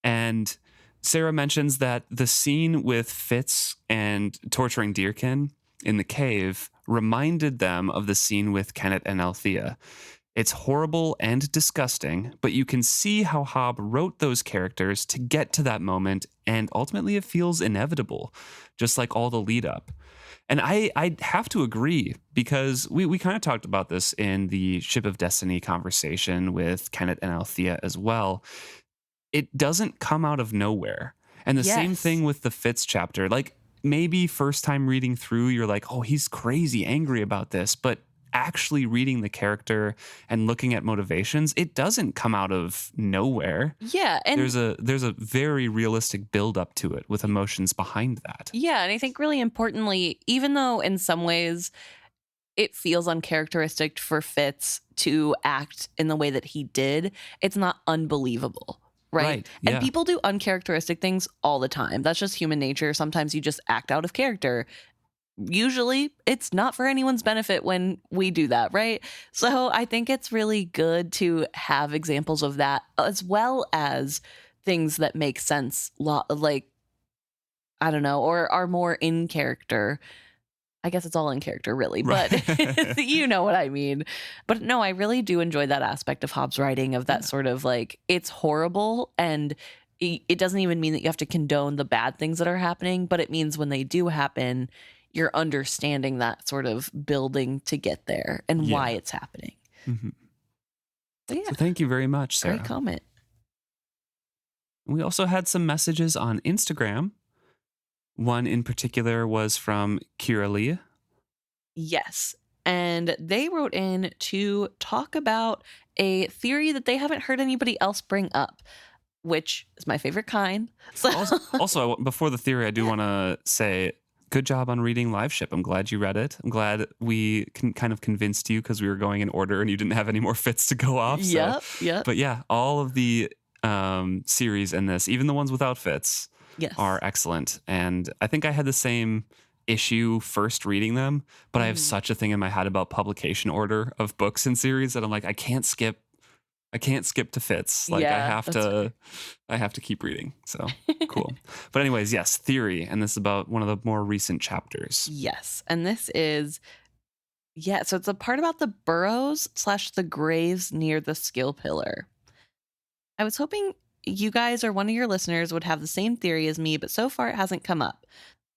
And Sarah mentions that the scene with Fitz and torturing Deerkin in the cave reminded them of the scene with Kenneth and Althea. It's horrible and disgusting, but you can see how Hobb wrote those characters to get to that moment, and ultimately it feels inevitable, just like all the lead up. And I have to agree, because we kind of talked about this in the Ship of Destiny conversation with Kenneth and Althea as well. It doesn't come out of nowhere. And the same thing with the Fitz chapter. Like, maybe first time reading through, you're like, oh, he's crazy angry about this. But actually reading the character and looking at motivations, it doesn't come out of nowhere.
Yeah. And
there's a very realistic build up to it with emotions behind that.
Yeah. And I think really importantly, even though in some ways it feels uncharacteristic for Fitz to act in the way that he did, it's not unbelievable. Right.
Yeah.
And people do uncharacteristic things all the time. That's just human nature. Sometimes you just act out of character. Usually it's not for anyone's benefit when we do that, right? So I think it's really good to have examples of that, as well as things that make sense, like, I don't know, or are more in character. I guess it's all in character, really, but
Right.
you know what I mean. But no, I really do enjoy that aspect of Hobb's writing, of that
Yeah.
sort of like, it's horrible, and it doesn't even mean that you have to condone the bad things that are happening, but it means when they do happen, you're understanding that sort of building to get there and why
Yeah.
it's happening.
Mhm.
So yeah,
So thank you very much,
great
Sarah.
comment.
We also had some messages on Instagram. One in particular was from Kira Lee.
Yes. And they wrote in to talk about a theory that they haven't heard anybody else bring up, which is my favorite kind. So
Also, before the theory, I do want to say good job on reading Live Ship. I'm glad you read it. I'm glad we kind of convinced you because we were going in order and you didn't have any more fits to go off. So.
Yep.
But yeah, all of the series in this, even the ones without fits,
Yes.
are excellent. And I think I had the same issue first reading them, but I have such a thing in my head about publication order of books and series that I'm like, I can't skip to Fitz. Like
Yeah,
I have to keep reading. So cool. But anyways, yes, theory. And this is about one of the more recent chapters.
Yes. And this is, so it's a part about the burrows / the graves near the skill pillar. I was hoping you guys or one of your listeners would have the same theory as me, but so far it hasn't come up.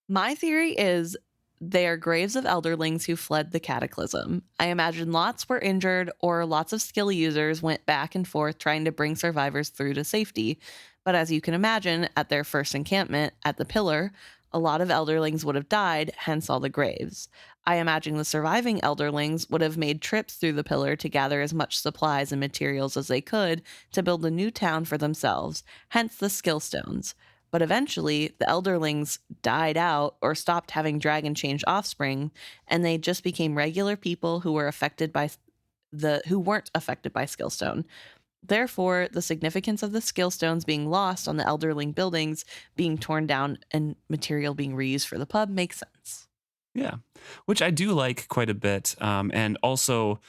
My theory is they are graves of elderlings who fled the cataclysm. I imagine lots were injured or lots of skill users went back and forth trying to bring survivors through to safety. But as you can imagine, at their first encampment at the pillar, a lot of elderlings would have died, hence all the graves. I imagine the surviving elderlings would have made trips through the pillar to gather as much supplies and materials as they could to build a new town for themselves, hence the skill stones. But eventually, the elderlings died out or stopped having dragon change offspring, and they just became regular people who weren't affected by Skillstone. Therefore, the significance of the Skillstones being lost on the elderling buildings being torn down and material being reused for the pub makes sense.
Yeah, which I do like quite a bit. And also,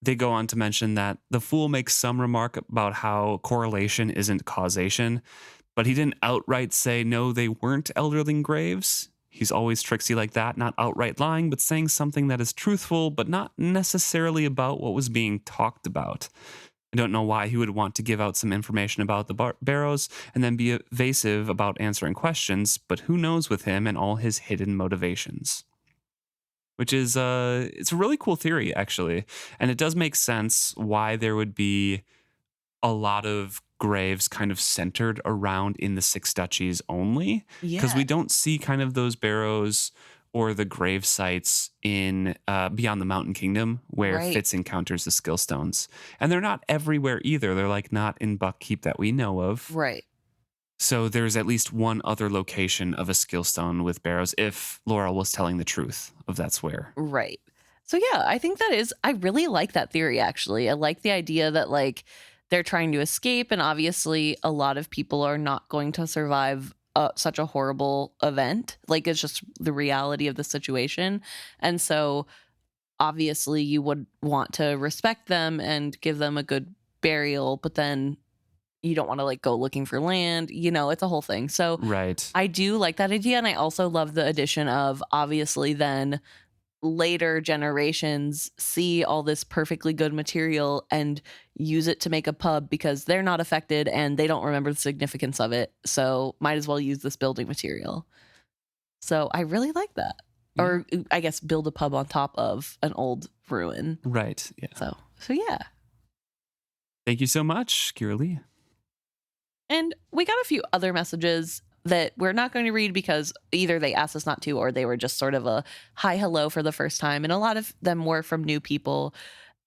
they go on to mention that the Fool makes some remark about how correlation isn't causation, but he didn't outright say, no, they weren't elderling graves. He's always tricksy like that, not outright lying, but saying something that is truthful, but not necessarily about what was being talked about. I don't know why he would want to give out some information about the barrows and then be evasive about answering questions, but who knows with him and all his hidden motivations. Which is, it's a really cool theory, actually. And it does make sense why there would be a lot of graves kind of centered around in the Six Duchies only. Because we don't see kind of those barrows or the grave sites in Beyond the Mountain Kingdom where Fitz encounters the Skillstones. And they're not everywhere either. They're like not in Buckkeep that we know of.
Right.
So there's at least one other location of a Skillstone with barrows if Laurel was telling the truth of that's where.
Right. So yeah, I think I really like that theory, actually. I like the idea that like they're trying to escape, and obviously a lot of people are not going to survive such a horrible event. Like, it's just the reality of the situation. And so obviously you would want to respect them and give them a good burial, but then you don't want to like go looking for land, it's a whole thing. So
right.
I do like that idea. And I also love the addition of, obviously then later generations see all this perfectly good material and use it to make a pub because they're not affected and they don't remember the significance of it. So might as well use this building material. So I really like that. Yeah. Or I guess build a pub on top of an old ruin.
Right. Yeah.
So yeah.
Thank you so much, Kira Lee.
And we got a few other messages that we're not going to read because either they asked us not to or they were just sort of a hi, hello for the first time. And a lot of them were from new people.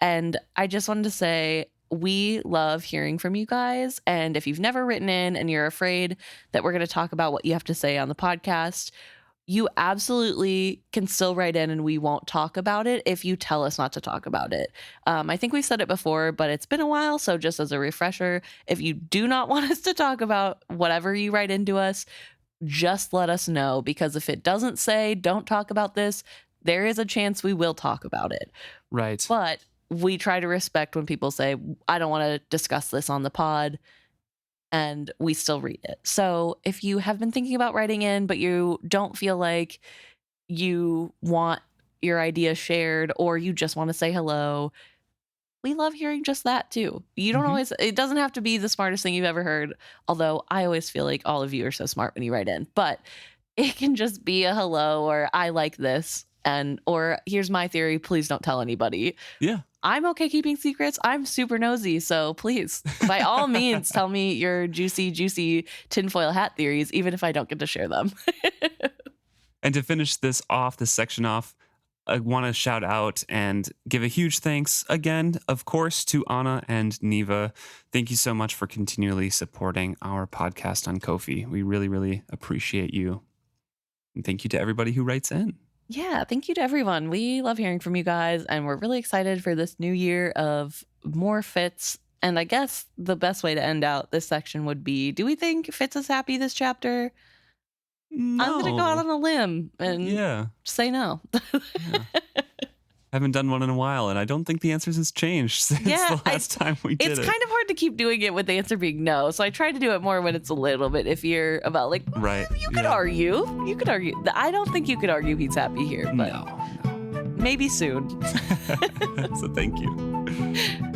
And I just wanted to say, we love hearing from you guys. And if you've never written in and you're afraid that we're going to talk about what you have to say on the podcast, you absolutely can still write in and we won't talk about it if you tell us not to talk about it. I think we've said it before, but it's been a while. So just as a refresher, if you do not want us to talk about whatever you write into us, just let us know, because if it doesn't say don't talk about this, there is a chance we will talk about it.
Right.
But we try to respect when people say, I don't want to discuss this on the pod, and we still read it. So if you have been thinking about writing in, but you don't feel like you want your idea shared, or you just want to say hello. We love hearing just that too. You don't always, it doesn't have to be the smartest thing you've ever heard. Although I always feel like all of you are so smart when you write in, but it can just be a hello, or I like this, or here's my theory, please don't tell anybody.
Yeah.
I'm okay keeping secrets. I'm super nosy. So please, by all means, tell me your juicy tinfoil hat theories, even if I don't get to share them.
And to finish this section off, I want to shout out and give a huge thanks again, of course, to Anna and Neva. Thank you so much for continually supporting our podcast on Ko-fi. We really, really appreciate you. And thank you to everybody who writes in.
Yeah, thank you to everyone. We love hearing from you guys, and we're really excited for this new year of more Fitz. And I guess the best way to end out this section would be, do we think Fitz is happy this chapter?
No.
I'm going to go out on a limb and say no.
Yeah. Haven't done one in a while, and I don't think the answers has changed since the last time we did it.
It's kind of hard to keep doing it with the answer being no, so I try to do it more when it's a little bit iffier about like,
right.
You could argue. I don't think you could argue he's happy here, but
no.
maybe soon.
So thank you.